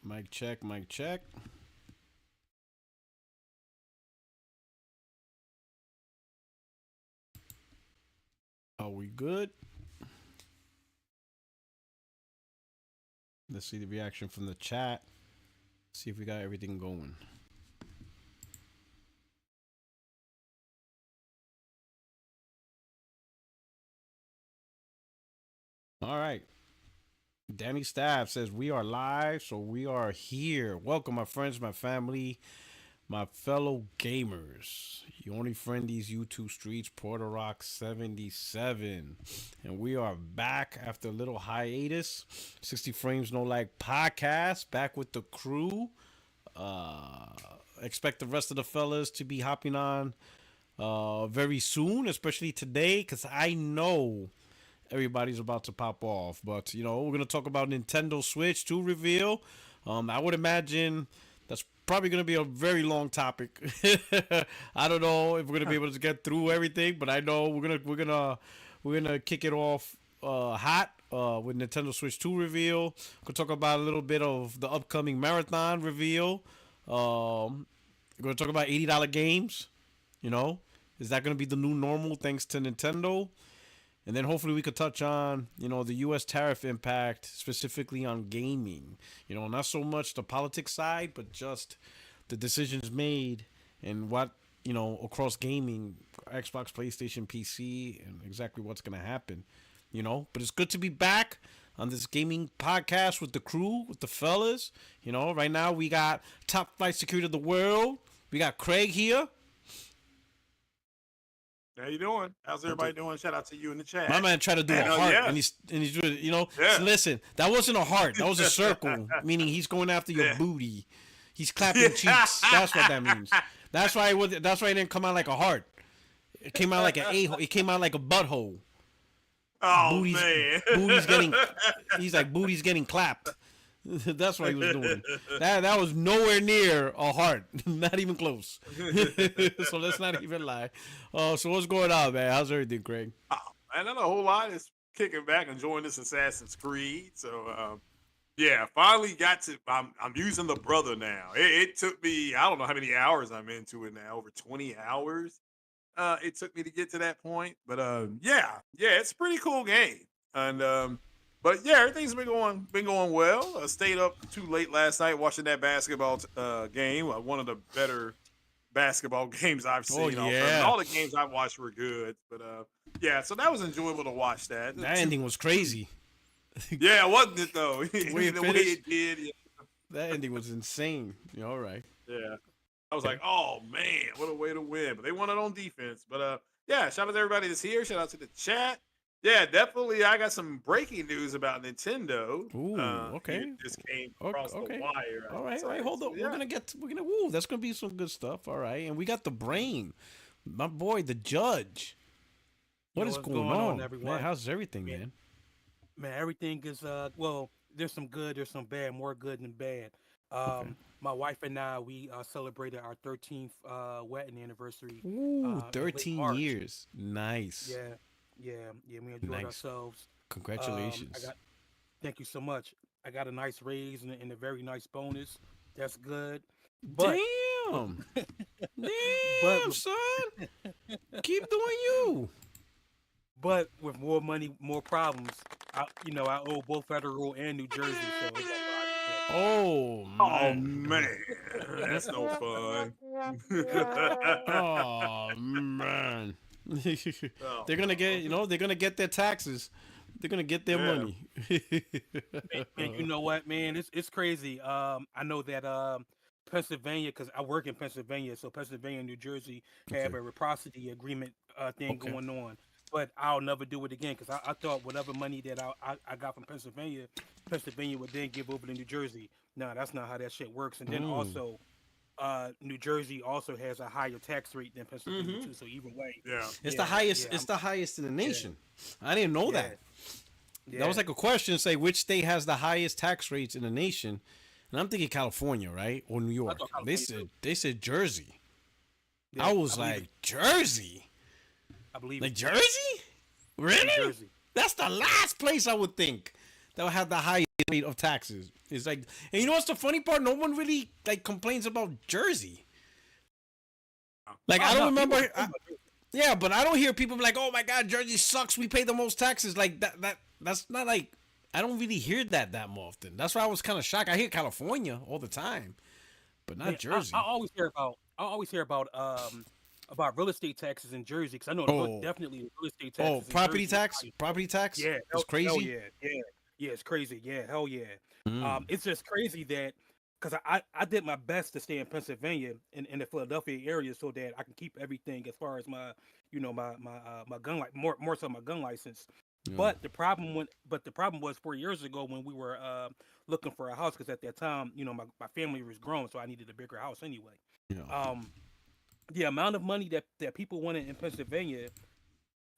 Mic check, mic check. Are we good? Let's see the reaction from the chat. See if we got everything going. All right. Danny Staff says we are live, so we are here. Welcome, my friends, my family, my fellow gamers. You only friend these YouTube streets, Porter Rock 77. And we are back after a little hiatus. 60 Frames No Like podcast, back with the crew. Uh expect the rest of the fellas to be hopping on very soon, especially today, because I know everybody's about to pop off. But we're gonna talk about Nintendo Switch 2 reveal. I would imagine that's probably gonna be a very long topic. I don't know if we're gonna be able to get through everything, but I know we're gonna kick it off hot with Nintendo Switch 2 reveal. We'll talk about a little bit of the upcoming marathon reveal. We're gonna talk about $80 games. Is that gonna be the new normal thanks to Nintendo? And then hopefully we could touch on, the U.S. tariff impact specifically on gaming. Not so much the politics side, but just the decisions made and what, across gaming, Xbox, PlayStation, PC, and exactly what's going to happen. But it's good to be back on this gaming podcast with the crew, with the fellas. Right now we got top flight security of the world. We got Craig here. How you doing? How's everybody doing? Shout out to you in the chat. My man tried to do a heart, and he's doing, So listen, that wasn't a heart. That was a circle, meaning he's going after your booty. He's clapping cheeks. That's what that means. That's why it didn't come out like a heart. It came out like an a-hole. It came out like a butthole. Oh man, booty's getting. He's like booty's getting clapped. That's what he was doing. That was nowhere near a heart. Not even close. So let's not even lie. So what's going on, man? How's everything, Craig? And not a whole lot. Is kicking back, enjoying this Assassin's Creed. So yeah, finally got to. I'm using the brother now. It took me, I don't know how many hours I'm into it now. Over 20 hours. It took me to get to that point. But yeah, it's a pretty cool game. And but yeah, everything's been going well. I stayed up too late last night watching that basketball game. One of the better basketball games I've seen. All the games I've watched were good, but yeah, so that was enjoyable to watch. That ending was crazy. Yeah, wasn't it though? The way it did. Yeah. That ending was insane. All right. Yeah, I was like, oh man, what a way to win! But they won it on defense. But yeah, shout out to everybody that's here. Shout out to the chat. Yeah, definitely. I got some breaking news about Nintendo. Ooh, okay. It just came across the wire. All right, hold on. Yeah. That's gonna be some good stuff. All right, and we got the brain, my boy, the judge. What's going on, everyone? Man, how's everything, man? Man, everything is well. There's some good, there's some bad, more good than bad. My wife and I, we celebrated our 13th wedding anniversary. Ooh, 13 years. Nice. Yeah, we enjoyed ourselves. Congratulations. Thank you so much. I got a nice raise and a very nice bonus. That's good. But, damn, son. Keep doing you. But with more money, more problems. I owe both federal and New Jersey. So oh man, that's no fun. Oh man. They're gonna get their taxes. They're gonna get their money. Man, you know what, man? It's crazy. I know that Pennsylvania, because I work in Pennsylvania, so Pennsylvania and New Jersey have a reciprocity agreement thing going on. But I'll never do it again because I thought whatever money that I got from Pennsylvania would then give over to New Jersey. No, that's not how that shit works. And then also, New Jersey also has a higher tax rate than Pennsylvania too. So either way, it's the highest. Yeah, it's the highest in the nation. I didn't know that. Yeah. That was like a question. Say which state has the highest tax rates in the nation, and I'm thinking California, right, or New York. They said Jersey. Yeah, I was like Jersey. I believe like Jersey. Really? Jersey. That's the last place I would think that have the highest rate of taxes. It's like, and you know what's the funny part? No one really like complains about Jersey. Like I don't remember. Yeah, but I don't hear people be like, "Oh my God, Jersey sucks. We pay the most taxes." Like that's not like I don't really hear that often. That's why I was kind of shocked. I hear California all the time, but not Jersey. I always hear about real estate taxes in Jersey because I know definitely the real estate taxes. Oh, property tax. Property tax. Yeah, it's crazy. Hell yeah, it's crazy. Yeah, hell yeah. It's just crazy that because I did my best to stay in Pennsylvania in the Philadelphia area so that I can keep everything as far as my my gun more so my gun license. Yeah. But the problem was 4 years ago when we were looking for a house because at that time my family was grown, so I needed a bigger house anyway. Yeah. The amount of money that people wanted in Pennsylvania,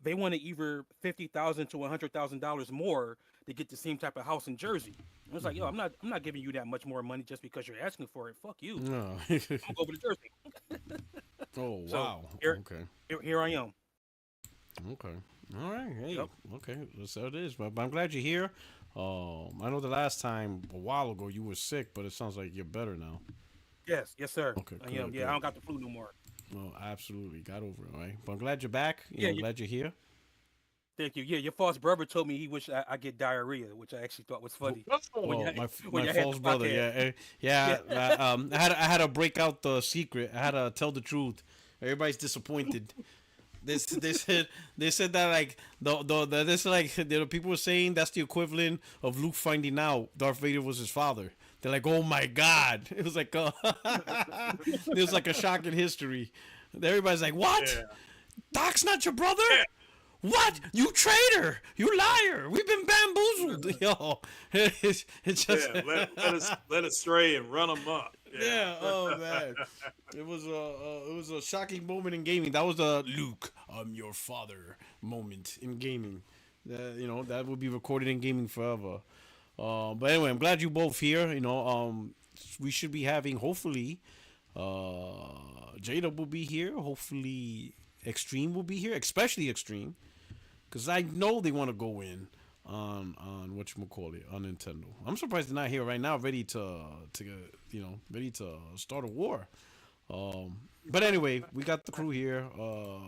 they wanted either $50,000 to $100,000 more to get the same type of house in Jersey. I was like, yo, I'm not giving you that much more money just because you're asking for it. Fuck you. No. I'm gonna go over to Jersey. Oh wow. Here I am. Okay. All right. Hey. Yep. Okay. So it is. But I'm glad you're here. I know the last time a while ago you were sick, but it sounds like you're better now. Yes, sir. Okay. I am. Yeah, I don't got the flu no more. Well, absolutely. Got over it, right? But I'm glad you're back. I'm glad you're here. Thank you. Yeah, your false brother told me he wished I get diarrhea, which I actually thought was funny. My false brother, yeah. I had to break out the secret. I had to tell the truth. Everybody's disappointed. They said that like the people were saying that's the equivalent of Luke finding out Darth Vader was his father. They're like, oh my God! It was like it was like a shock in history. Everybody's like, what? Yeah. Doc's not your brother? Yeah. What? You traitor! You liar! We've been bamboozled, yo. It's just let us stray and run them up. Yeah. Oh man, it was a shocking moment in gaming. That was the Luke, I'm your father moment in gaming. That would be recorded in gaming forever. But anyway, I'm glad you both here. We should be having hopefully, Jada will be here. Hopefully, Extreme will be here, especially Extreme, because I know they want to go in on whatchamacallit on Nintendo. I'm surprised they're not here right now, ready to start a war. But anyway, we got the crew here.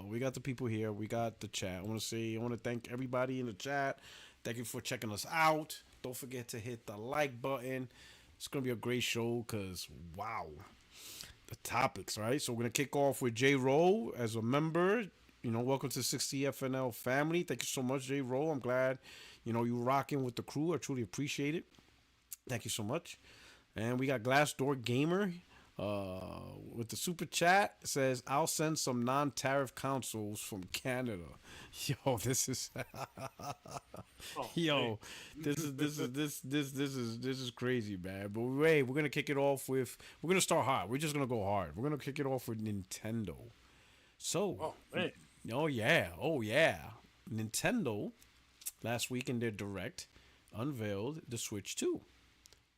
We got the people here. We got the chat. I want to thank everybody in the chat. Thank you for checking us out. Don't forget to hit the like button. It's going to be a great show because, wow, the topics, right? So we're going to kick off with J. Rowe as a member. Welcome to 60FNL family. Thank you so much, J. Rowe. I'm glad, you rocking with the crew. I truly appreciate it. Thank you so much. And we got Glassdoor Gamer with the super chat. It says, I'll send some non-tariff consoles from Canada. Yo, this is this is crazy, man. But wait, we're gonna kick it off with start hard. We're just gonna go hard. We're gonna kick it off with Nintendo. So, oh yeah, Nintendo last week in their Direct unveiled the Switch 2.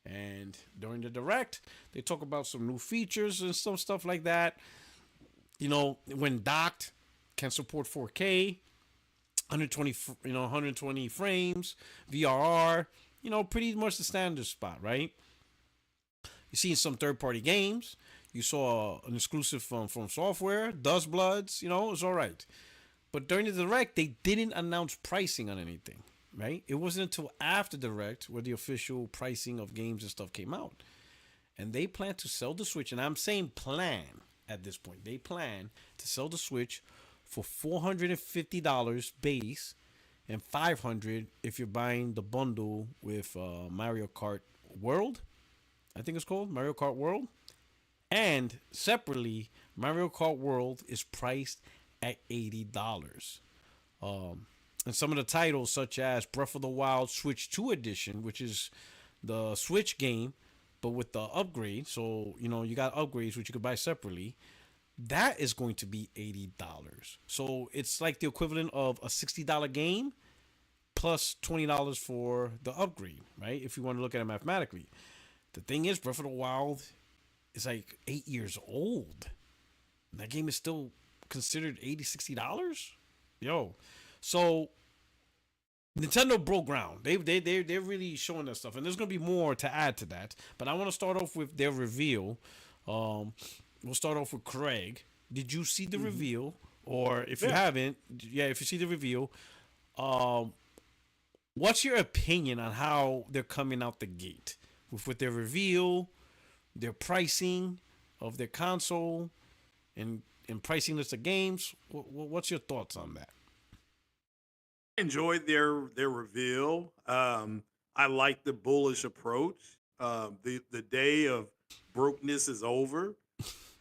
And during the Direct, they talk about some new features and some stuff like that. When docked, can support 4K, 120 frames, VRR, pretty much the standard spot, right? You see some third-party games. You saw an exclusive from Software, Dust Bloods, it's all right. But during the Direct, they didn't announce pricing on anything, right? It wasn't until after Direct where the official pricing of games and stuff came out. And they plan to sell the Switch, and I'm saying plan at this point. They plan to sell the Switch for $450 base and $500 if you're buying the bundle with Mario Kart World. I think it's called Mario Kart World. And separately, Mario Kart World is priced at $80. And some of the titles, such as Breath of the Wild Switch 2 Edition, which is the Switch game, but with the upgrade. So, you got upgrades, which you could buy separately. That is going to be $80. So it's like the equivalent of a $60 game plus $20 for the upgrade, right? If you want to look at it mathematically. The thing is, Breath of the Wild is like 8 years old. That game is still considered $60. Yo. So Nintendo broke ground. They're really showing that stuff, and there's gonna be more to add to that. But I want to start off with their reveal. Um, we'll start off with Craig. Did you see the Mhm. reveal? Or if you Yeah. haven't, yeah, if you see the reveal, um, what's your opinion on how they're coming out the gate with their reveal, their pricing of their console, and pricing list of games? What's your thoughts on that? Enjoyed their reveal. I like the bullish approach. The day of brokenness is over,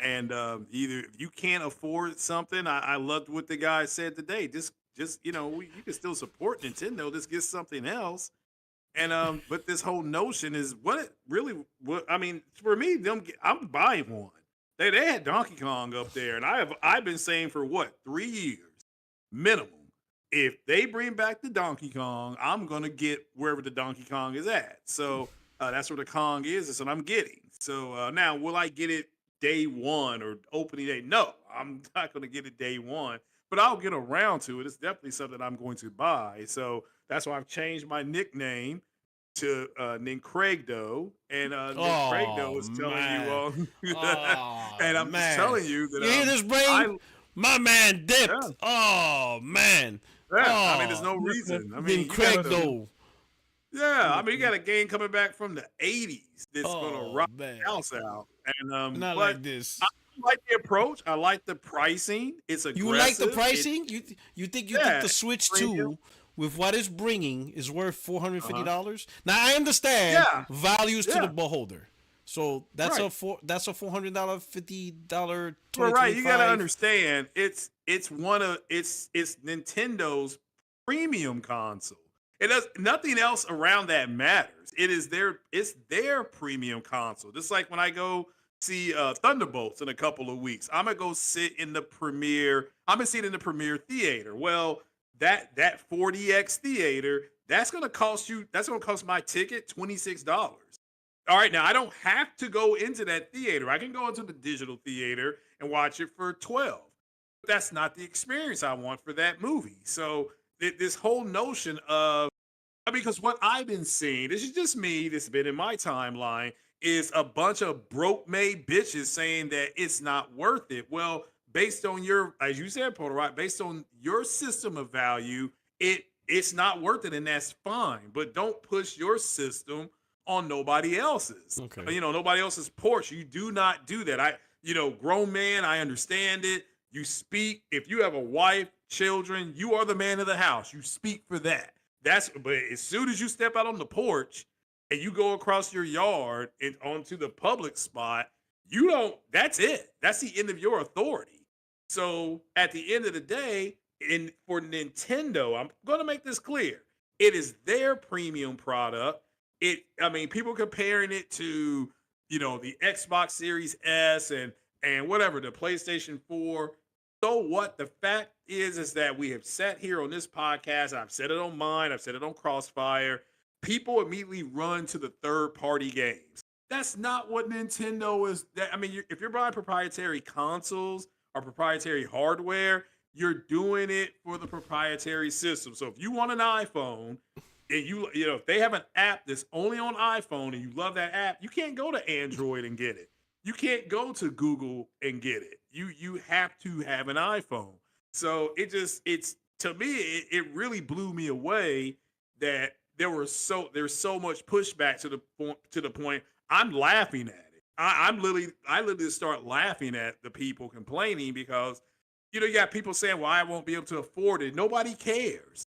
and either if you can't afford something, I loved what the guy said today. Just you can still support Nintendo. Just get something else. And but this whole notion is what it really what I mean for me. I'm buying one. They had Donkey Kong up there, and I've been saying for what 3 years minimum. If they bring back the Donkey Kong, I'm gonna get wherever the Donkey Kong is at. So that's where the Kong is. That's what I'm getting. So now, will I get it day one or opening day? No, I'm not gonna get it day one, but I'll get around to it. It's definitely something I'm going to buy. So that's why I've changed my nickname to Nick Craigdo, and Nick Oh Craigdo is telling you, man. Oh and I'm just man. telling you that You hear this I brain? My man yeah, dipped. Oh man. yeah. I mean, there's Oh, no reason. I then mean, you got Craig to though. yeah. I mean, you got a game coming back from the '80s that's gonna Oh rock man. the house out, and Not but like I this. like the approach. I like the pricing. It's You like the aggressive. pricing? You think Yeah, the Switch premium. 2 with what it's bringing is worth Uh-huh. $450? Now I understand Yeah, values to the yeah. beholder. So Right. that's a $400, $50 Well, right. You got to 2025. understand, it's Nintendo's premium console. It does nothing else around that matters. It's their premium console. Just like when I go see Thunderbolts in a couple of weeks, I'm gonna go sit in the premiere. I'm gonna sit in the premiere theater. Well, that 40x theater that's gonna cost my ticket $26. All right, now I don't have to go into that theater. I can go into the digital theater and watch it for 12. But that's not the experience I want for that movie. So this whole notion of because what I've been seeing, this is just me, this has been in my timeline, is a bunch of broke made bitches saying that it's not worth it. Well, based on your, as you said, Polar, right, based on your system of value, it's not worth it, and that's fine. But don't push your system on nobody else's. Okay. Nobody else's porch. You do not do that. Grown man, I understand it. You speak. If you have a wife, children, you are the man of the house. You speak for that. But as soon as you step out on the porch and you go across your yard and onto the public spot, you don't, that's it. That's the end of your authority. So at the end of the day, for Nintendo, I'm gonna make this clear. It is their premium product. I mean, people comparing it to, the Xbox Series S and whatever, the PlayStation 4. So what? The fact is that we have sat here on this podcast. I've said it on mine. I've said it on Crossfire. People immediately run to the third party games. That's not what Nintendo is. I mean, if you're buying proprietary consoles or proprietary hardware, you're doing it for the proprietary system. So if you want an iPhone, and if they have an app that's only on iPhone and you love that app, you can't go to Android and get it. You can't go to Google and get it. You have to have an iPhone. So it's to me it really blew me away that there's so much pushback to the point I'm laughing at it. I literally start laughing at the people complaining because you got people saying, "Well, I won't be able to afford it." Nobody cares.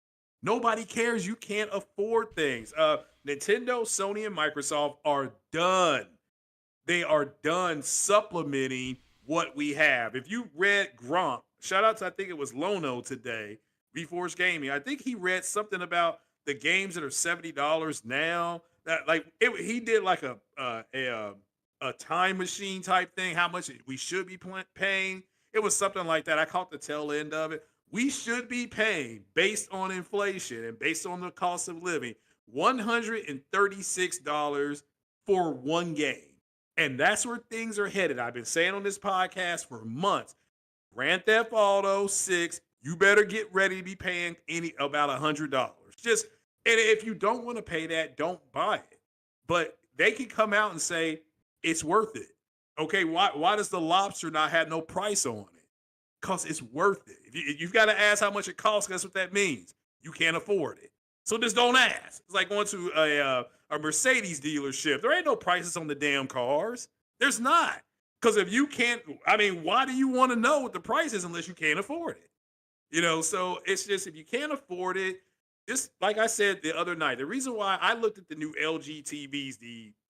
Nobody cares. You can't afford things. Nintendo, Sony, and Microsoft are done. They are done supplementing what we have. If you read Grump, shout out to I think it was Lono today, VForce Gaming. I think he read something about the games that are $70 now. That he did like a time machine type thing. How much we should be paying? It was something like that. I caught the tail end of it. We should be paying based on inflation and based on the cost of living $136 for one game. And that's where things are headed. I've been saying on this podcast for months. Grand Theft Auto 6, you better get ready to be paying about $100. Just and if you don't want to pay that, don't buy it. But they can come out and say it's worth it. Okay, why does the lobster not have no price on it? Because it's worth it. You've got to ask how much it costs. That's what that means. You can't afford it. So just don't ask. It's like going to a Mercedes dealership. There ain't no prices on the damn cars. There's not. Because if you can't, I mean, why do you want to know what the price is unless you can't afford it? So it's just if you can't afford it, just like I said the other night, the reason why I looked at the new LG TVs,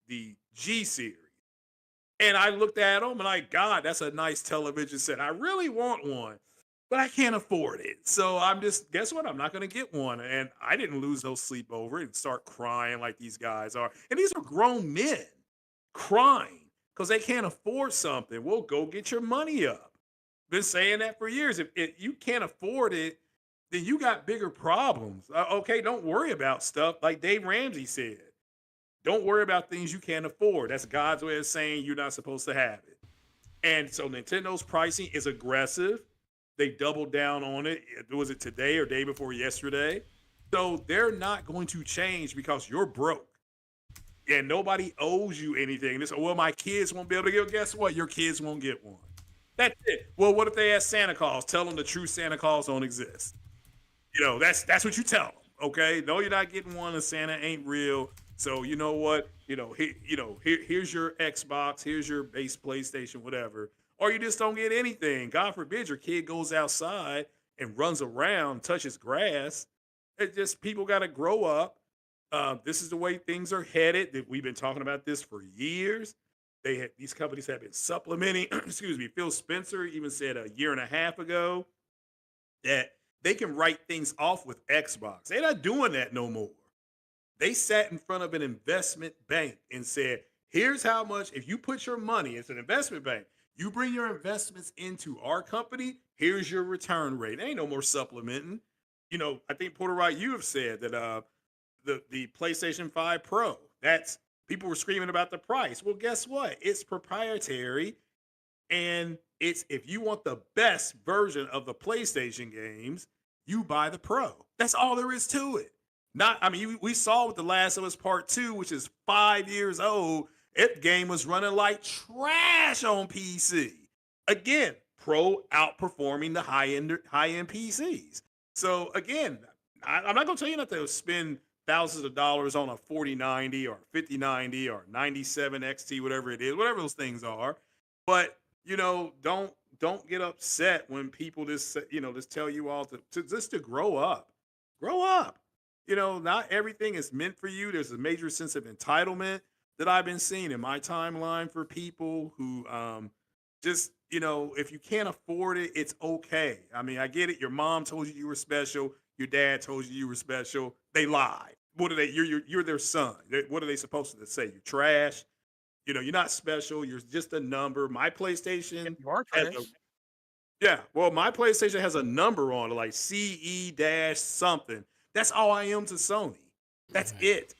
the G series, and I looked at them and like, God, that's a nice television set. I really want one, but I can't afford it. So I'm just, guess what? I'm not going to get one. And I didn't lose no sleep over it and start crying like these guys are. And these are grown men crying because they can't afford something. Well, go get your money up. Been saying that for years. If you can't afford it, then you got bigger problems. Okay, don't worry about stuff like Dave Ramsey said. Don't worry about things you can't afford. That's God's way of saying you're not supposed to have it. And so Nintendo's pricing is aggressive. They doubled down on it. Was it today or day before yesterday? So they're not going to change because you're broke. And nobody owes you anything. They say, well, my kids won't be able to get. Guess what? Your kids won't get one. That's it. Well, what if they ask Santa Claus? Tell them the true Santa Claus don't exist. That's what you tell them. Okay, no, you're not getting one, and Santa ain't real. So you know what? Here's your Xbox, here's your base PlayStation, whatever. Or you just don't get anything. God forbid your kid goes outside and runs around, touches grass. It just people got to grow up. This is the way things are headed. We've been talking about this for years. These companies have been supplementing. Excuse me. Phil Spencer even said a year and a half ago that they can write things off with Xbox. They're not doing that no more. They sat in front of an investment bank and said, here's how much, if you put your money, it's an investment bank, you bring your investments into our company, here's your return rate. There ain't no more supplementing. I think Porter Wright, you have said that the PlayStation 5 Pro, that's people were screaming about the price. Well, guess what? It's proprietary. And it's if you want the best version of the PlayStation games, you buy the Pro. That's all there is to it. We saw with The Last of Us Part 2, which is 5 years old, that game was running like trash on PC. Again, Pro outperforming the high-end PCs. So again, I'm not going to tell you not to spend thousands of dollars on a 4090 or 5090 or 97 XT, whatever it is, whatever those things are. But don't get upset when people just tell you all to grow up. Grow up. Not everything is meant for you. There's a major sense of entitlement that I've been seeing in my timeline for people who if you can't afford it, it's okay. I mean, I get it. Your mom told you were special. Your dad told you were special. They lied. What are they? You're their son. What are they supposed to say? You're trash. You're not special. You're just a number. My PlayStation You are has trash. my PlayStation has a number on it, like CE dash something. That's all I am to Sony. That's it.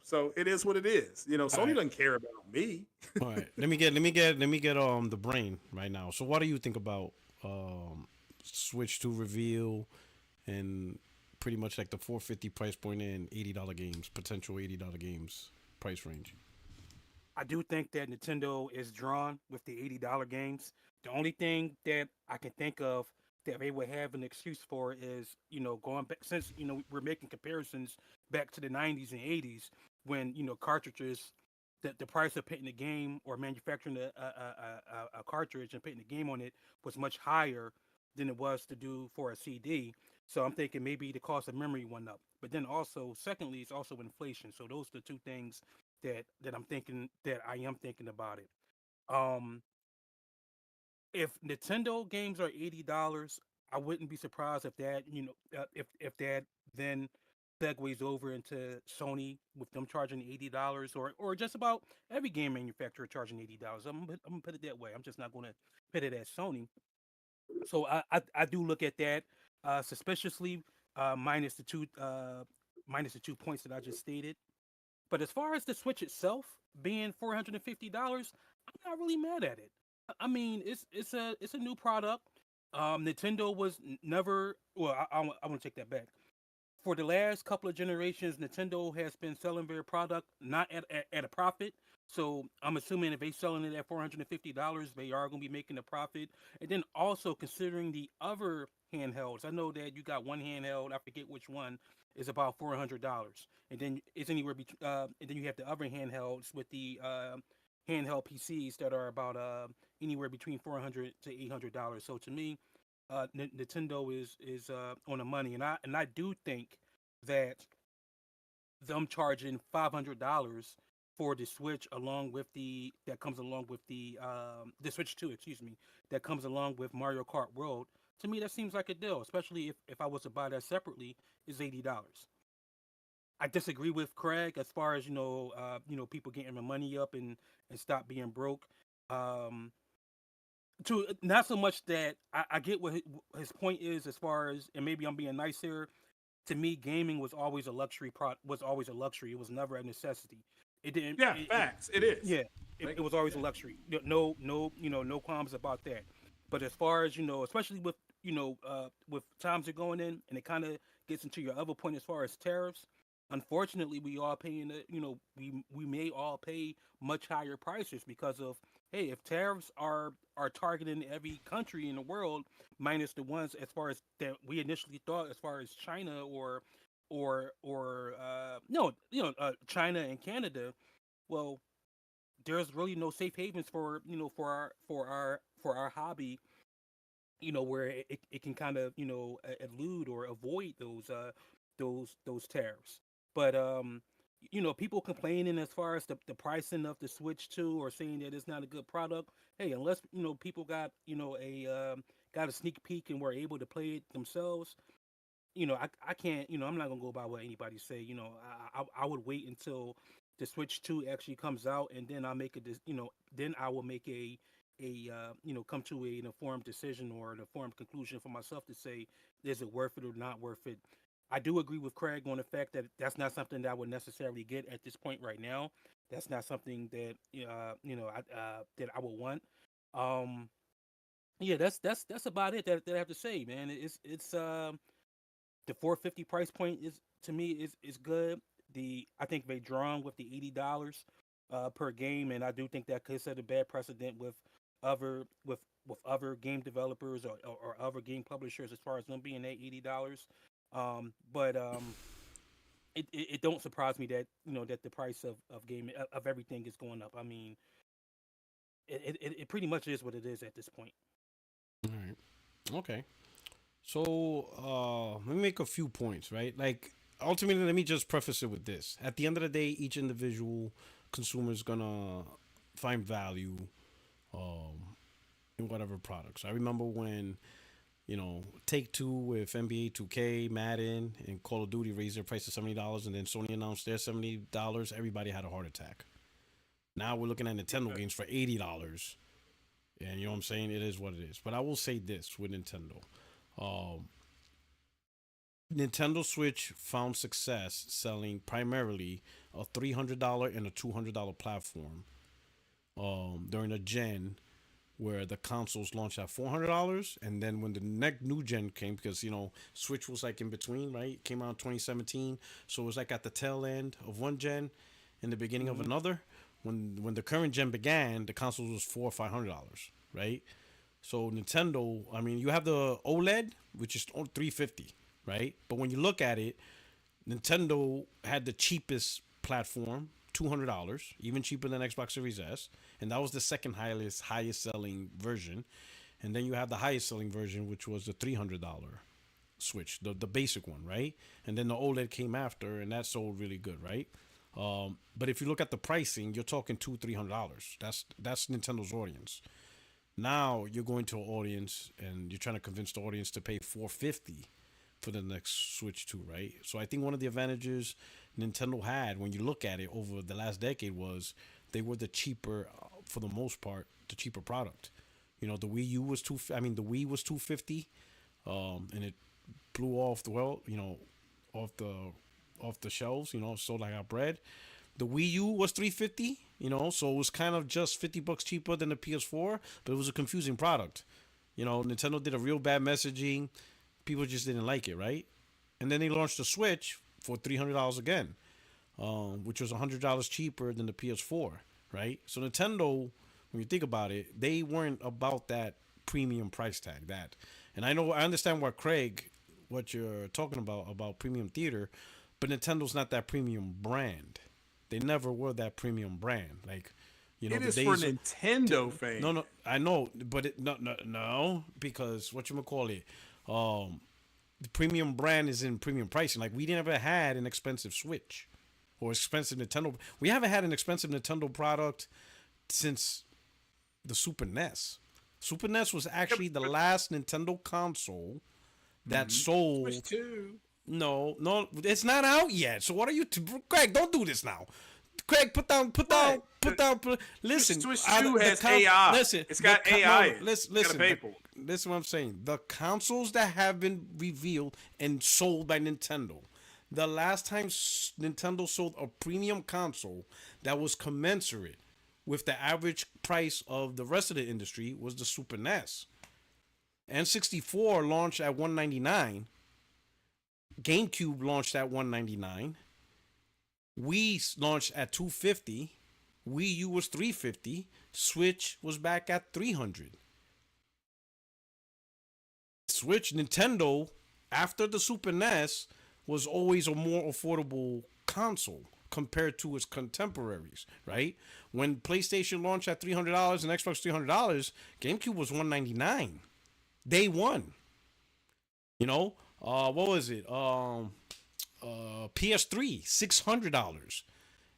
So it is what it is. Sony doesn't care about me. All right, let me get the brain right now. So what do you think about Switch 2 reveal and pretty much like the 450 price point and $80 games, potential $80 games price range? I do think that Nintendo is drawn with the $80 games. The only thing that I can think of that they would have an excuse for is, going back, since, we're making comparisons back to the 90s and 80s when, cartridges, the price of putting a game or manufacturing a cartridge and putting a game on it was much higher than it was to do for a CD. So I'm thinking maybe the cost of memory went up. But then also, secondly, it's also inflation. So those are the two things that I'm thinking that I am thinking about it. Um, if Nintendo games are $80, I wouldn't be surprised if that if that then segues over into Sony with them charging $80 or just about every game manufacturer charging $80. I'm gonna put it that way. I'm just not gonna put it as Sony. So I do look at that suspiciously, minus the 2 points that I just stated. But as far as the Switch itself being $450, I'm not really mad at it. I mean, it's a new product. Nintendo was never. Well, I want to take that back. for the last couple of generations, Nintendo has been selling their product not at a profit. So I'm assuming if they selling it at $450, they are going to be making a profit. And then also considering the other handhelds, I know that you got one handheld, I forget which one, is about $400, and then it's anywhere between. And then you have the other handhelds with the handheld PCs that are about anywhere between $400 to $800. So to me, Nintendo is on the money, and I do think that them charging $500 for the Switch along with that comes along with the Switch 2, excuse me, that comes along with Mario Kart World. To me, that seems like a deal, especially if I was to buy that separately, is $80. I disagree with Craig as far as people getting their money up and stop being broke. Um, to not so much that I get what his point is as far as, and maybe I'm being nice here. To me, gaming was always a luxury was always a luxury. It was never a necessity. It didn't. Yeah, facts. It is. Yeah, it was always a luxury. No, no, no qualms about that. But as far as especially with times are going in, and it kind of gets into your other point as far as tariffs. Unfortunately, we all paying we may all pay much higher prices because of, hey, if tariffs are targeting every country in the world minus the ones as far as that we initially thought as far as China or no, China and Canada. Well, there's really no safe havens for our hobby, where it can kind of elude or avoid those tariffs. But people complaining as far as the pricing of the Switch 2 or saying that it's not a good product. Hey, unless people got a sneak peek and were able to play it themselves, I can't, I'm not gonna go by what anybody say. I would wait until the Switch 2 actually comes out, and then I'll make then I will make come to an informed decision or an informed conclusion for myself to say, is it worth it or not worth it. I do agree with Craig on the fact that that's not something that I would necessarily get at this point right now. That's not something that that I would want. Um, yeah, that's about it that I have to say, man. It's the 450 price point is, to me, is good. I think they drawn with the $80 per game, and I do think that could set a bad precedent with other other game developers or other game publishers as far as them being at $80. But it don't surprise me that that the price of gaming of everything is going up. I mean, it pretty much is what it is at this point. All right. Okay. So let me make a few points, right? Like ultimately, let me just preface it with this: at the end of the day, each individual consumer is gonna find value in whatever products. I remember when Take Two with NBA 2K, Madden, and Call of Duty raised their price to $70, and then Sony announced their $70. Everybody had a heart attack. Now we're looking at Nintendo games for $80, and you know what I'm saying? It is what it is. But I will say this with Nintendo. Um, Nintendo Switch found success selling primarily a $300 and a $200 platform during a gen where the consoles launched at $400, and then when the next new gen came, because Switch was like in between, right? It came out in 2017, so it was like at the tail end of one gen, in the beginning of Mm-hmm. another. When the current gen began, the consoles was $400 or $500, right? So Nintendo, I mean, you have the OLED, which is 350, right? But when you look at it, Nintendo had the cheapest platform, $200, even cheaper than Xbox Series S, and that was the second highest selling version. And then you have the highest selling version, which was the $300 Switch, the basic one, right? And then the OLED came after, and that sold really good, right? But if you look at the pricing, you're talking $300. That's Nintendo's audience. Now you're going to an audience and you're trying to convince the audience to pay 450 for the next Switch 2, right? So I think one of the advantages Nintendo had when you look at it over the last decade was they were the cheaper, for the most part, the cheaper product. The Wii U was the Wii was 250, and it blew off the off the off the shelves. Sold like our bread. The Wii U was 350. So it was kind of just $50 cheaper than the PS4, but it was a confusing product. Nintendo did a real bad messaging. People just didn't like it, right? and then they launched the Switch for $300 again, which was $100 cheaper than the PS4, right? So Nintendo, when you think about it, they weren't about that premium price tag. And I understand what you're talking about premium theater, but Nintendo's not that premium brand. They never were that premium brand. Like, it is for Nintendo fans. No, I know, but no, because what you call it, the premium brand is in premium pricing. Like, we never had an expensive Switch or expensive Nintendo. We haven't had an expensive Nintendo product since the Super NES. Super NES was actually the last Nintendo console that sold. Switch 2. No, it's not out yet. So what are you, Craig? Don't do this now. Craig, put down. Listen, Switch 2 has AI. Listen, it's got AI. Listen, listen. What I'm saying. The consoles that have been revealed and sold by Nintendo. The last time Nintendo sold a premium console that was commensurate with the average price of the rest of the industry was the Super NES. N64 launched at $199. GameCube launched at $199. Wii launched at $250. Wii U was $350. Switch was back at $300. Switch, Nintendo, after the Super NES, was always a more affordable console compared to its contemporaries, right? When PlayStation launched at $300 and Xbox $300, GameCube was $199. Day one. You know, what was it? PS3 $600,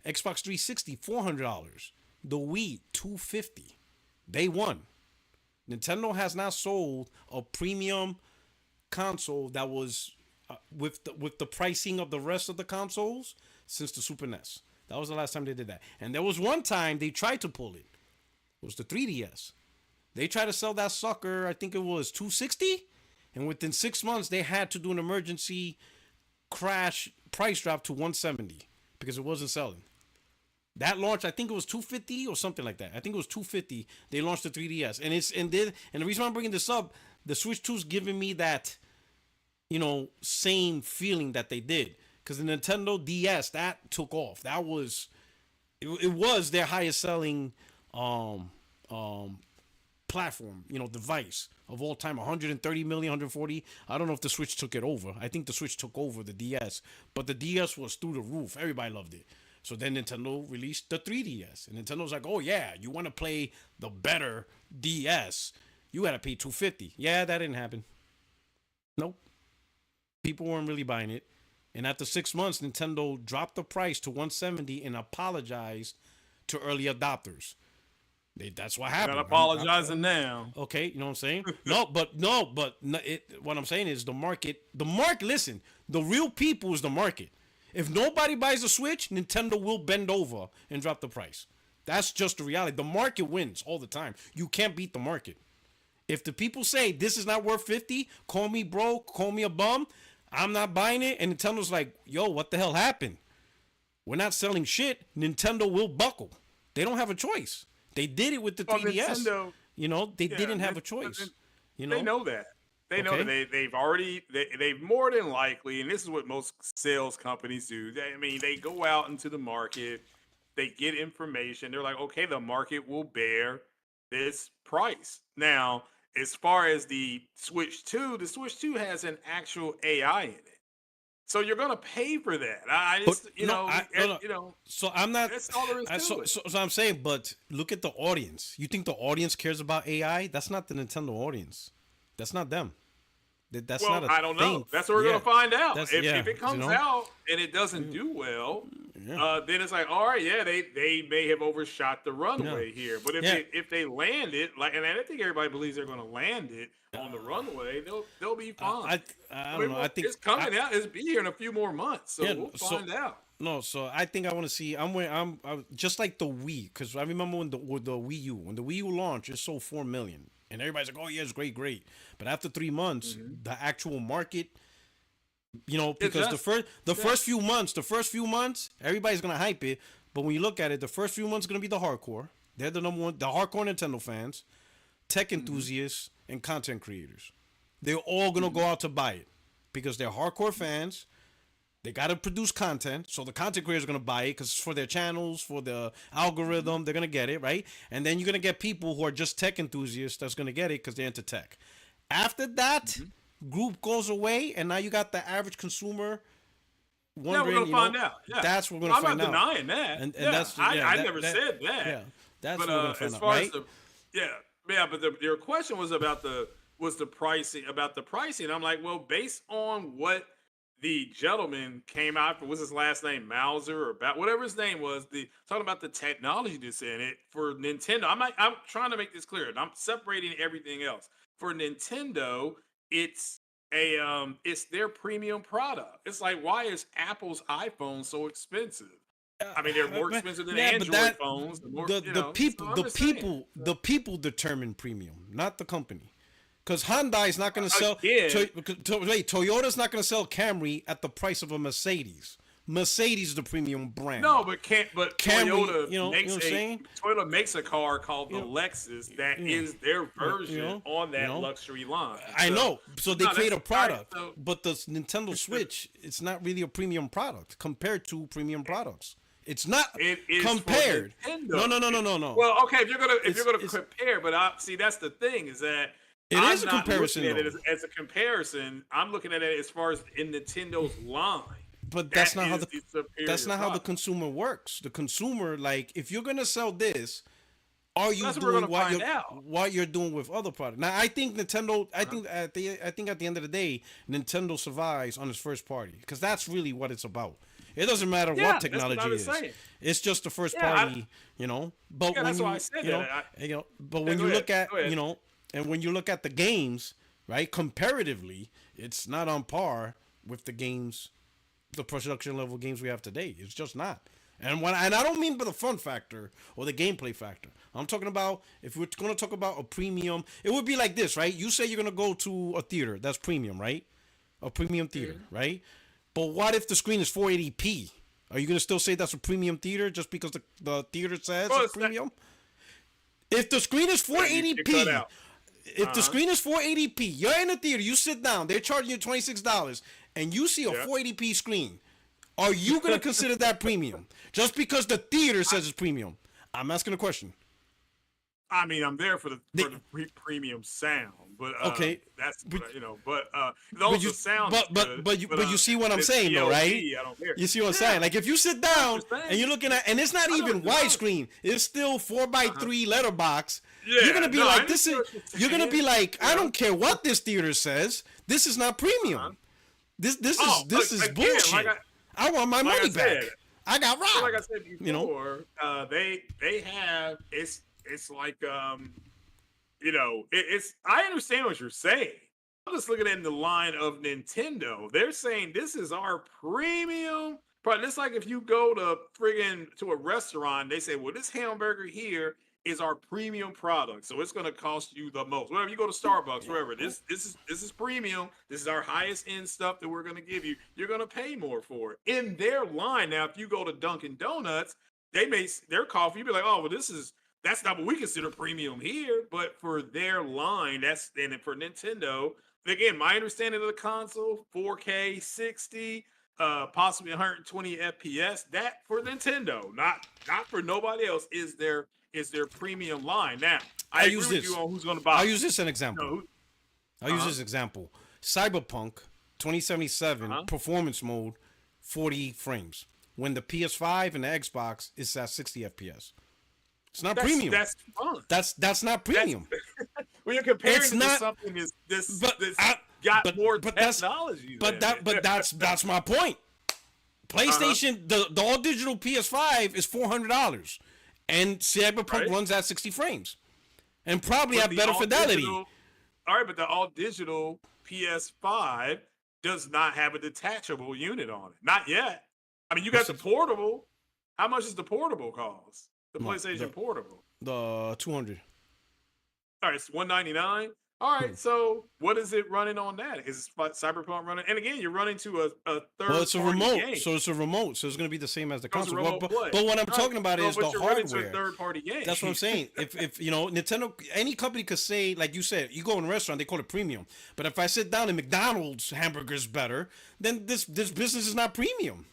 Xbox 360 $400, the Wii $250. Day one. Nintendo has not sold a premium console that was with the pricing of the rest of the consoles since the Super NES. That was the last time they did that. And there was one time they tried to pull it. It was the 3DS. They tried to sell that sucker, I think it was $260, and within 6 months they had to do an emergency crash price drop to $170 because it wasn't selling. That launch, I think it was $250 or something like that. I think it was $250. They launched the 3DS, and the reason I'm bringing this up, the Switch 2's giving me that, same feeling that they did, because the Nintendo DS that took off. That was, it was their highest selling platform, device of all time. 130 million, 140. I don't know if the Switch took it over. I think the Switch took over the DS, but the DS was through the roof. Everybody loved it. So then Nintendo released the 3DS, and Nintendo's like, "Oh yeah, you want to play the better DS? You got to pay $250." Yeah, that didn't happen. Nope. People weren't really buying it. And after 6 months, Nintendo dropped the price to $170 and apologized to early adopters. That's what happened. Not apologizing now. Okay, you know what I'm saying? What I'm saying is the market, listen, the real people is the market. If nobody buys the Switch, Nintendo will bend over and drop the price. That's just the reality. The market wins all the time. You can't beat the market. If the people say this is not worth $50, call me broke, call me a bum, I'm not buying it, and Nintendo's like, yo, what the hell happened? We're not selling shit. Nintendo will buckle. They don't have a choice. They did it with the 3DS. Nintendo, they didn't have a choice. They know that. They know that they've more than likely, and this is what most sales companies do. They go out into the market, they get information. They're like, okay, the market will bear this price. Now, as far as the Switch 2, the Switch 2 has an actual AI in it. So you're gonna pay for that. So I'm not. That's all there is to it. So I'm saying, but look at the audience. You think the audience cares about AI? That's not the Nintendo audience. That's not them. I don't know. That's what we're gonna find out. If it comes out and it doesn't do well, then it's like, all right, they may have overshot the runway here. But if they land it, and I think everybody believes they're gonna land it on the runway, they'll be fine. I don't know. I think it's coming out. It's be here in a few more months, so we'll find out. No, so I think I want to see. I'm just like the Wii, because I remember when the Wii U, launched, it sold 4 million. And everybody's like, oh, yeah, it's great. But after 3 months, the actual market, because the first few months, everybody's going to hype it. But when you look at it, the first few months are going to be the hardcore. They're the number one, the hardcore Nintendo fans, tech enthusiasts, and content creators. They're all going to go out to buy it. because they're hardcore fans. They got to produce content, so the content creators are going to buy it because it's for their channels, for the algorithm. They're going to get it, right? And then you're going to get people who are just tech enthusiasts that's going to get it because they're into tech. After that group goes away, and now you got the average consumer wondering, we're going to find out. Yeah. That's what we're going to find out. I'm not denying that. And that's, I never said that. Yeah, that's but, what we're going to find as out, far right? As but your question was about the pricing, I'm like, well, based on what the gentleman came out for, what's his last name, Mauser, or about whatever his name was, talking about the technology that's in it for Nintendo. I'm trying to make this clear, and I'm separating everything else. For Nintendo, it's their premium product. It's like, why is Apple's iPhone so expensive? I mean, they're more expensive than Android phones. The people determine premium, not the company. Because Hyundai is not going to sell. Toyota's not going to sell Camry at the price of a Mercedes. Mercedes is the premium brand. No, but Camry, Toyota makes a car called the Lexus that is their version on that luxury line. I know. So they create a product, but the Nintendo Switch, it's not really a premium product compared to premium products. It's not compared. No. Well, okay, if you're gonna compare, but see, that's the thing is that. It is a comparison. As a comparison, I'm looking at it as far as in Nintendo's line. But that's not how the consumer works. The consumer, like, if you're gonna sell this, are you doing what you're doing with other products? Now, I think Nintendo. I think at the end of the day, Nintendo survives on its first party because that's really what it's about. It doesn't matter what technology is. It's just the first party, But when that's why I said that. But when you look at and when you look at the games, right, comparatively, it's not on par with the games, the production level games we have today. It's just not. And I don't mean by the fun factor or the gameplay factor. I'm talking about, if we're going to talk about a premium, it would be like this, right? You say you're going to go to a theater that's premium, right? A premium theater, right? But what if the screen is 480p? Are you going to still say that's a premium theater just because the theater says it's premium? If the screen is 480p, the screen is 480p, you're in the theater, you sit down, they're charging you $26, and you see a 480p screen. Are you going to consider that premium? Just because the theater says it's premium? I'm asking a question. I mean, I'm there for the premium sound, but that's the sound. But you see what I'm saying, though, right? I don't care. You see what I'm saying? Like, if you sit down and you're looking at, and it's not even widescreen, it's still 4x3 letterbox. You're gonna be like, this is. You're gonna be like, I don't care what this theater says. This is not premium. This is bullshit. Like I want my money back. I got robbed. Like I said before, they have it's like it's. I understand what you're saying. I'm just looking at the line of Nintendo. They're saying this is our premium product. It's like if you go to a restaurant, they say, well, this hamburger here is our premium product, so it's going to cost you the most. Whenever you go to Starbucks, wherever, this is premium. This is our highest end stuff that we're going to give you. You're going to pay more for it in their line. Now, if you go to Dunkin' Donuts, their coffee, you'd be like, oh, well, that's not what we consider premium here. But for their line, and for Nintendo, again, my understanding of the console, 4K, 60, possibly 120 FPS. That for Nintendo, not for nobody else, is their premium line. Now, I agree with you on who's going to buy. I'll use this as an example. Use this example. Cyberpunk 2077 performance mode, 40 frames. When the PS5 and the Xbox is at 60 FPS. It's not premium. That's fun. That's not premium. When you're comparing it to something that's got more technology. But that's my point. PlayStation, the all digital PS5 is $400. And Cyberpunk runs at 60 frames, and probably at better fidelity. All right, but the all digital PS5 does not have a detachable unit on it. Not yet. I mean, you got the portable. How much does the portable cost? The PlayStation Portable. The 200. All right, it's $199. All right, so what is it running on that? Is Cyberpunk running? And again, you're running to a Well, it's a third-party remote, game. so it's a remote, so it's going to be the same as the So it's a console. remote play. But what I'm Right. talking about So, is but the you're running to a hardware. third-party game. That's what I'm saying. If you know Nintendo, any company could say, like you said, you go in a restaurant, they call it premium. But if I sit down and McDonald's hamburger's better, then this business is not premium.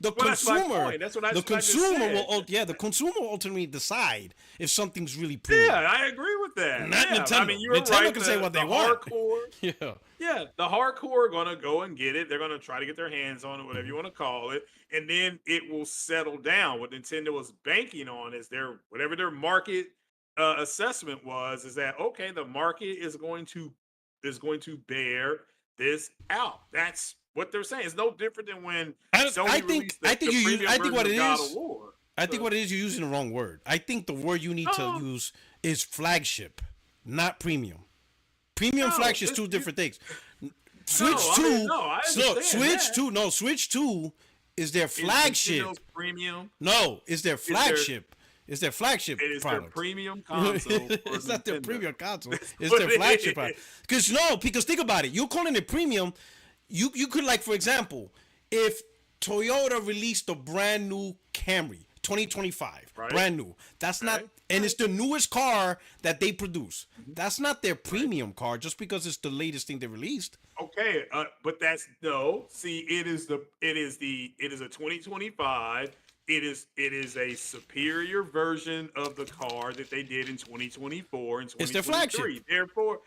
The Well, that's my consumer, point. That's what I the just said. consumer will, the consumer will ultimately decide if something's really premium. Yeah, I agree with that. Not yeah, Nintendo. I mean, you're Nintendo right. can say what they want. Hardcore, Yeah. yeah, the hardcore are gonna go and get it. They're gonna try to get their hands on it, whatever you want to call it, and then it will settle down. What Nintendo was banking on is whatever their market assessment was, is that okay? The market is going to bear this out. That's what they're saying. It's no different than when Sony released the premium version of God of War. I think what it is, you're using the wrong word. I think the word you need to use is flagship, not premium. Premium flagship is two different things. Switch 2, Switch 2 is their flagship. Premium. No, it's their flagship. It's their flagship product. It is product. their premium console. It's not their premium console. It's their flagship product. Because think about it. You're calling it premium. You could, like, for example, if Toyota released a brand new Camry 2025, right. Brand new. That's not, and it's the newest car that they produce. That's not their premium car just because it's the latest thing they released. Okay, but that's no. See, it is a 2025. It is a superior version of the car that they did in 2024 and 2023. It's their flagship. Therefore,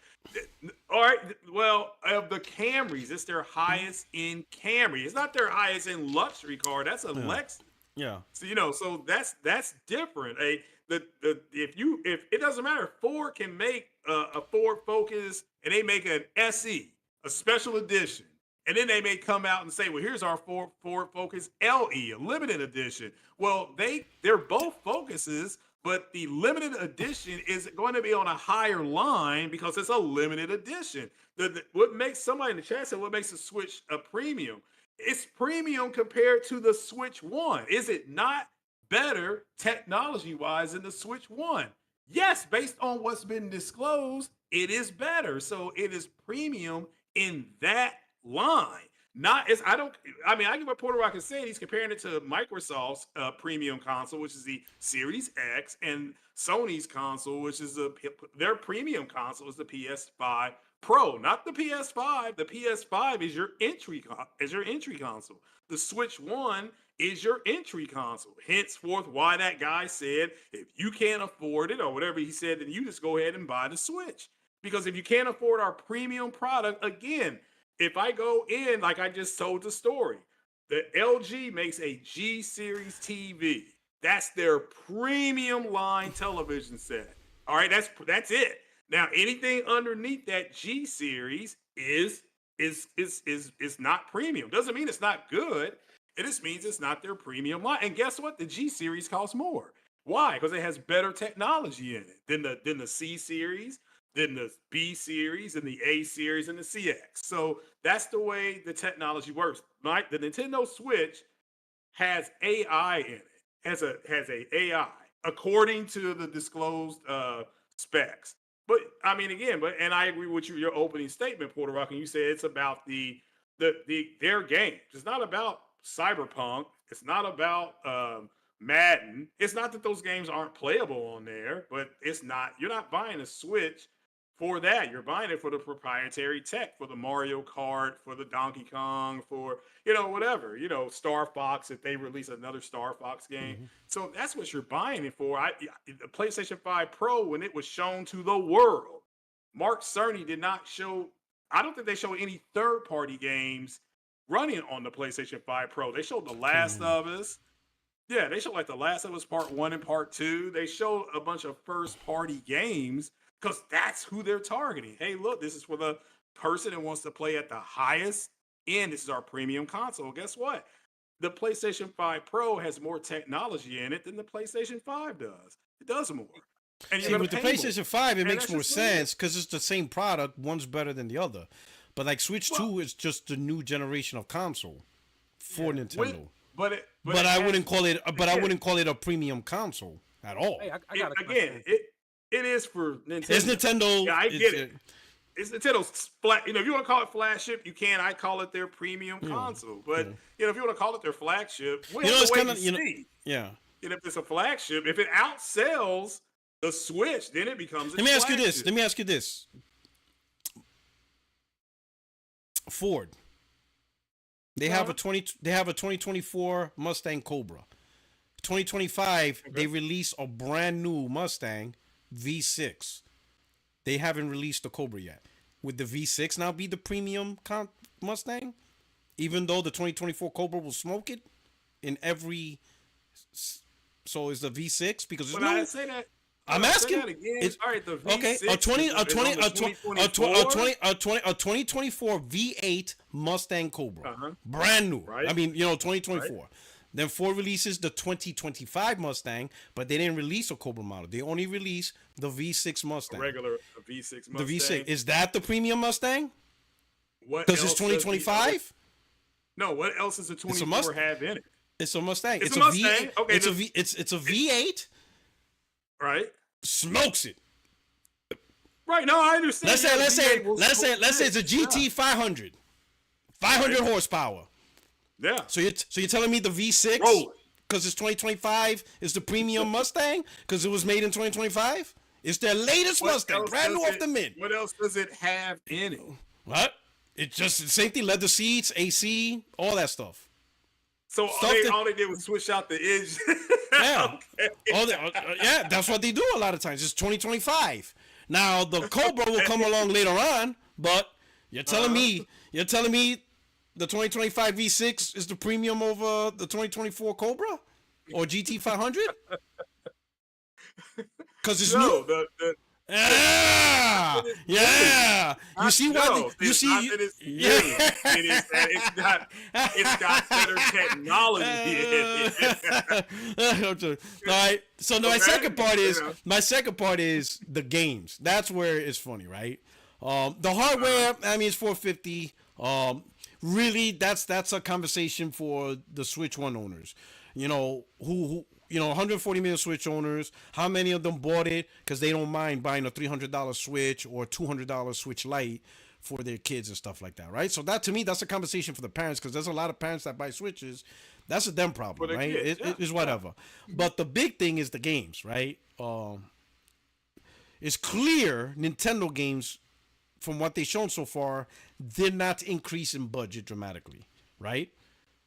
all right. Well, of the Camrys, it's their highest end Camry. It's not their highest end luxury car. That's a Lexus. Yeah. So so that's different. If it doesn't matter, Ford can make a Ford Focus and they make an SE, a special edition. And then they may come out and say, well, here's our Ford Focus LE, a limited edition. Well, they're both Focuses, but the limited edition is going to be on a higher line because it's a limited edition. What makes somebody in the chat said, what makes the Switch a premium? It's premium compared to the Switch 1. Is it not better technology-wise than the Switch 1? Yes, based on what's been disclosed, it is better. So it is premium in that line. I give what Porter Rock is saying. He's comparing it to Microsoft's premium console, which is the Series X, and Sony's console, which is their premium console, is the PS5 Pro, not the PS5. The PS5 is your entry console. The Switch 1 is your entry console. Henceforth, why that guy said, if you can't afford it or whatever he said, then you just go ahead and buy the Switch. Because if you can't afford our premium product, again, if I go in, like I just told the story, the LG makes a G Series TV. That's their premium line television set. All right, that's it. Now, anything underneath that G Series is not premium. Doesn't mean it's not good. It just means it's not their premium line. And guess what? The G Series costs more. Why? Because it has better technology in it than the C Series, than the B Series, and the A Series, and the CX. So that's the way the technology works. Mike, the Nintendo Switch has AI in it. Has a AI according to the disclosed specs. But I mean, again, and I agree with your opening statement, Porter Rock, and you said it's about their games. It's not about Cyberpunk. It's not about Madden. It's not that those games aren't playable on there, but you're not buying a Switch for that. You're buying it for the proprietary tech, for the Mario Kart, for the Donkey Kong, for whatever, Star Fox, if they release another Star Fox game. Mm-hmm. So that's what you're buying it for. The PlayStation 5 Pro, when it was shown to the world, Mark Cerny did not show, I don't think they showed any third-party games running on the PlayStation 5 Pro. They showed The Last of Us. Yeah, they showed like The Last of Us Part 1 and Part 2. They showed a bunch of first-party games because that's who they're targeting. Hey, look, this is for the person that wants to play at the highest end. This is our premium console. Guess what? The PlayStation 5 Pro has more technology in it than the PlayStation 5 does. It does more. And see, with the PlayStation 5, it makes more sense because it's the same product. One's better than the other. But like Switch 2 is just the new generation of console for Nintendo. But I wouldn't call it. But I wouldn't call it a premium console at all. Hey, I got a again. It is for Nintendo. It's Nintendo. Yeah, I get it. it's Nintendo's if you want to call it flagship, you can. I call it their premium console. But if you want to call it their flagship, we have to wait and see. Yeah. And if it's a flagship, if it outsells the Switch, then it becomes. Let me ask you this. Ford. They have a 2024 Mustang Cobra. 2025, they release a brand new Mustang V6. They haven't released the Cobra yet. Would the V6 now be the premium Mustang? Even though the 2024 Cobra will smoke it in every. So is the V6 because there's I say that. I'm asking. It's all right. The V6 okay. A 2024 V8 Mustang Cobra, brand new. Right. I mean, 2024. Right. Then Ford releases the 2025 Mustang, but they didn't release a Cobra model. They only released the V6 Mustang. Regular V6 Mustang. The V6 is that the premium Mustang? What? Because it's 2025. No. What else does the 24 have in it? It's a Mustang. It's a Mustang. Okay. It's a V8. Right. Smokes it. Right. No, I understand. Let's say it's a GT 500. 500 horsepower. Yeah. So you're telling me the V6 because it's 2025 is the premium Mustang because it was made in 2025? It's their latest Mustang, brand new off the mint. What else does it have in it? What? It's just the same thing, leather seats, AC, all that stuff. So all they did was switch out the edge. Yeah. Yeah, that's what they do a lot of times. It's 2025. Now the Cobra will come along later on, but you're telling me the 2025 V6 is the premium over the 2024 Cobra or GT 500? Because it's new. Yeah. You see why? It's got better technology. All right. So my second part is the games. That's where it's funny, right? The hardware, I mean, it's $450. Really, that's a conversation for the Switch One owners. Who 140 million Switch owners. How many of them bought it because they don't mind buying a $300 Switch or $200 Switch Lite for their kids and stuff like that, right? So that, to me, that's a conversation for the parents because there's a lot of parents that buy Switches. That's a them problem, right? It's whatever. But the big thing is the games, right? It's clear Nintendo games, from what they've shown so far, they're not increasing budget dramatically, right?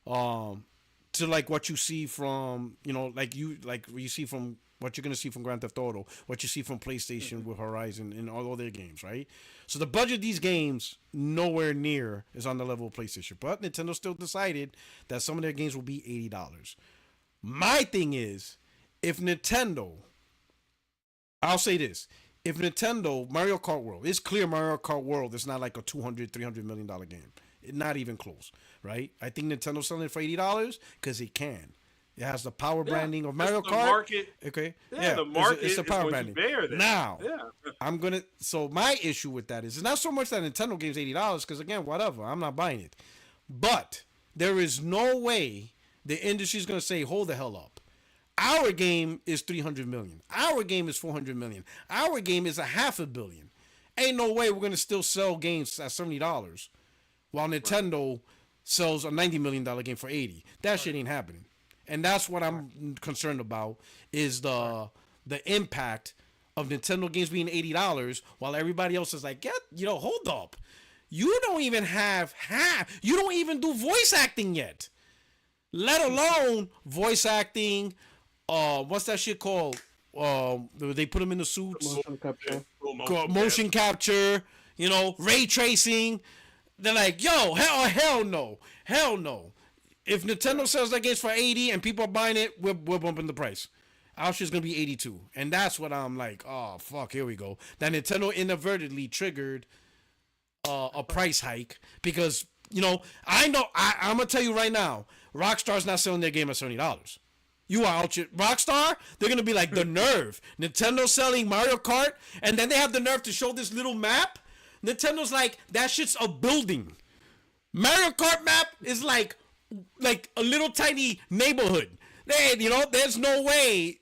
To like what you see from, you see from what you're going to see from Grand Theft Auto, what you see from PlayStation with Horizon and all their games, right? So the budget of these games nowhere near is on the level of PlayStation, but Nintendo still decided that some of their games will be $80. My thing is, I'll say this, if Nintendo, Mario Kart World, it's clear Mario Kart World is not like a $200-300 million game. Not even close, right? I think Nintendo's selling it for $80 because it can. It has the power branding of Mario Kart. Market, okay. The market it's the power branding. Now, so my issue with that is it's not so much that Nintendo game's $80 because, again, whatever. I'm not buying it. But there is no way the industry's going to say, hold the hell up. Our game is $300 million. Our game is $400 million. Our game is $500 million. Ain't no way we're going to still sell games at $70. While Nintendo sells a $90 million game for $80. That shit ain't happening. And that's what I'm concerned about is the impact of Nintendo games being $80 while everybody else is like, hold up. You don't even you don't even do voice acting yet. Let alone voice acting, what's that shit called? They put them in the suits. Motion capture, ray tracing. They're like, yo, hell no. If Nintendo sells that game for $80 and people are buying it, we're bumping the price. Our shit's going to be $82. And that's what I'm like, oh, fuck, here we go. That Nintendo inadvertently triggered a price hike because, I'm going to tell you right now, Rockstar's not selling their game at $70. You are out here. Rockstar, they're going to be like, the nerve. Nintendo selling Mario Kart, and then they have the nerve to show this little map. Nintendo's like, that shit's a building. Mario Kart map is like a little tiny neighborhood. There's no way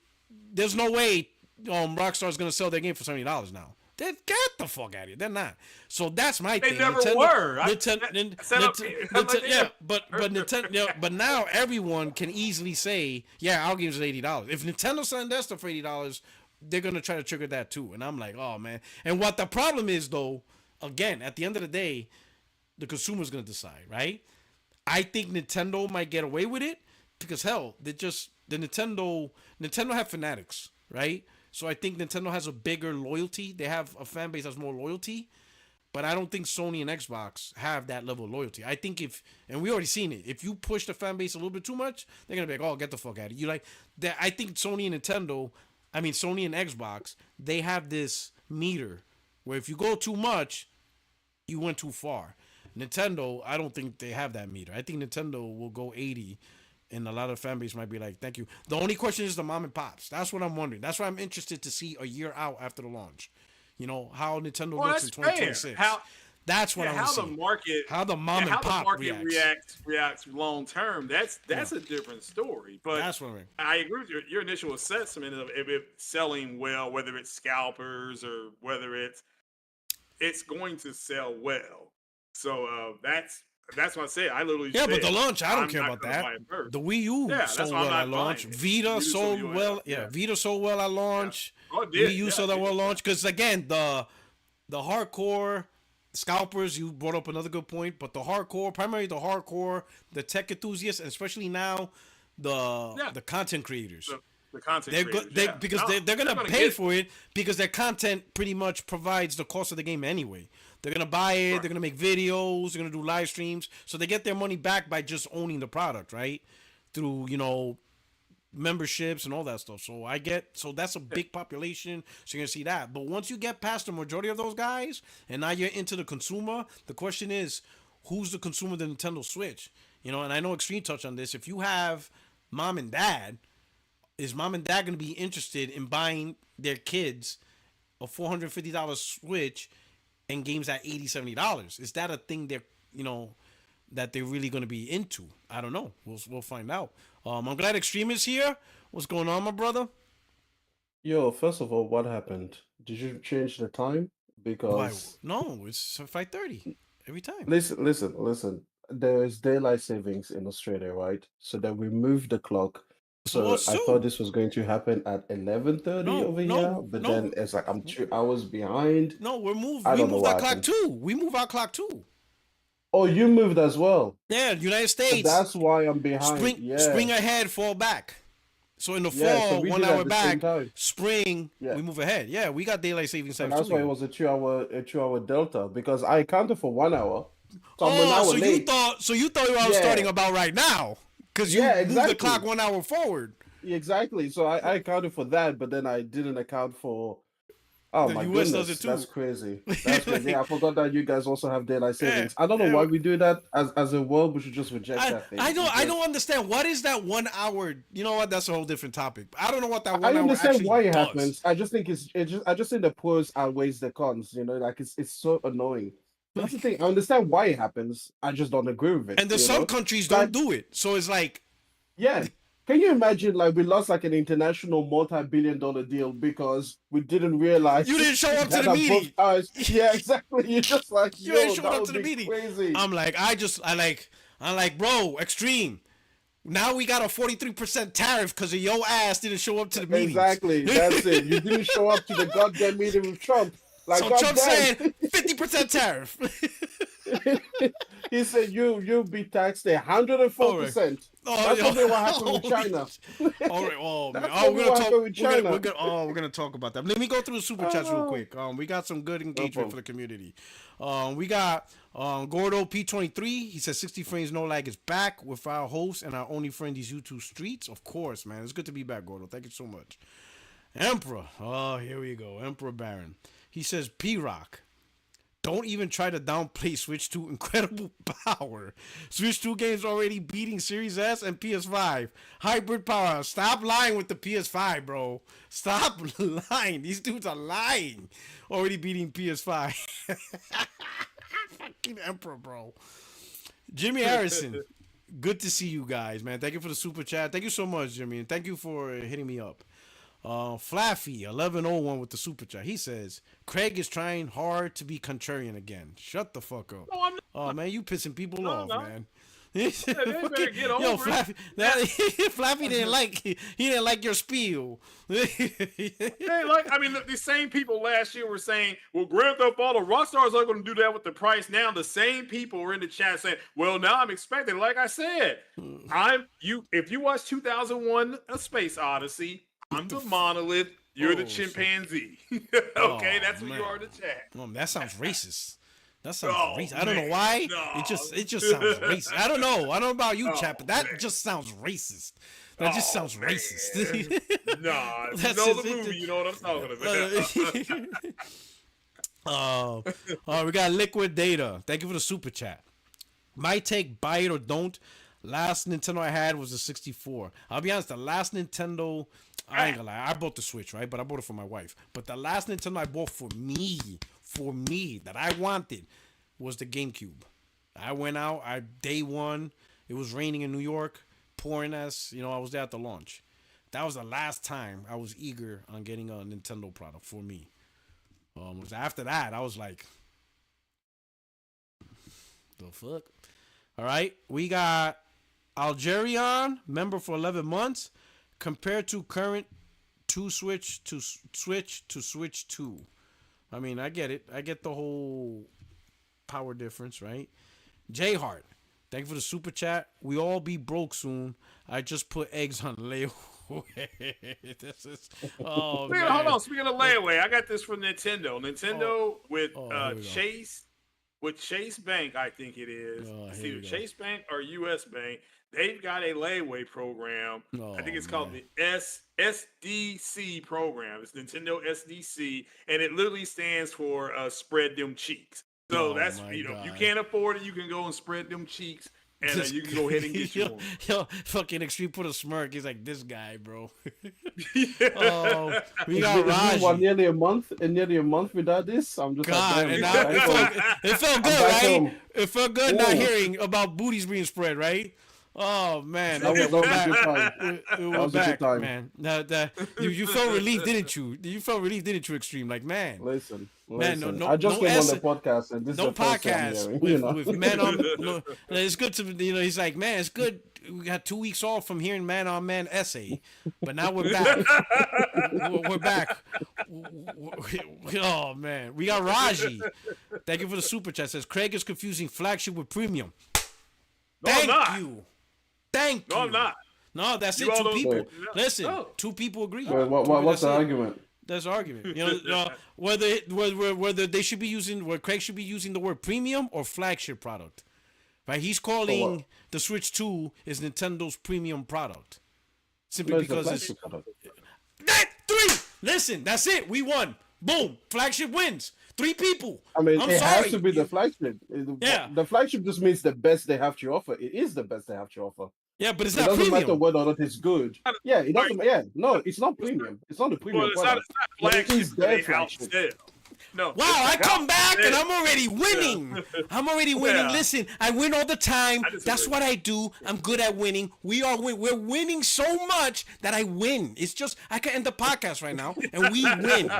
Rockstar's gonna sell their game for $70 now. They get the fuck out of here. They're not. So that's my They thing. never Nintendo, were. but now everyone can easily say, yeah, our game's $80. If Nintendo's selling their stuff for $80, they're gonna try to trigger that too. And I'm like, oh man. And what the problem is though, again, at the end of the day, the consumer's gonna decide, right? I think Nintendo might get away with it because hell, the Nintendo have fanatics, right? So I think Nintendo has a bigger loyalty. They have a fan base that's more loyalty, but I don't think Sony and Xbox have that level of loyalty. I think and we already seen it, if you push the fan base a little bit too much, they're gonna be like, oh, get the fuck out of you. Like that. I think Sony and Xbox, they have this meter where if you go too much, you went too far. Nintendo, I don't think they have that meter. I think Nintendo will go 80, and a lot of fan base might be like, thank you. The only question is the mom and pops. That's what I'm wondering. That's why I'm interested to see a year out after the launch. You know, how Nintendo looks in 2026. That's what I want to see. How the mom and pop reacts long term. That's a different story. But that's what I mean. I agree with your initial assessment of if it's selling well, whether it's scalpers or whether it's going to sell well. So that's what I said. I literally but the launch, I don't care about that. The Wii U sold well at launch. Vita sold well. Yeah, Vita sold well at launch. Wii U sold well at launch because again the hardcore scalpers, you brought up another good point, but primarily the hardcore, the tech enthusiasts, and especially now the content creators. The content creators, because they're gonna pay for it because their content pretty much provides the cost of the game anyway. They're gonna buy it. Right. They're gonna make videos. They're gonna do live streams. So they get their money back by just owning the product, right? Through memberships and all that stuff. So that's a big population. So you're gonna see that. But once you get past the majority of those guys, and now you're into the consumer, the question is, who's the consumer of the Nintendo Switch? And I know Extreme touched on this. If you have mom and dad, is mom and dad gonna be interested in buying their kids a $450 Switch and games at $80-$70? Is that a thing that they're really going to be into? I don't know. We'll find out. I'm glad Extreme is here. What's going on, my brother? Yo, first of all, what happened? Did you change the time? Because no, it's 5:30 every time. Listen. There is daylight savings in Australia, right? So then we moved the clock. So I thought this was going to happen at 11:30 over here, but then it's like I'm 2 hours behind. No, we moved our clock too. We move our clock too. Oh, you moved as well. Yeah, United States. So that's why I'm behind. Spring ahead, fall back. So in the fall, so 1 hour back. Spring, we move ahead. Yeah, we got daylight savings time. That's why it was a 2 hour delta because I counted for 1 hour. So I'm an hour late. You thought I was starting about right now. Because you moved the clock 1 hour forward. Exactly. So I accounted for that, but then I didn't account for. Oh my goodness, does it too. That's crazy. That's crazy. I forgot that you guys also have daylight savings. I don't know why we do that. As a world, we should just reject that thing. I don't understand. What is that 1 hour? You know what? That's a whole different topic. I don't know what that 1 hour. I understand why it does. happens. I just think I just think the pros outweighs the cons. Like it's so annoying. That's the thing. I understand why it happens. I just don't agree with it. And there's some countries don't do it. So it's like. Yeah. Can you imagine we lost an international multi-billion-dollar deal because we didn't realize you didn't show up to the meeting. Yeah, exactly. You're just like you didn't show up to the meeting. Crazy. I'm like, bro, Extreme. Now we got a 43% tariff because of your ass didn't show up to the meeting. Exactly. That's it. You didn't show up to the goddamn meeting with Trump. So Trump saying 50% tariff. He said you'll be taxed 104%. That's probably what happened with China. All right. Oh man. We're gonna talk about that. Let me go through the super chats real quick. We got some good engagement for the community. We got Gordo P23. He says 60 frames no lag is back with our host and our only friend these YouTube streets. Of course, man. It's good to be back, Gordo. Thank you so much. Emperor. Oh, here we go. Emperor Baron. He says, P-Rock, don't even try to downplay Switch 2 incredible power. Switch 2 games already beating Series S and PS5. Hybrid power. Stop lying with the PS5, bro. Stop lying. These dudes are lying. Already beating PS5. Fucking Emperor, bro. Jimmy Harrison. Good to see you guys, man. Thank you for the super chat. Thank you so much, Jimmy. And thank you for hitting me up. Flaffy 1101 with the super chat. He says Craig is trying hard to be contrarian again. Shut the fuck up. No, I'm not. Oh man, you pissing people off, No. man. They better get over Yo, it. Flaffy, Flaffy didn't like your spiel. I mean, the same people last year were saying, "Well, Grand Theft Auto Rockstar is not going to do that with the price." Now the same people were in the chat saying, "Well, now I'm expecting." Like I said, If you watch 2001: A Space Odyssey, I'm the monolith. You're the chimpanzee. Okay, that's what you are in the chat. That sounds racist. That sounds racist. I don't know why. No. It just sounds racist. I don't know about you, chat, but that just sounds racist. That just sounds racist. Nah, if you know the movie, you know what I'm talking about. We got Liquid Data. Thank you for the super chat. My take, buy it or don't. Last Nintendo I had was the 64. I'll be honest, the last Nintendo, I ain't gonna lie, I bought the Switch, right? But I bought it for my wife. But the last Nintendo I bought for me, that I wanted, was the GameCube. I went out, day one, it was raining in New York, pouring as, I was there at the launch. That was the last time I was eager on getting a Nintendo product for me. After that, I was like, the fuck? All right, we got Algerian, member for 11 months, compared to current Switch 2. I mean, I get it. I get the whole power difference, right? J Hart, thank you for the super chat. We all be broke soon. I just put eggs on layaway. This is hold on. Speaking of layaway, I got this from Nintendo. With Chase Bank, I think it is. It's either Chase Bank or US Bank. They've got a layaway program. I think it's called the SDC program. It's Nintendo SDC, and it literally stands for Spread Them Cheeks. So that's, you can't afford it, you can go and spread them cheeks, and you can go ahead and get your one. Yo, fucking Extreme put a smirk. He's like, this guy, bro. We got Raji. Nearly a month without this. I'm just God, like, it felt good, right? It felt good not hearing about booties being spread, right? Oh man, that was a good time. We're back, man. You felt relief, didn't you? You felt relief, didn't you, Extreme? Like, man. Listen. I just came on the podcast, and this is the podcast with men on. It's good to He's like, man, it's good. We got 2 weeks off from hearing man on man essay, but now we're back. We're back. Oh man, we got Raji. Thank you for the super chat. Says Craig is confusing flagship with premium. Thank you. No, I'm not. No, that's it. Two people. Listen, two people agree. What's the argument? There's an argument. Whether they should be using, Craig should be using the word premium or flagship product. Right? He's calling the Switch 2 is Nintendo's premium product. Simply because it's that 3. Listen, that's it. We won. Boom. Flagship wins. 3 people. I mean, it has to be the flagship. The flagship just means the best they have to offer. It is the best they have to offer. Yeah, but it's not premium. It doesn't matter whether or not it's good. Yeah, it doesn't. Yeah, no, it's not premium. It's not the premium product. It's not flagship. It is their flagship. No. Wow, I come back and I'm already winning. I'm already winning. Listen, I win all the time. That's what I do. I'm good at winning. We're winning so much that I win. It's just, I can end the podcast right now and we win.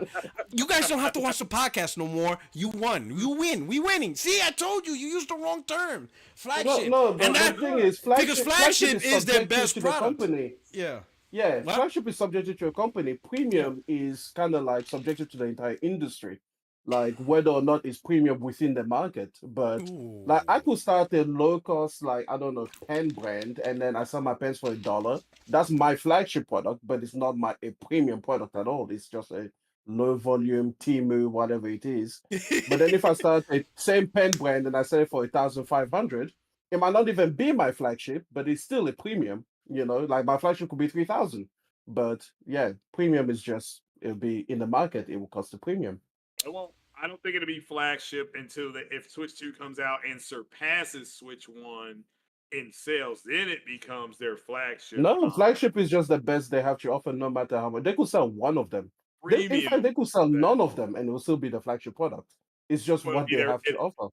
You guys don't have to watch the podcast no more. You won. You win. We winning. See, I told you. You used the wrong term. Flagship. No, the thing is, because flagship is their best product. Company. Yeah. Yeah, flagship is subjected to a company. Premium is kind of like subjected to the entire industry. Like whether or not it's premium within the market, but like I could start a low cost, like I don't know, pen brand, and then I sell my pens for $1. That's my flagship product, but it's not a premium product at all. It's just a low volume Temu, whatever it is. But then if I start a same pen brand and I sell it for 1,500, it might not even be my flagship, but it's still a premium. Like my flagship could be 3,000, but yeah, premium is just it'll be in the market. It will cost a premium. I don't think it'll be flagship until if Switch 2 comes out and surpasses Switch 1 in sales, then it becomes their flagship. No, flagship is just the best they have to offer, no matter how much. They could sell one of them. In fact, they could sell none of them, and it will still be the flagship product. It's just what they have to offer.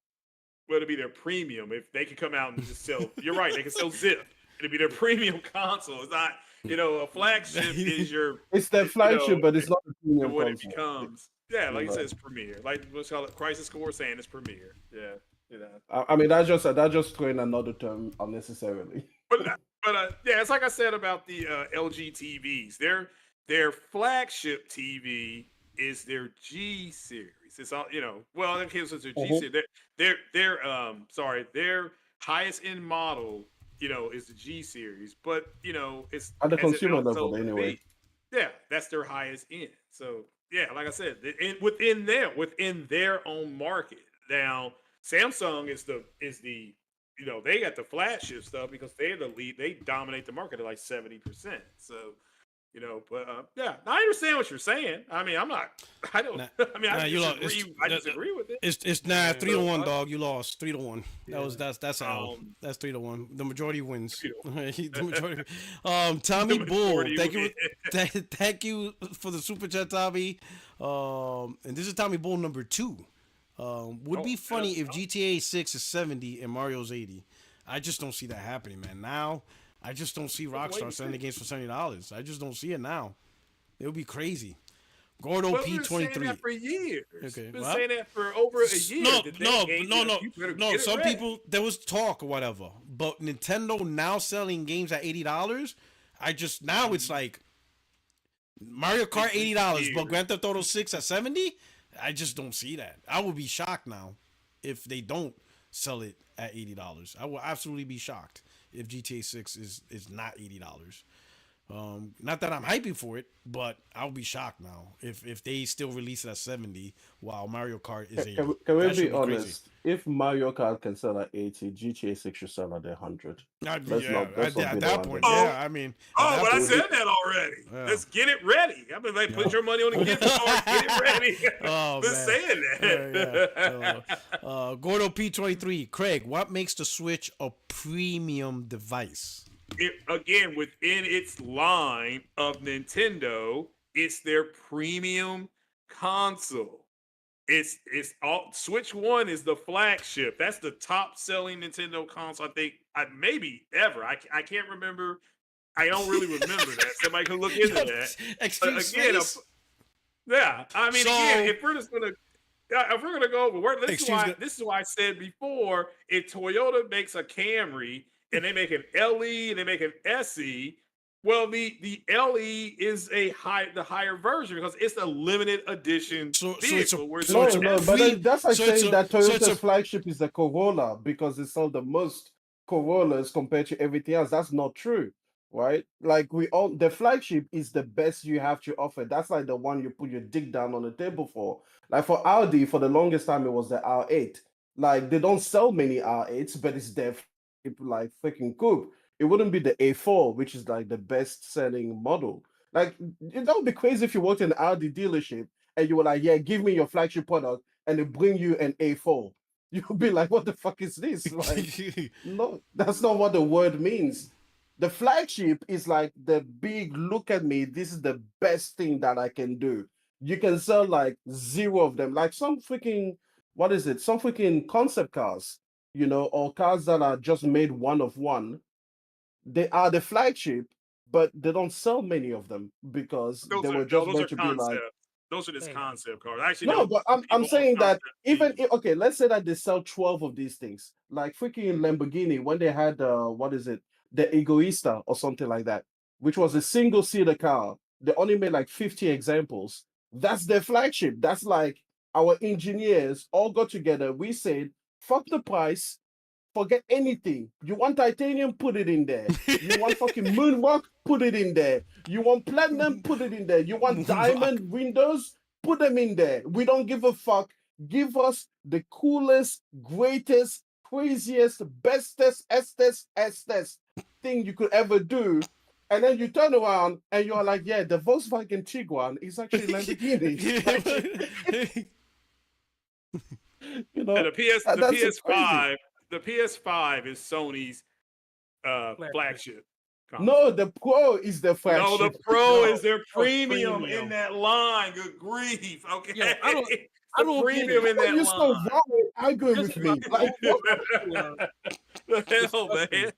Well, it'll be their premium. If they could come out and just sell, you're right, they can sell Zip. It'll be their premium console. It's not. a flagship is your. It's the flagship, but it's not the premium what it console. becomes. Yeah, like you said, it's premiere. Like what's called Crisis Core saying it's premiere. Yeah, I mean, that's just throwing another term unnecessarily. But yeah, it's like I said about the LG TVs. Their flagship TV is their G series. It's all Well, in case it's their G series, their highest end model, is the G series. But it's at the consumer level anyway. Yeah, that's their highest end. So yeah, like I said, within their own market. Now, Samsung is the they got the flagship stuff because they're the lead. They dominate the market at like 70%. So, but yeah, I understand what you're saying. I mean, I don't. I mean, I disagree with it. It's 3-1, dog. You lost 3-1. That's how. That's 3-1. The majority wins. The majority. Tommy Bull, thank you for the super chat, Tommy. And this is Tommy Bull number 2. Would be funny if GTA 6 is 70 and Mario's 80. I just don't see that happening, man. Now, I just don't see Rockstar selling the games for $70. I just don't see it now. It would be crazy. Gordo P23. We've been saying that for years. Okay, been saying that for over a year. No. Some people, there was talk or whatever, but Nintendo now selling games at $80. Now it's like Mario Kart $80, but Grand Theft Auto 6 at 70. I just don't see that. I would be shocked now if they don't sell it at $80. I will absolutely be shocked if GTA 6 is not $80. Not that I'm hyping for it, but I'll be shocked now if they still release it at 70 while Mario Kart is 80. Can we be honest? Crazy. If Mario Kart can sell at 80, GTA 6 should sell at 100. At that point, yeah. I mean, but I said that already. Yeah. Let's get it ready. I mean, like, put your money on the gift card, get it ready. Just saying that. Gordo P23, Craig, what makes the Switch a premium device? Again, within its line of Nintendo, it's their premium console. It's all Switch 1 is the flagship. That's the top selling Nintendo console, I think, maybe ever. I can't remember. I don't really remember that. Somebody can look into that. Yeah. I mean, again, if we're gonna go over, this is why I said before, if Toyota makes a Camry and they make an LE and they make an SE, well, the LE is the higher version because it's a limited edition vehicle. But that's like saying that Toyota's flagship is the Corolla because they sell the most Corollas compared to everything else. That's not true, right? Like the flagship is the best you have to offer. That's like the one you put your dick down on the table for. Like for Audi, for the longest time, it was the R8. Like they don't sell many R8s, but it's their like freaking coupe. It wouldn't be the A4, which is like the best-selling model. Like that would be crazy if you worked in an Audi dealership and you were like, "Yeah, give me your flagship product," and they bring you an A4. You'll be like, "What the fuck is this?" Like, no, that's not what the word means. The flagship is like the big look at me. This is the best thing that I can do. You can sell like 0 of them, like some freaking some freaking concept cars, or cars that are just made one of one. They are the flagship, but they don't sell many of them because they were just meant to be like. Those are just concept cars. Actually, no, but I'm saying that okay, let's say that they sell 12 of these things, like freaking Lamborghini when they had the Egoista or something like that, which was a single-seater car. They only made like 50 examples. That's their flagship. That's like our engineers all got together. We said, fuck the price. Forget anything. You want titanium? Put it in there. You want fucking moonrock? Put it in there. You want platinum? Put it in there. You want diamond windows? Put them in there. We don't give a fuck. Give us the coolest, greatest, craziest, bestest, estest thing you could ever do. And then you turn around and you're like, yeah, the Volkswagen Tiguan is actually Lamborghini. And the PS5. The PS5 is Sony's flagship console. No, the Pro is the flagship. No, the Pro is their premium in that line. Good grief. Okay. Yeah, I don't premium in that line. You're so wrong arguing with me. Like, the hell, man.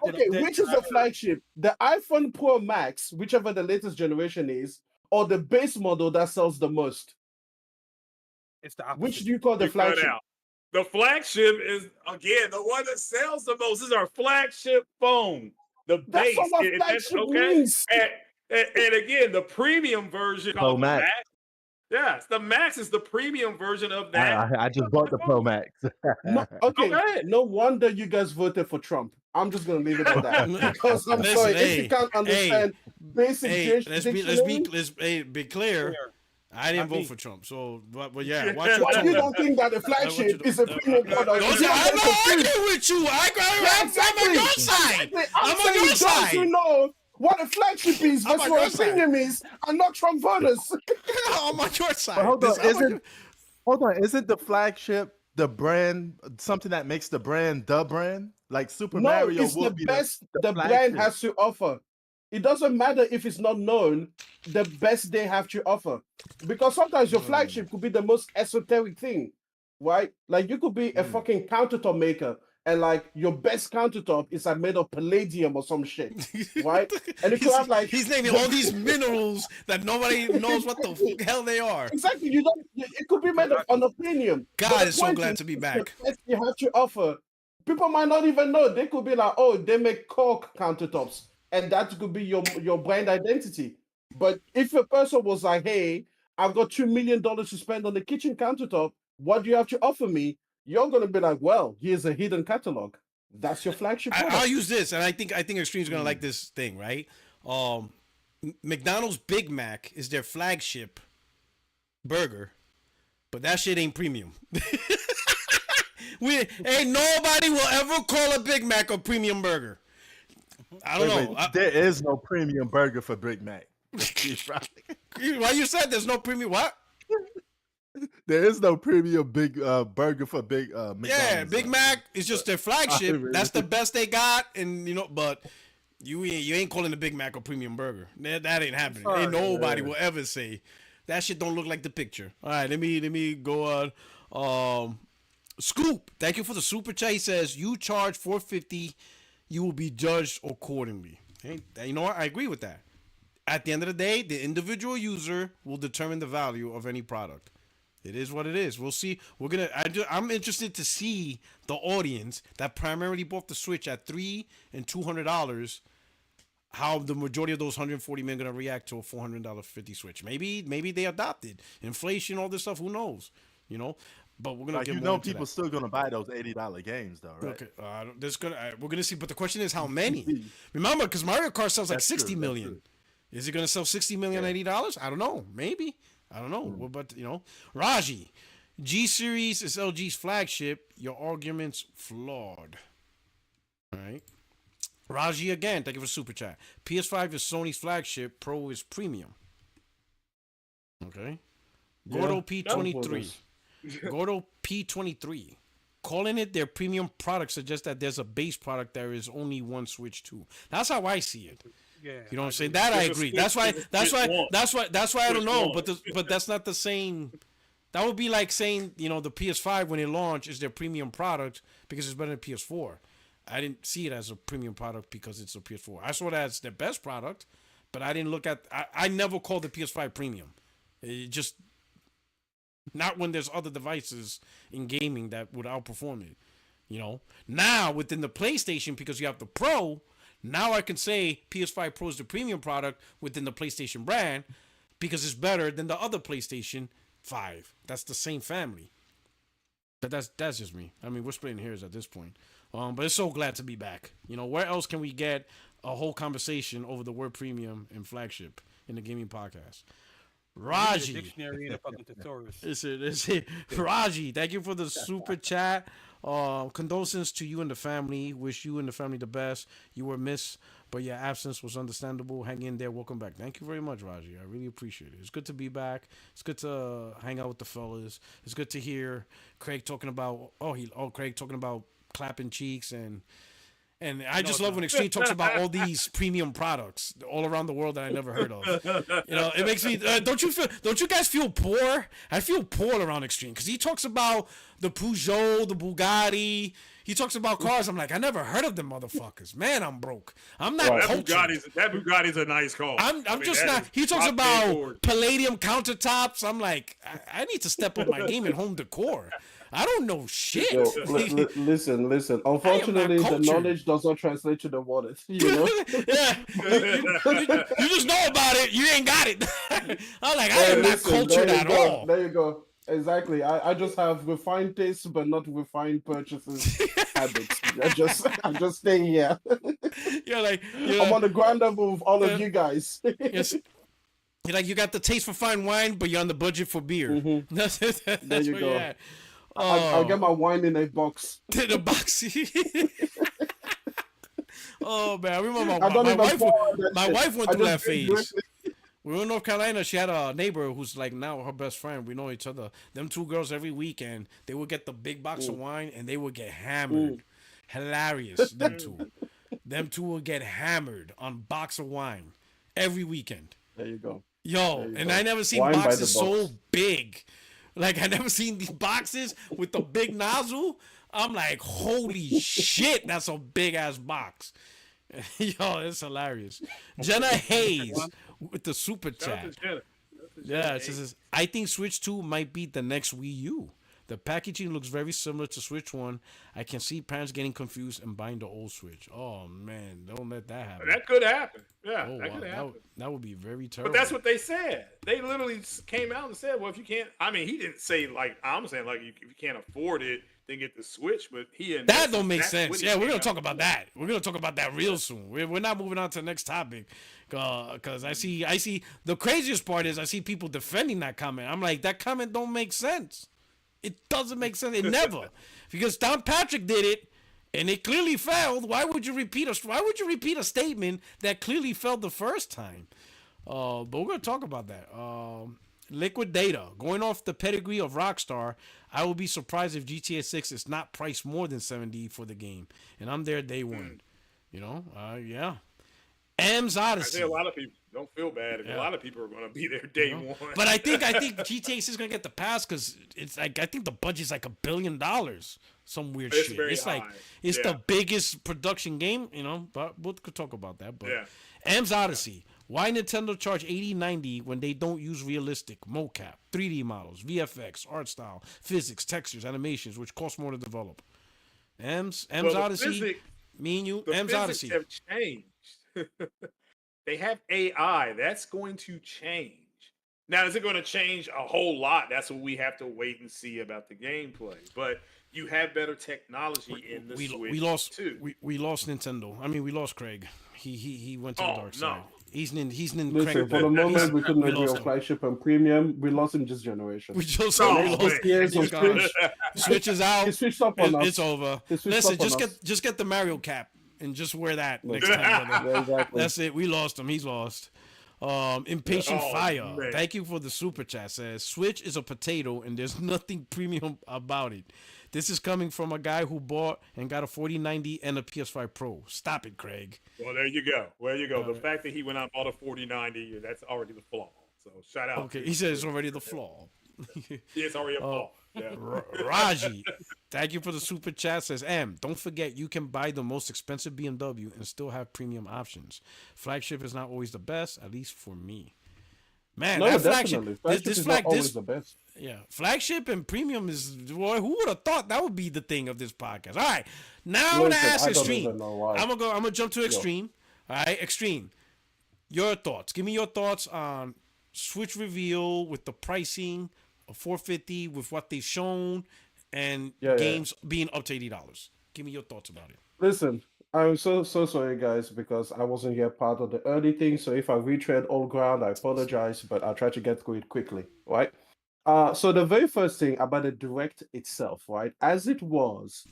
Okay, which is the flagship? The iPhone Pro Max, whichever the latest generation is, or the base model that sells the most? It's the opposite. Which do you call the flagship? The flagship is, again, the one that sells the most. This is our flagship phone. The That's base. what flagship means. And again, the premium version Pro of Max. the Max. Yes, the Max is the premium version of that. I just bought the Pro Max. No, okay, no wonder you guys voted for Trump. I'm just gonna leave it at that because I'm sorry if you can't understand basic. Let's be clear. I didn't vote for Trump, so but yeah, watch your tone. You don't think that the flagship is a premium product? I'm not arguing with you. I'm on your side. I'm on your side. Don't you know what a flagship is versus what a premium is, and not Trump voters? I'm on your side. But hold on, isn't the flagship the brand something that makes the brand the brand? Like Super Mario it's the best the brand has to offer. It doesn't matter if it's not known, the best they have to offer. Because sometimes your flagship could be the most esoteric thing, right? Like you could be a fucking countertop maker and like your best countertop is like made of palladium or some shit, right? And you could have like he's naming all these minerals that nobody knows what the hell they are. Exactly. It could be made of unobtainium. God is so glad to be back. The best you have to offer. People might not even know. They could be like, oh, they make cork countertops. And that could be your brand identity. But if a person was like, hey, I've got $2 million to spend on the kitchen countertop, what do you have to offer me? You're going to be like, well, here's a hidden catalog. That's your flagship product. I'll use this, and I think Extreme's going to like this thing, right? McDonald's Big Mac is their flagship burger, but that shit ain't premium. Ain't nobody will ever call a Big Mac a premium burger. I don't know. There is no premium burger for Big Mac. Why you said there's no premium? What? There is no premium big burger for Big McDonald's. Yeah, Big Mac is just their flagship. That's the best they got, and but you ain't calling the Big Mac a premium burger. That ain't happening. Ain't nobody will ever say that shit don't look like the picture. All right, let me go on. Scoop, thank you for the super chat. He says you charge $4.50. You will be judged accordingly. Hey, you know what? I agree with that. At the end of the day, the individual user will determine the value of any product. It is what it is. We'll see. I'm interested to see the audience that primarily bought the Switch at $300 and $200. How the majority of those 140 men gonna react to a $400.50 Switch? Maybe they adopted inflation, all this stuff. Who knows? But we're gonna get people still gonna buy those $80 games though, right? Okay, we're gonna see. But the question is how many? Remember, because Mario Kart sells like 60 million. Is it gonna sell 60 million at $80? I don't know. Maybe. I don't know. But Raji, G Series is LG's flagship. Your argument's flawed. All right. Raji again. Thank you for super chat. PS5 is Sony's flagship. Pro is premium. Okay. Gordo P23. Gordo P23. Calling it their premium product suggests that there's a base product there is only one Switch 2. That's how I see it. Yeah, you know what I'm saying? That I agree. That's why I don't know. But that's not the same. That would be like saying, the PS5 when it launched is their premium product because it's better than PS4. I didn't see it as a premium product because it's a PS4. I saw it as their best product, but I didn't look at. I never called the PS5 premium. It just. Not when there's other devices in gaming that would outperform it. Now within the PlayStation, because you have the Pro, now I can say PS5 Pro is the premium product within the PlayStation brand because it's better than the other PlayStation 5. That's the same family. But that's just me. I mean, we're splitting hairs at this point. But it's so glad to be back. Where else can we get a whole conversation over the word premium and flagship in the gaming podcast? Raji. Dictionary and a fucking thesaurus. Is it. Raji, thank you for the super chat. Condolences to you and the family. Wish you and the family the best. You were missed, but your absence was understandable. Hang in there. Welcome back. Thank you very much, Raji. I really appreciate it. It's good to be back. It's good to hang out with the fellas. It's good to hear Craig talking about Craig talking about clapping cheeks and I just love when Extreme talks about all these premium products all around the world that I never heard of. It makes me. Don't you guys feel poor? I feel poor around Extreme because he talks about the Peugeot, the Bugatti. He talks about cars. I'm like, I never heard of them motherfuckers. Man, I'm broke. I'm not That cultured. Bugatti's a nice car. I'm just not. He talks about palladium countertops. I'm like, I need to step up my game in home decor. I don't know shit. Yo, listen. Unfortunately, the knowledge does not translate to the wallet. You know? Yeah. You just know about it. You ain't got it. I'm like, I am not cultured at all. There you go. Exactly. I just have refined tastes, but not refined purchases habits. I'm just staying here. I'm on the ground level of all of you guys. Yes. You're like, you got the taste for fine wine, but you're on the budget for beer. Mm-hmm. That's there you where go. you're at. I'll get my wine in a box. In a box. Oh man, I remember my wife went through that phase. We were in North Carolina. She had a neighbor who's like now her best friend. We know each other. Them two girls every weekend, they would get the big box of wine and they would get hammered. Hilarious. Them two would get hammered on box of wine every weekend. There you go. I never seen wine boxes so big. Like I never seen these boxes with the big nozzle. I'm like, holy shit, that's a big ass box. Yo, it's hilarious. Jenna Hayes with the super chat. Yeah, she says, I think Switch 2 might be the next Wii U. The packaging looks very similar to Switch 1. I can see parents getting confused and buying the old Switch. Oh, man, don't let that happen. That could happen. Yeah, that could happen. That would be very terrible. But that's what they said. They literally came out and said, well, if you can't, I mean, he didn't say like, I'm saying like, if you can't afford it, then get the Switch. But that don't make sense. Yeah, we're going to talk about that. We're going to talk about that real soon. We're not moving on to the next topic. Because I see the craziest part is I see people defending that comment. I'm like, that comment don't make sense. It doesn't make sense. It never. Because Don Patrick did it, and it clearly failed. Why would you repeat a statement that clearly failed the first time? But we're going to talk about that. Liquid Data. Going off the pedigree of Rockstar, I will be surprised if GTA 6 is not priced more than $70 for the game. And I'm there day one. You know? Yeah. M's Odyssey. I say a lot of people don't feel bad. A lot of people are going to be there day one. But I think GTA 6 is going to get the pass because it's like I think the budget's like $1 billion. Some weird shit. It's high. Like it's the biggest production game, you know. But we could talk about that. But M's Odyssey. Why Nintendo charge $80-$90 when they don't use realistic mocap, 3D models, VFX, art style, physics, textures, animations, which cost more to develop? M's Odyssey. Me and you. M's Odyssey have changed. They have AI. That's going to change. Now, is it going to change a whole lot? That's what we have to wait and see about the gameplay. But you have better technology in the Switch we lost too. We lost Nintendo. I mean, we lost Craig. He went to the dark side. He's in Listen, Craig. for the moment, we couldn't agree on flagship and premium. We lost him this generation. We just Switch is out. He switched up on us. It's over. Listen, just get the Mario cap and just wear that next time, brother. Yeah, exactly. That's it. We lost him. He's lost. Impatient Fire. Man. Thank you for the super chat. Says Switch is a potato and there's nothing premium about it. This is coming from a guy who bought and got a 4090 and a PS5 Pro. Stop it, Craig. Well, there you go. The fact that he went out and bought a 4090, that's already the flaw. So shout out. Okay, he said it's already the flaw. It's already a flaw. Yeah. Raji, thank you for the super chat. Says don't forget you can buy the most expensive BMW and still have premium options. Flagship is not always the best, at least for me. Man, that flagship is not always the best. Yeah, flagship and premium is. Boy, who would have thought that would be the thing of this podcast? All right, now I'm gonna ask Extreme. I'm gonna jump to Extreme. All right, Extreme. Your thoughts. Give me your thoughts on Switch reveal with the pricing of $450 with what they've shown and games being up to $80. Give me your thoughts about it. Listen, I'm so sorry, guys, because I wasn't here part of the early thing. So if I retread old ground, I apologize, but I'll try to get through it quickly, right? So the very first thing about the Direct itself, right? As it was,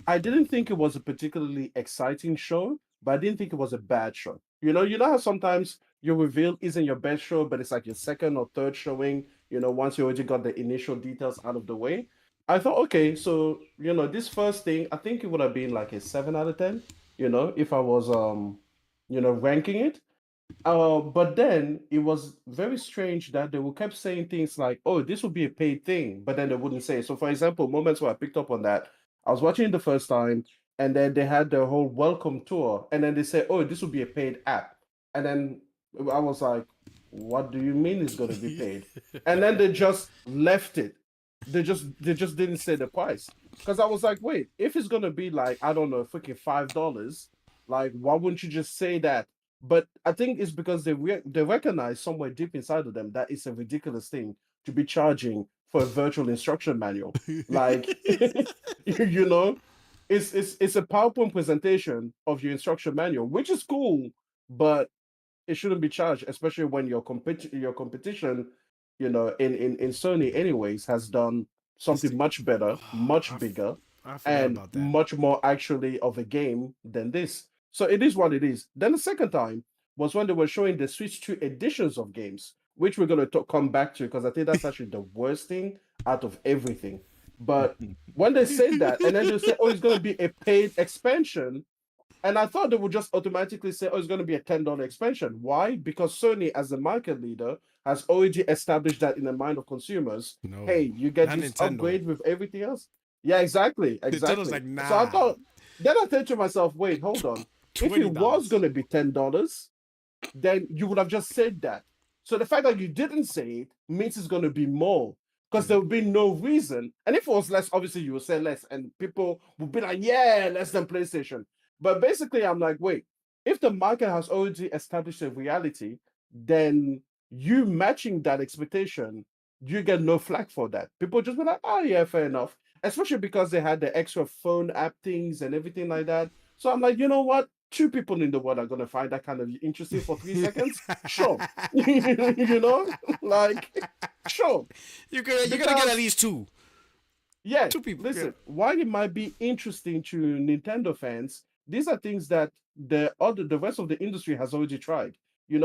I didn't think it was a particularly exciting show, but I didn't think it was a bad show. You know how sometimes your reveal isn't your best show, but it's like your second or third showing, once you already got the initial details out of the way. I thought, okay, so, this first thing, I think it would have been like a 7 out of 10, if I was, ranking it. But then it was very strange that they kept saying things like, oh, this will be a paid thing, but then they wouldn't say. So, for example, moments where I picked up on that, I was watching it the first time, and then they had the whole welcome tour, and then they say, "Oh, this will be a paid app," and then I was like, "What do you mean it's going to be paid?" And then they just left it. They just didn't say the price because I was like, "Wait, if it's going to be like I don't know, freaking $5, like why wouldn't you just say that?" But I think it's because they recognize somewhere deep inside of them that it's a ridiculous thing to be charging for a virtual instruction manual. Like, you know, it's a PowerPoint presentation of your instruction manual, which is cool, but it shouldn't be charged, especially when your competition, in Sony anyways, has done something much better, much bigger, I forgot and about that. much more actually of a game than this. So it is what it is. Then the second time was when they were showing the Switch 2 editions of games, which we're going to come back to because I think that's actually the worst thing out of everything. But when they said that, and then they say, "Oh, it's going to be a paid expansion," and I thought they would just automatically say, "Oh, it's going to be a $10 expansion." Why? Because Sony, as the market leader, has already established that in the mind of consumers. No, Hey, you get not this Nintendo. upgrade with everything else. Yeah, exactly, Nintendo's exactly. like, nah. So I thought. Then I thought to myself, "Wait, hold on. If it was $20. going to be $10, then you would have just said that." So the fact that you didn't say it means it's going to be more because there would be no reason. And if it was less, obviously you would say less, and people would be like, "Yeah, less than PlayStation." But basically, I'm like, wait, if the market has already established a reality, then you matching that expectation, you get no flack for that. People just be like, "Oh, yeah, fair enough." Especially because they had the extra phone app things and everything like that. So I'm like, you know what? Two people in the world are going to find that kind of interesting for 3 seconds. Sure. Like, sure. You're gonna get at least two. Yeah, Two people. listen, Yeah. while it might be interesting to Nintendo fans, these are things that the rest of the industry has already tried.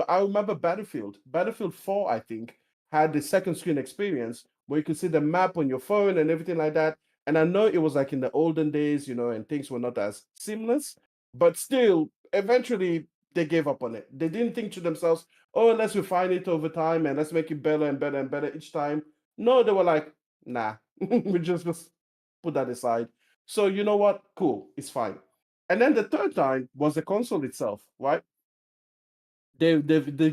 I remember Battlefield 4, I think, had the second screen experience where you could see the map on your phone and everything like that. And I know it was like in the olden days, and things were not as seamless, but still, eventually they gave up on it. They didn't think to themselves, "Oh, let's refine it over time and let's make it better and better and better each time." No, they were like, "Nah, we just put that aside." So you know what? Cool, it's fine. And then the third time was the console itself, right? They've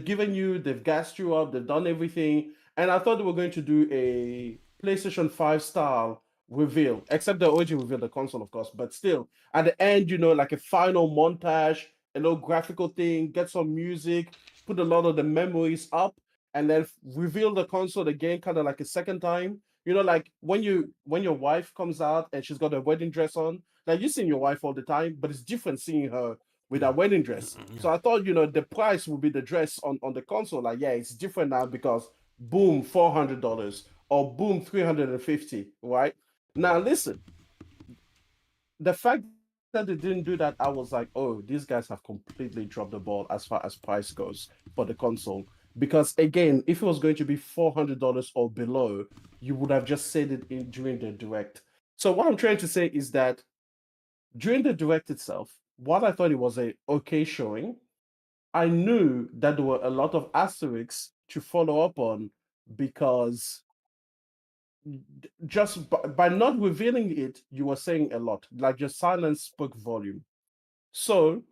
given you, they've gassed you up, they've done everything, and I thought they were going to do a PlayStation 5 style reveal, except they already revealed the console, of course. But still, at the end, like a final montage, a little graphical thing, get some music, put a lot of the memories up, and then reveal the console again, kind of like a second time. Like when your wife comes out and she's got a wedding dress on, like you see your wife all the time, but it's different seeing her with that wedding dress. So I thought, the price would be the dress on the console. Like, yeah, it's different now because boom, $400 or boom, 350, right? Now, listen, the fact that they didn't do that, I was like, oh, these guys have completely dropped the ball as far as price goes for the console. Because again, if it was going to be $400 or below, you would have just said it during the direct. So what I'm trying to say is that during the direct itself, while I thought it was a okay showing, I knew that there were a lot of asterisks to follow up on because just by not revealing it, you were saying a lot. Like your silence spoke volume. So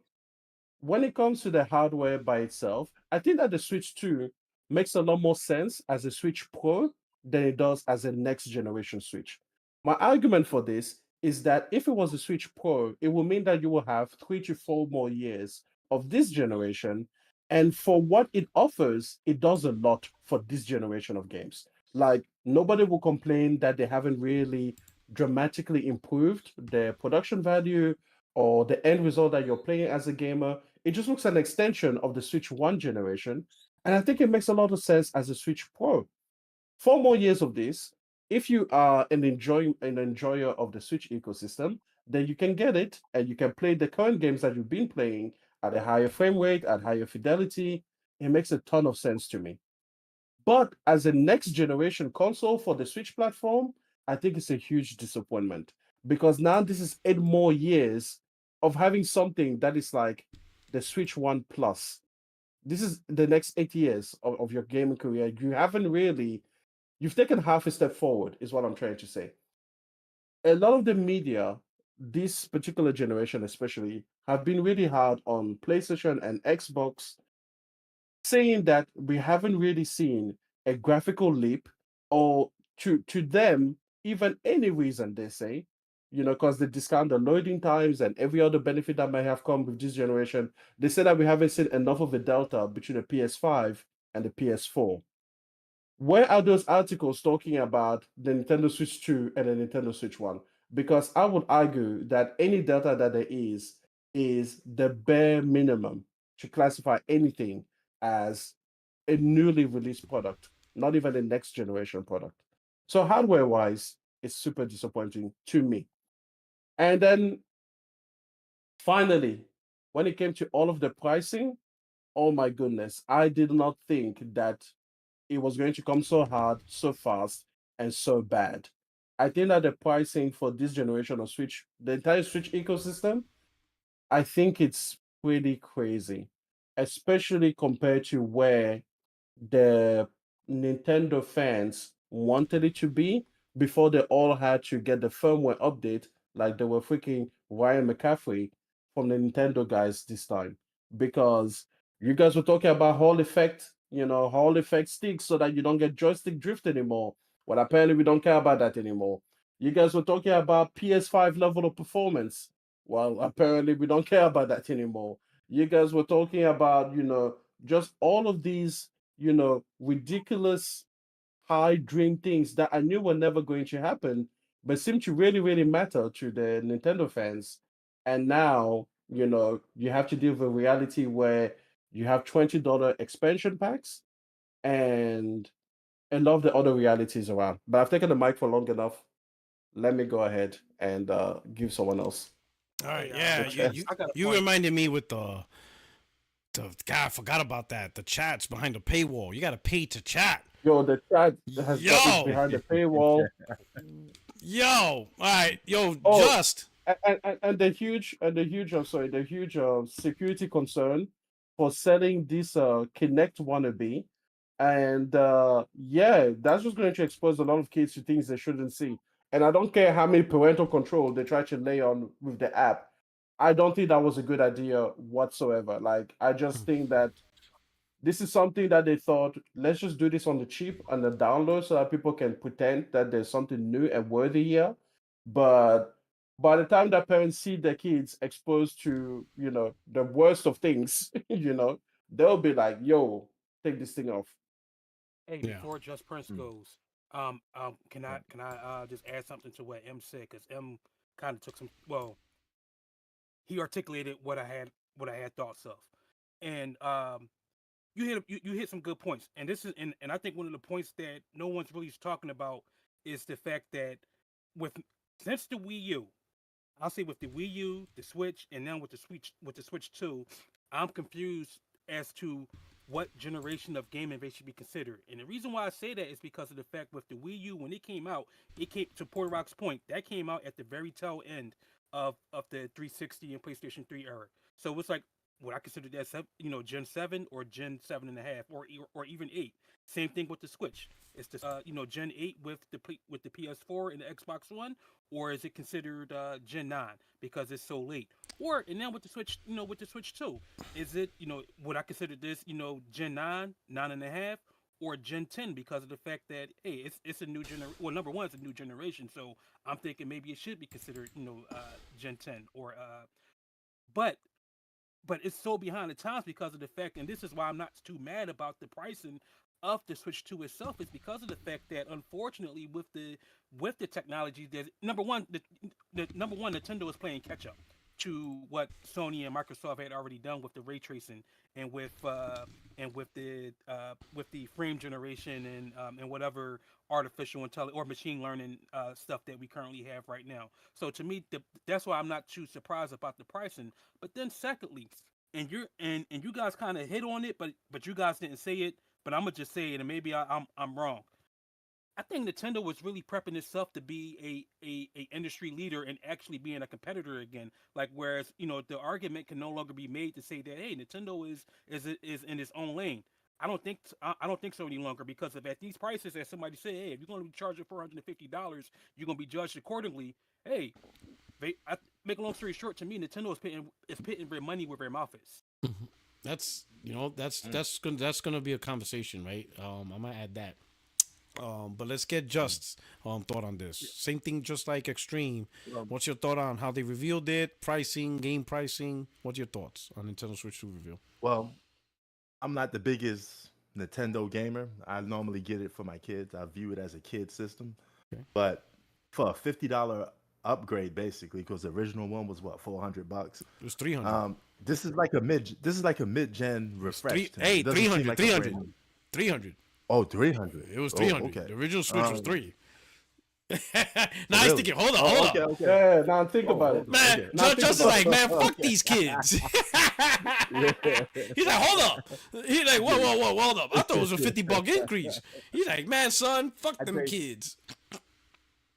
when it comes to the hardware by itself, I think that the Switch 2 makes a lot more sense as a Switch Pro than it does as a next generation Switch. My argument for this is that if it was a Switch Pro, it will mean that you will have 3 to 4 more years of this generation. And for what it offers, it does a lot for this generation of games. Like, nobody will complain that they haven't really dramatically improved their production value or the end result that you're playing as a gamer. It just looks an extension of the Switch 1 generation. And I think it makes a lot of sense as a Switch Pro. 4 more years of this, if you are an enjoyer of the Switch ecosystem, then you can get it and you can play the current games that you've been playing at a higher frame rate, at higher fidelity. It makes a ton of sense to me. But as a next generation console for the Switch platform, I think it's a huge disappointment because now this is 8 more years of having something that is like the Switch 1 Plus. This is the next 8 years of your gaming career. You've taken half a step forward, is what I'm trying to say. a lot of the media, this particular generation especially, have been really hard on PlayStation and Xbox, saying that we haven't really seen a graphical leap, or to them, even any reason they say, because they discount the loading times and every other benefit that might have come with this generation. They say that we haven't seen enough of a delta between the PS5 and the PS4. Where are those articles talking about the Nintendo Switch 2 and the Nintendo Switch 1? Because I would argue that any delta that there is the bare minimum to classify anything as a newly released product, not even a next generation product. So hardware wise, it's super disappointing to me. And then finally, when it came to all of the pricing, oh my goodness, I did not think that it was going to come so hard, so fast, and so bad. I think that the pricing for this generation of Switch, the entire Switch ecosystem, I think it's pretty crazy, especially compared to where the Nintendo fans wanted it to be before they all had to get the firmware update, like they were freaking Ryan McCaffrey from the Nintendo guys this time. Because you guys were talking about Hall effect sticks so that you don't get joystick drift anymore. Well, apparently we don't care about that anymore. You guys were talking about PS5 level of performance. Well, apparently we don't care about that anymore. You guys were talking about, just all of these ridiculous high dream things that I knew were never going to happen, but seem to really, really matter to the Nintendo fans. And now, you have to deal with a reality where you have $20 expansion packs and a lot of the other realities around. But I've taken the mic for long enough. Let me go ahead and give someone else All right, Hey, yeah, the chance. I got a you point. reminded me with the God, I forgot about that. The chats behind the paywall. You got to pay to chat. Yo, the chat has got is Yo, behind the paywall. yo, all right, yo, Oh, just and I'm sorry, the huge security concern for selling this Kinect wannabe, and yeah, that's just going to expose a lot of kids to things they shouldn't see. And I don't care how many parental control they try to lay on with the app. I don't think that was a good idea whatsoever. Like, I just think that this is something that they thought, let's just do this on the cheap and the download so that people can pretend that there's something new and worthy here. But by the time that parents see their kids exposed to, the worst of things, they'll be like, yo, take this thing off. Hey, yeah. before Just Prince Mm. goes, can I just add something to what M said? Because M kind of took some. Well, he articulated what I had thoughts of, and you hit some good points. And this is and I think one of the points that no one's really talking about is the fact that with since the Wii U, I'll say with the Wii U, the Switch, and now with the Switch 2, I'm confused as to what generation of gaming they should be considered. And the reason why I say that is because of the fact with the Wii U, when it came out, it came to Porter Rock's point, that came out at the very tail end of the 360 and PlayStation 3 era. So it's like what I consider that Gen 7 or Gen 7.5 or even 8. Same thing with the Switch. It's the Gen 8 with the PS4 and the Xbox One, or is it considered Gen 9 because it's so late? Or and now with the Switch, with the Switch 2, is it would I consider this Gen 9, 9.5, or Gen 10 because of the fact that hey, it's a new generation. Well, number one, it's a new generation, so I'm thinking maybe it should be considered Gen 10 or but it's so behind the times because of the fact, and this is why I'm not too mad about the pricing of the Switch 2 itself, is because of the fact that unfortunately with the technology, there's the number one Nintendo is playing catch up to what Sony and Microsoft had already done with the ray tracing and with the frame generation and whatever artificial intelligence or machine learning stuff that we currently have right now. So to me, that's why I'm not too surprised about the pricing. But then secondly, and you guys kind of hit on it, but you guys didn't say it. But I'm gonna just say it, and maybe I'm wrong. I think Nintendo was really prepping itself to be a industry leader and actually being a competitor again. Like whereas the argument can no longer be made to say that hey, Nintendo is in its own lane. I don't think so any longer, because if at these prices, as somebody said, hey, if you're going to be charging $450, you're going to be judged accordingly. Hey, make a long story short, to me, Nintendo is pitting their money where their mouth is. That's that's gonna be a conversation, right? I might add that. But let's get Just's thought on this. Same thing, just like Extreme. What's your thought on how they revealed it, pricing, game pricing? What's your thoughts on Nintendo Switch 2 reveal? Well, I'm not the biggest Nintendo gamer. I normally get it for my kids. I view it as a kid system. Okay. But for a $50 upgrade, basically, because the original one was what, $400? It was $300. This is like a mid-gen refresh. 300, 300, 300. Oh, 300. It was 300. Okay. The original Switch was 3. Now he's thinking, hold up. Okay. Yeah, now think about it. Man, Just is like, man, fuck these kids. He's like, hold up. He's like, whoa, hold up. I thought it was a $50 increase. He's like, man, son, fuck them kids.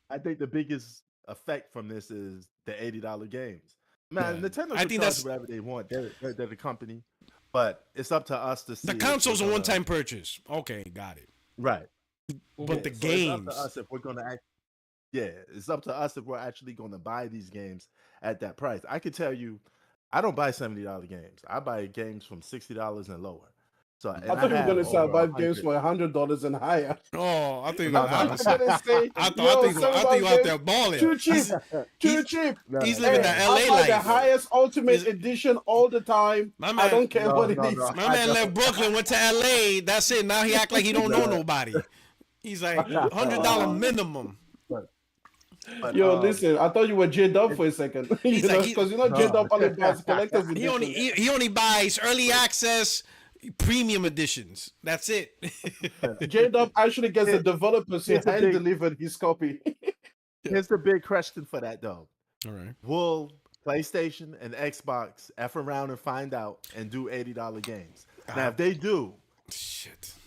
I think the biggest effect from this is the $80 games. Man, Nintendo can charge whatever they want. They're the company. But it's up to us to see. The console's a one-time purchase. Okay, got it. Right. But the games. It's up to us if we're going to it's up to us if we're actually going to buy these games at that price. I could tell you, I don't buy $70 games. I buy games from $60 and lower. So I thought you were going to say buy games for $100 and higher. Oh, I think I think you out there balling. Too cheap. He's living that LA life. I buy the highest Ultimate Edition all the time. I don't care what it is. My man left Brooklyn, went to LA. That's it. Now he act like he don't know nobody. He's like $100 minimum. Listen, I thought you were J-Dub for a second. Because J-Dub only buys collector's edition. He only buys early access premium editions. That's it. J-Dub actually gets the developers who hand delivered his copy. Here's the big question for that, though. All right. Will PlayStation and Xbox F around and find out and do $80 games? Now, if they do,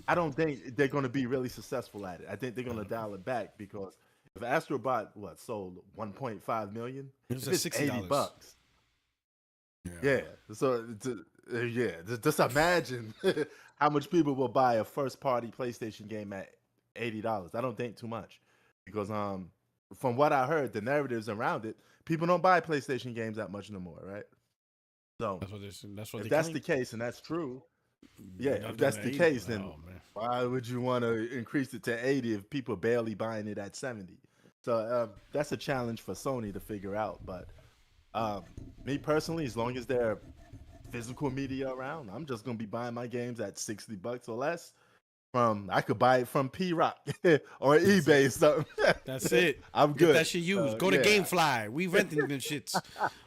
I don't think they're going to be really successful at it. I think they're going to dial it back, because if Astrobot sold 1.5 million, it's $80. Yeah. So just imagine how much people will buy a first-party PlayStation game at $80. I don't think too much, because from what I heard, the narratives around it, people don't buy PlayStation games that much no more, right? So that's what if that's the case, and that's true, if that's the case, then why would you want to increase it to 80 if people are barely buying it at 70? So that's a challenge for Sony to figure out. But me personally, as long as there are physical media around, I'm just gonna be buying my games at $60 or less. I could buy it from P-Rock or eBay or something. That's it. I'm good. Get that shit used. Go to GameFly. We renting them shits.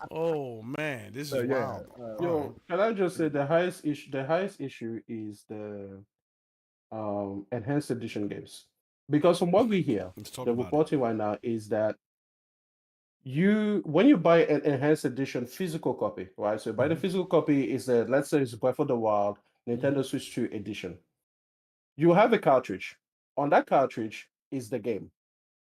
Oh man, this is wild. Can I just say the highest issue is the enhanced edition games. Because from what we hear, the reporting right now is that when you buy an enhanced edition physical copy, right? So buy the physical copy is let's say it's Breath of the Wild Nintendo Switch 2 edition. You have a cartridge. On that cartridge is the game.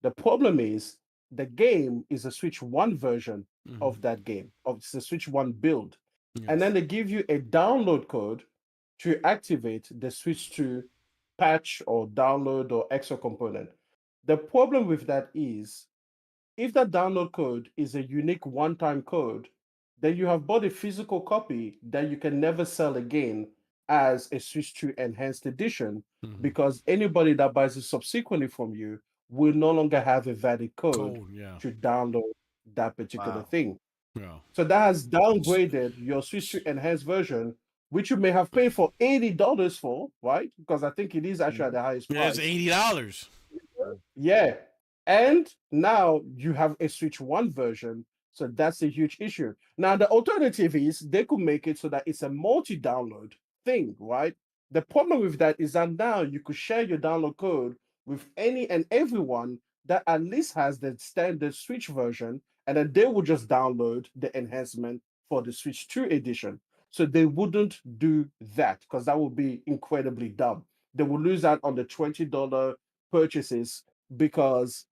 The problem is the game is a Switch 1 version of that game. It's a Switch 1 build. Yes. And then they give you a download code to activate the Switch 2 patch or download or extra component. The problem with that is, if that download code is a unique one-time code, then you have bought a physical copy that you can never sell again as a Switch 2 enhanced edition, because anybody that buys it subsequently from you will no longer have a valid code to download that particular thing. Yeah. So that has downgraded your Switch 2 enhanced version, which you may have paid for $80 for, right? Because I think it is actually at the highest price. Yeah, it's $80. Yeah. And now you have a Switch 1 version, so that's a huge issue. Now, the alternative is they could make it so that it's a multi-download thing, right? The problem with that is that now you could share your download code with any and everyone that at least has the standard Switch version, and then they will just download the enhancement for the Switch 2 edition. So they wouldn't do that, because that would be incredibly dumb. They will lose out on the $20 purchases, because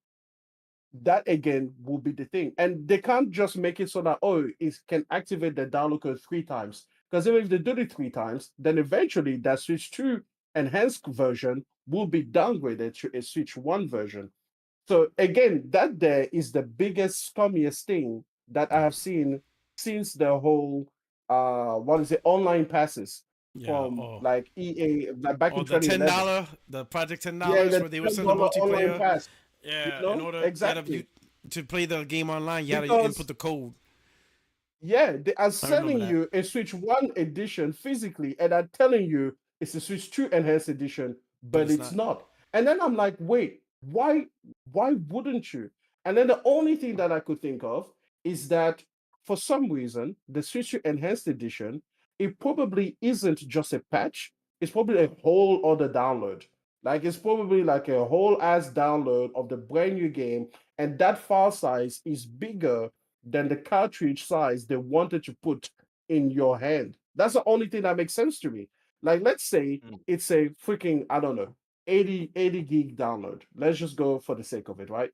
that again will be the thing. And they can't just make it so that it can activate the download code 3 times. Because even if they do it 3 times, then eventually that Switch 2 enhanced version will be downgraded to a Switch 1 version. So again, that there is the biggest scummiest thing that I have seen since the whole what is it, online passes from like EA like back in the 2011. the Project Yeah, $10 the where they would send the $10 online multiplayer. pass. Yeah, in order Exactly. to play the game online, you had to Because input the code. yeah, they are I remember selling that. you a Switch 1 edition physically, and are telling you it's a Switch 2 enhanced edition, But but it's it's not. not. And then I'm like, wait, why wouldn't you? And then the only thing that I could think of is that for some reason, the Switch 2 enhanced edition, it probably isn't just a patch, it's probably a whole other download. Like it's probably like a whole ass download of the brand new game, and that file size is bigger than the cartridge size they wanted to put in your hand. That's the only thing that makes sense to me. Like, let's say it's a freaking, I don't know, 80 gig download. Let's just go for the sake of it, right?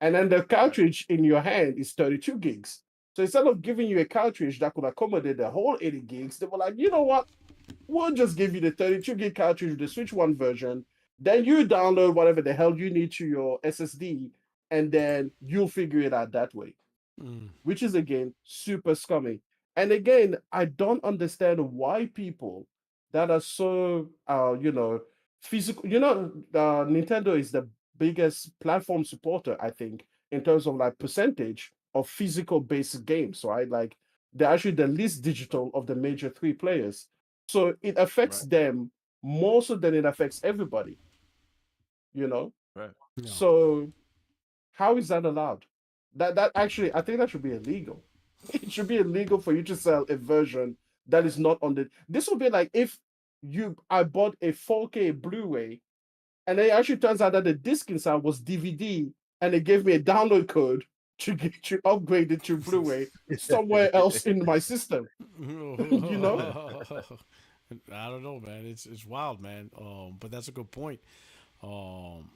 And then the cartridge in your hand is 32 gigs. So instead of giving you a cartridge that could accommodate the whole 80 gigs, they were like, you know what? We'll just give you the 32 gig cartridge with the Switch 1 version. Then you download whatever the hell you need to your SSD, and then you'll figure it out that way, which is again super scummy. And again, I don't understand why people that are so physical. Nintendo is the biggest platform supporter, I think, in terms of like percentage of physical based games, right? Like they're actually the least digital of the major three players. So it affects them more so than it affects everybody, you know? Right. No. So how is that allowed? That actually, I think that should be illegal. It should be illegal for you to sell a version that is not on the. This would be like if I bought a 4K Blu-ray, and it actually turns out that the disc inside was DVD, and they gave me a download code to upgrade it to Blu-ray somewhere else in my system. You know? I don't know, man. It's wild, man. But that's a good point. Um,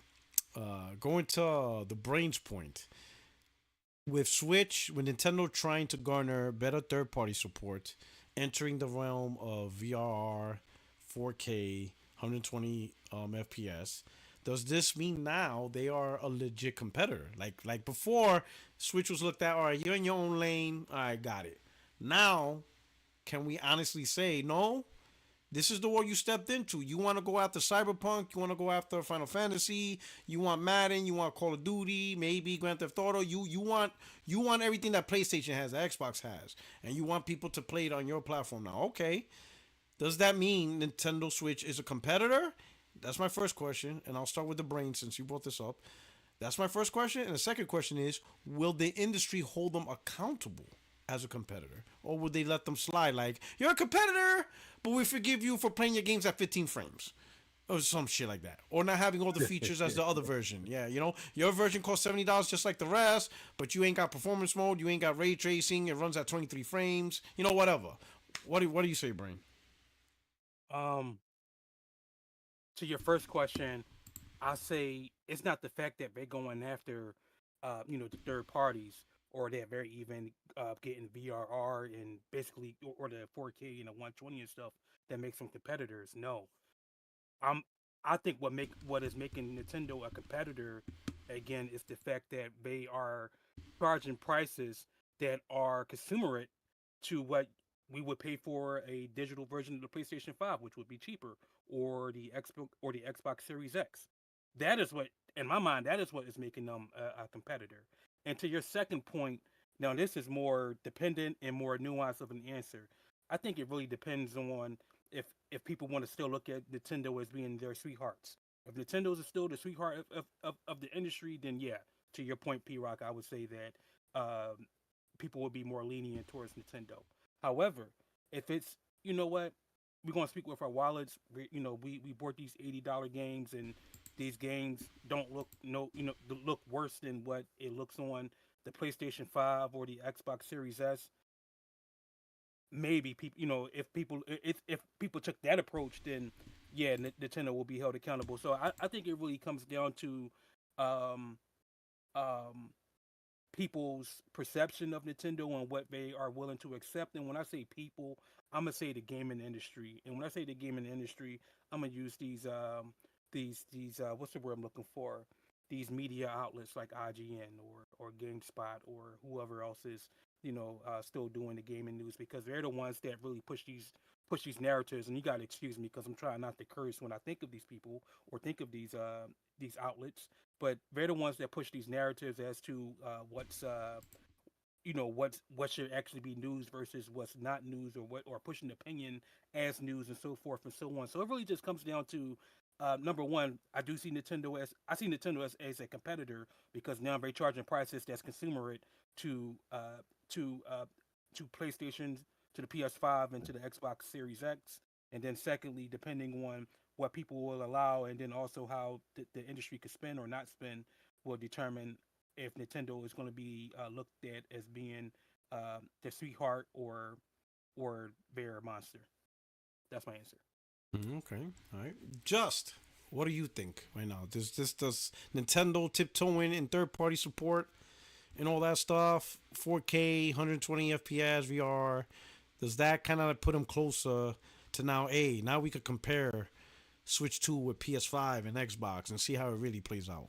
going to the brains point with Switch, with Nintendo trying to garner better third-party support, entering the realm of VRR, 4K, 120 FPS. Does this mean now they are a legit competitor? Like before, Switch was looked at, all right, you're in your own lane, all right, got it. Now, can we honestly say no? This is the world you stepped into. You want to go after Cyberpunk. You want to go after Final Fantasy. You want Madden. You want Call of Duty. Maybe Grand Theft Auto. You want everything that PlayStation has, that Xbox has, and you want people to play it on your platform now. Okay, does that mean Nintendo Switch is a competitor? That's my first question, and I'll start with the brain since you brought this up. That's my first question, and the second question is: will the industry hold them accountable as a competitor, or would they let them slide? Like you're a competitor, but we forgive you for playing your games at 15 frames, or some shit like that, or not having all the features as the other version. Yeah, your version costs $70 just like the rest, but you ain't got performance mode, you ain't got ray tracing, it runs at 23 frames. Whatever. What do you say, Brain? Um, to your first question, I say it's not the fact that they're going after, the third parties, or they're very even getting VRR and basically or the 4K and the 120 and stuff that makes them competitors. No, I'm. I think what is making Nintendo a competitor again is the fact that they are charging prices that are consumerate to what we would pay for a digital version of the PlayStation 5, which would be cheaper, or the Xbox Series X. That is what, in my mind, that is what is making them a competitor. And to your second point, now this is more dependent and more nuanced of an answer. I think it really depends on if people want to still look at Nintendo as being their sweethearts. If Nintendo is still the sweetheart of the industry, then yeah, to your point, P Rock, I would say that people would be more lenient towards Nintendo. However, if it's, you know what, we're gonna speak with our wallets. We bought these $80 games, and these games don't look look worse than what it looks on the PlayStation 5 or the Xbox Series S. Maybe people, if people took that approach, then yeah, Nintendo will be held accountable. So I think it really comes down to um, um, people's perception of Nintendo and what they are willing to accept. And when I say people, I'm gonna say the gaming industry. And when I say the gaming industry, I'm gonna use these what's the word I'm looking for? These media outlets like IGN or GameSpot or whoever else is still doing the gaming news, because they're the ones that really push these narratives. And you gotta excuse me because I'm trying not to curse when I think of these people or think of these outlets, but they're the ones that push these narratives as to what should actually be news versus what's not news, or pushing opinion as news and so forth and so on. So it really just comes down to number one, I see Nintendo as a competitor, because now they're charging prices that's consumerate to to uh, to PlayStation, to the PS5, and to the Xbox Series X. And then secondly, depending on what people will allow, and then also how the industry could spend or not spend, will determine if Nintendo is going to be looked at as being their sweetheart or their monster. That's my answer. Okay, all right. Just what do you think right now? Does Nintendo tiptoeing in third party support and all that stuff, 4K, 120 FPS, VR, does that kind of put them closer to now? Now we could compare Switch 2 with PS5 and Xbox and see how it really plays out?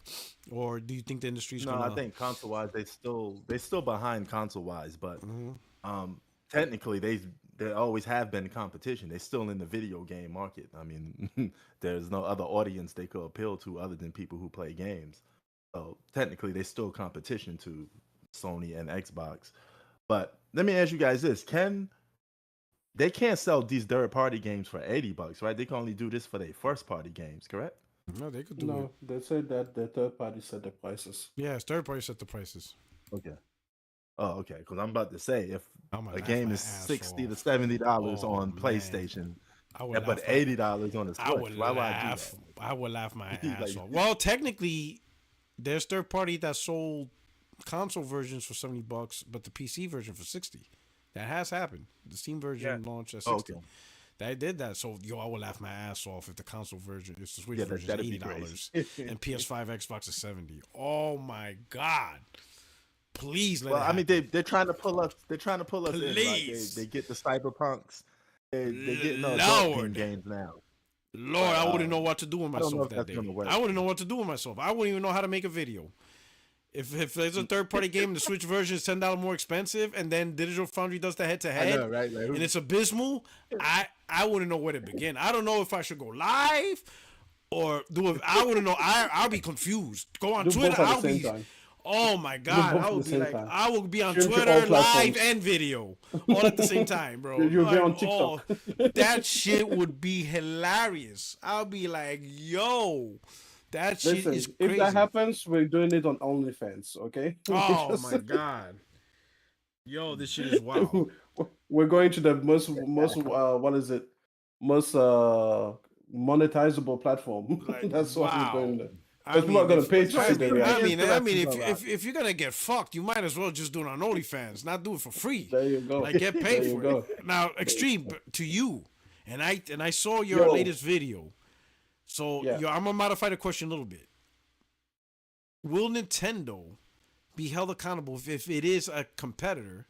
Or do you think the industry's No, gonna? I think console wise they still behind console wise, but Mm-hmm. technically they always have been competition. They're still in the video game market. I mean, there's no other audience they could appeal to other than people who play games. So technically, they're still competition to Sony and Xbox. But let me ask you guys this: they can't sell these third party games for $80, right? They can only do this for their first party games, correct? No, they could do it. No, they said that the third party set the prices. Yeah, it's third party set the prices. Okay. Oh, okay. Because I'm about to say, if I'm a gonna game laugh is my ass $60 to off. $70 Oh, on man. PlayStation, I would but laugh $80 on the I Switch, would why would I do laugh. that? I would laugh my ass Like- off. Well, technically, there's third party that sold console versions for $70, but the PC version for 60. That has happened. The Steam version launched at 60. Okay. They did that. So I would laugh my ass off if the console version, if the Switch Yeah, version that'd is be $80 crazy. and PS5, Xbox is 70. Oh my God! Please let Well, it I mean, happen. they're trying to pull us. They're trying to pull us in. Right? Please. They get the cyberpunks. They getting the adult Lord. themed games now. Lord, I wouldn't know what to do with I don't know myself if that that's day. gonna work. I wouldn't know what to do with myself. I wouldn't even know how to make a video. If there's a third party game and the Switch version is $10 more expensive, and then Digital Foundry does the head to I head, know, right? Like, and it's abysmal, I wouldn't know where to begin. I don't know if I should go live or do it. I wouldn't know. I'll be confused. Go on Do Twitter. both at the I'll same be. time. Oh my God! both I at would the be same like, time. I will be on Stream to all Twitter live platforms. and video all at the same time, bro. You'll be Like, on TikTok. that shit would be hilarious. I'll be like, yo, that shit Listen, is if crazy. that happens, we're doing it on OnlyFans, okay? Oh my God, yo, this shit is wild. We're going to the most what is it? Most monetizable platform. Like, That's what we're wow. going to. I Because people are mean, going to pay it's to gonna see be the pretty reaction. I mean, interesting, if you're gonna get fucked, you might as well just do it on OnlyFans, not do it for free. There you go. Like, get paid There you for go. it. Now, extreme to you, and I saw your latest video. So Yeah. I'm gonna modify the question a little bit. Will Nintendo be held accountable if it is a competitor,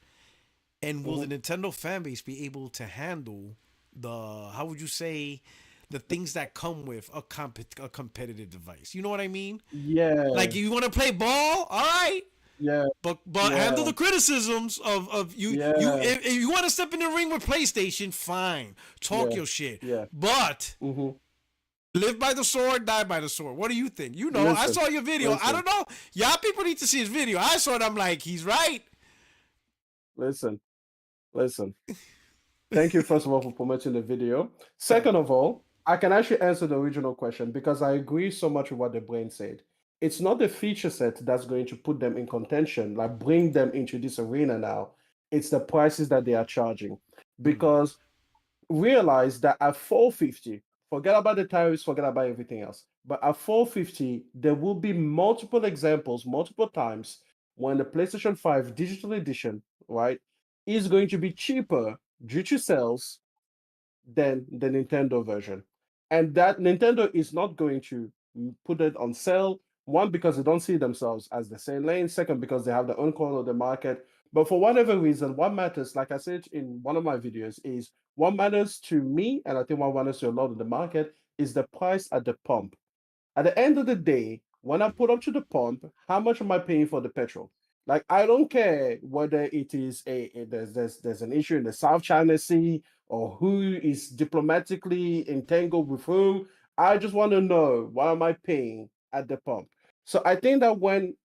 and will the Nintendo fan base be able to handle how would you say, the things that come with a competitive device? You know what I mean? Yeah. Like, you want to play ball, all right, Yeah. but Yeah. handle the criticisms of you. Yeah. If you want to step in the ring with PlayStation, fine, talk your shit. Yeah. But live by the sword, die by the sword. What do you think? You know, I saw your video. I don't know. Y'all people need to see his video. I saw it. I'm like, he's right. Listen. Thank you, first of all, for promoting the video. Second of all, I can actually answer the original question because I agree so much with what the brain said. It's not the feature set that's going to put them in contention, like bring them into this arena now. It's the prices that they are charging. Because realize that at 450, forget about the tariffs, forget about everything else. But at 450, there will be multiple examples, multiple times when the PlayStation 5 digital edition, right, is going to be cheaper due to sales than the Nintendo version. And that Nintendo is not going to put it on sale One, because they don't see themselves as the same lane. Second, because they have their own corner of the market. But for whatever reason, what matters, like I said in one of my videos, is what matters to me, and I think what matters to a lot of the market, is the price at the pump. At the end of the day, when I put up to the pump, how much am I paying for the petrol? Like I don't care whether it is there's an issue in the South China Sea or who is diplomatically entangled with whom. I just want to know what am I paying at the pump. So I think that when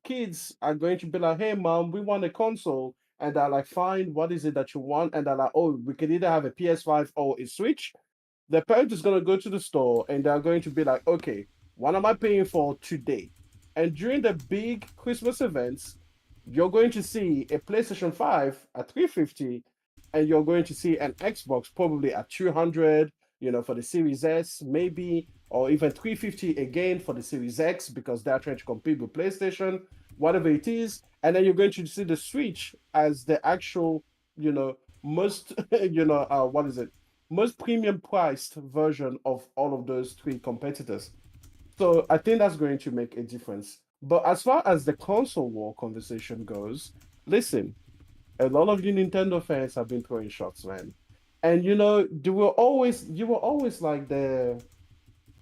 kids are going to be like, hey mom, we want a console, and they're like, fine, what is it that you want? And they're like, oh, we can either have a PS5 or a Switch. The parent is going to go to the store and they're going to be like, okay, what am I paying for today? And during the big Christmas events, you're going to see a PlayStation 5 at 350 and you're going to see an Xbox probably at 200, for the Series S, maybe, or even 350 again for the Series X because they're trying to compete with PlayStation, whatever it is. And then you're going to see the Switch as the actual, most, what is it? Most premium priced version of all of those three competitors. So I think that's going to make a difference. But as far as the console war conversation goes, listen, a lot of you Nintendo fans have been throwing shots, man. And you were always like the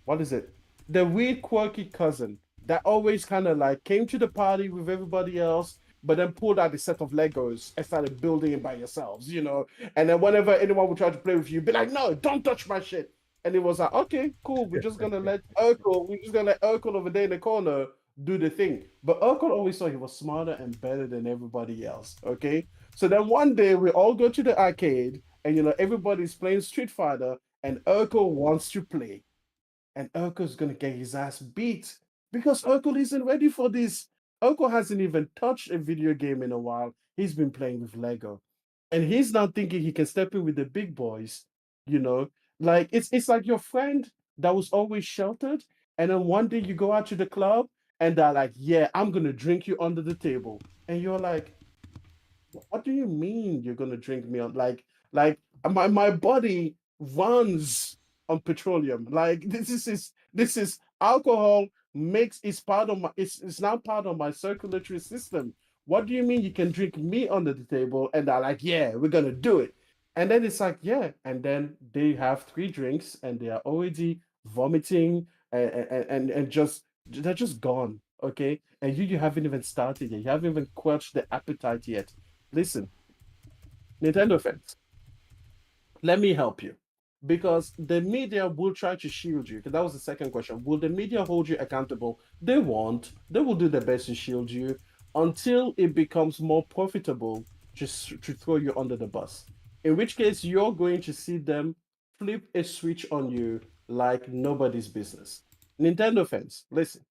what is it? The weird, quirky cousin that always kind of like came to the party with everybody else, but then pulled out a set of Legos and started building it by yourselves. And then whenever anyone would try to play with you, be like, no, don't touch my shit. And it was like, okay, cool. We're just gonna let Urkel over there in the corner do the thing. But Urkel always thought he was smarter and better than everybody else. Okay. So then one day we all go to the arcade and everybody's playing Street Fighter and Urkel wants to play and Urkel's gonna get his ass beat because Urkel isn't ready for this. Urkel hasn't even touched a video game in a while. He's been playing with Lego, and he's now thinking he can step in with the big boys. You know, like it's like your friend that was always sheltered, and then one day you go out to the club, and they're like, "Yeah, I'm gonna drink you under the table," and you're like, what do you mean you're gonna drink me on my body runs on petroleum. Like this is alcohol makes it's part of my it's now part of my circulatory system. What do you mean you can drink me under the table? And they're like, yeah, we're gonna do it. And then it's like, yeah, and then they have three drinks and they are already vomiting and just they're just gone. Okay. And you haven't even started yet. You haven't even quenched the appetite yet. Listen, Nintendo fans, let me help you. Because the media will try to shield you. Because that was the second question. Will the media hold you accountable? They won't. They will do their best to shield you until it becomes more profitable just to throw you under the bus. In which case, you're going to see them flip a switch on you like nobody's business. Nintendo fans, listen,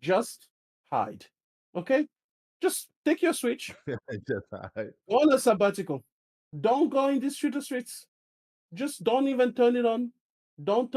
just hide. Okay? Just take your Switch, Just hide. go on a sabbatical. Don't go in the streets. Just don't even turn it on. Don't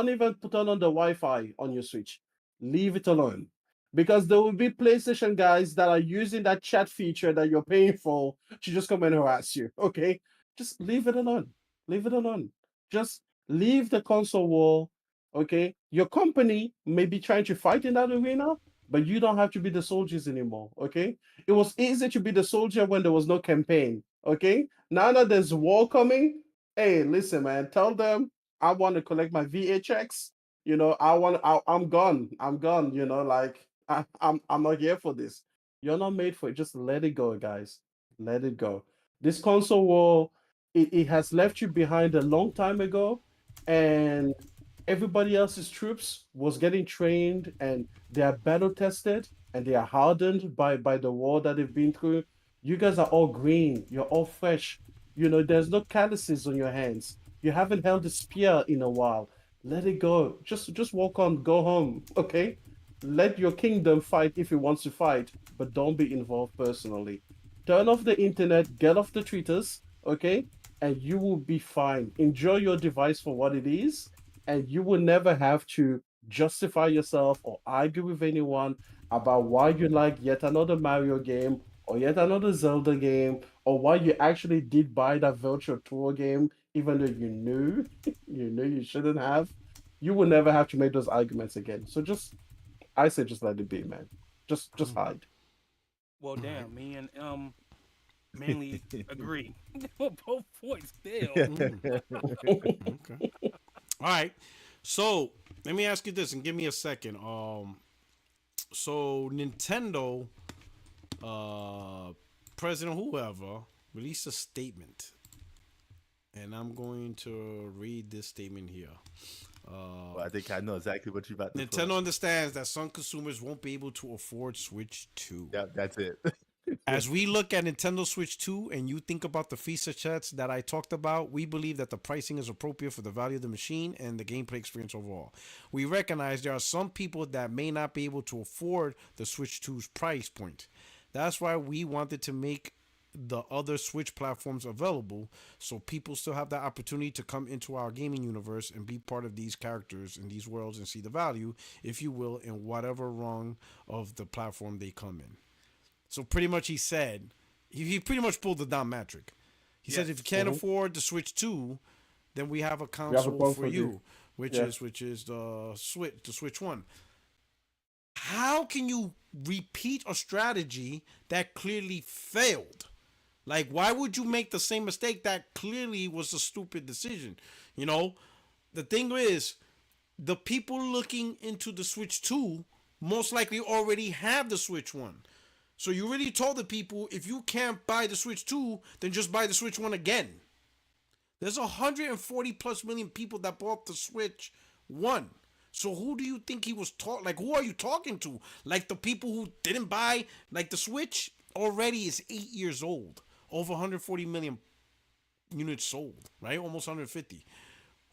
even turn on the Wi-Fi on your Switch. Leave it alone. Because there will be PlayStation guys that are using that chat feature that you're paying for to just come and harass you. Okay? Just leave it alone. Leave it alone. Just leave the console war. Okay? Your company may be trying to fight in that arena, but you don't have to be the soldiers anymore. Okay? It was easy to be the soldier when there was no campaign. Okay? Now that there's war coming, hey, listen, man, tell them I want to collect my VHX. I'm gone. I'm gone. Like I'm not here for this. You're not made for it. Just let it go, guys. Let it go. This console war, it has left you behind a long time ago, and everybody else's troops was getting trained and they are battle tested and they are hardened by the war that they've been through. You guys are all green. You're all fresh. There's no calluses on your hands. You haven't held a spear in a while. Let it go. Just walk on, go home, okay? Let your kingdom fight if it wants to fight, but don't be involved personally. Turn off the internet, get off the tweeters, okay? And you will be fine. Enjoy your device for what it is, and you will never have to justify yourself or argue with anyone about why you like yet another Mario game or yet another Zelda game, or why you actually did buy that virtual tour game, even though you knew you shouldn't have. You will never have to make those arguments again. So just I say just let it be, man. Just hide. Well, damn, me and mainly agree on both points. Damn. Okay. All right. So let me ask you this, and give me a second. So Nintendo, president whoever released a statement, and I'm going to read this statement here. Well, I think I know exactly what you're about to Nintendo push. understands that some consumers won't be able to afford Switch 2. Yeah, that's it. As we look at Nintendo Switch 2 and you think about the feature sets that I talked about, we believe that the pricing is appropriate for the value of the machine and the gameplay experience overall. We recognize there are some people that may not be able to afford the Switch 2's price point. That's why we wanted to make the other Switch platforms available so people still have the opportunity to come into our gaming universe and be part of these characters in these worlds and see the value, if you will, in whatever rung of the platform they come in. So pretty much he said, he pretty much pulled the Don Matrick. He said if you can't afford the Switch 2, then we have a console for you, which is the Switch 1. How can you repeat a strategy that clearly failed? Like, why would you make the same mistake that clearly was a stupid decision? You know, the thing is, the people looking into the Switch 2 most likely already have the Switch 1. So you really told the people, if you can't buy the Switch 2, then just buy the Switch 1 again. There's 140 plus million people that bought the Switch 1. So who do you think he was talking? Like, who are you talking to? Like, the people who didn't buy, like, the Switch already is 8 years old. Over 140 million units sold, right? Almost 150.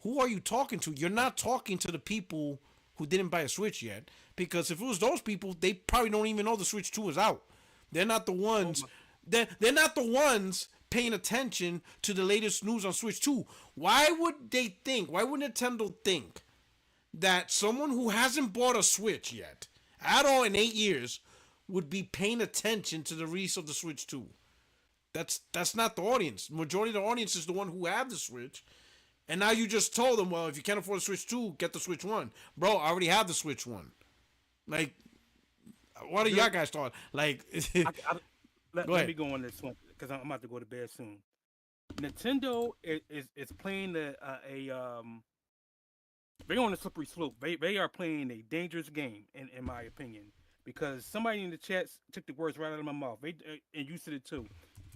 Who are you talking to? You're not talking to the people who didn't buy a Switch yet. Because if it was those people, they probably don't even know the Switch 2 is out. They're not the ones. They're not the ones paying attention to the latest news on Switch 2. Why would they think? Why would Nintendo think that someone who hasn't bought a Switch yet at all in 8 years would be paying attention to the release of the Switch 2? That's not the audience. The majority of the audience is the one who have the Switch. And now you just told them, well, if you can't afford the Switch 2, get the Switch 1. Bro, I already have the Switch 1. Like, what are y'all guys thought? Like, let me go on this one because I'm about to go to bed soon. Nintendo is playing they're on a slippery slope. They are playing a dangerous game, in my opinion, because somebody in the chat took the words right out of my mouth. And you said it too.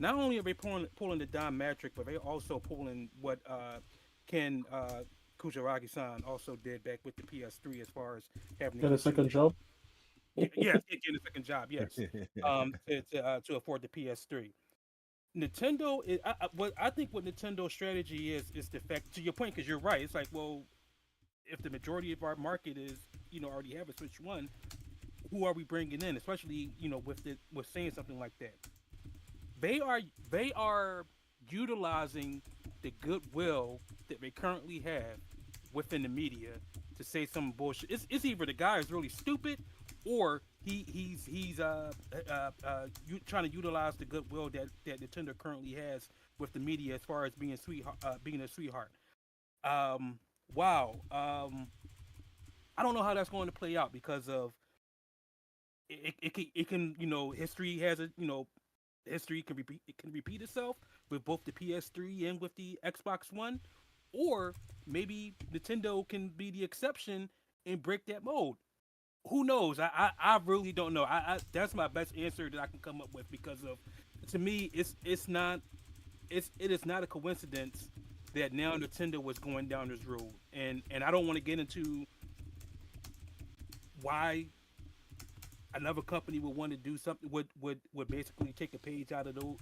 Not only are they pulling the Don Matrick, but they also pulling what Ken Kujaragi-san also did back with the PS3 as far as having a second job. Yes, getting a second job. Yes, to afford the PS3. Nintendo is what I think. What Nintendo's strategy is the fact. To your point, because you're right. It's like, well, if the majority of our market is already have a Switch 1, who are we bringing in? Especially with saying something like that. They are utilizing the goodwill that they currently have within the media to say some bullshit. It's either the guy is really stupid, or he's trying to utilize the goodwill that Nintendo currently has with the media as far as being a sweetheart. Wow. I don't know how that's going to play out because of it can history can repeat itself with both the PS3 and with the Xbox One, or maybe Nintendo can be the exception and break that mold. Who knows? I really don't know. That's my best answer that I can come up with because of, to me, it is not a coincidence that now Nintendo was going down this road, and I don't want to get into why another company would want to do something would basically take a page out of the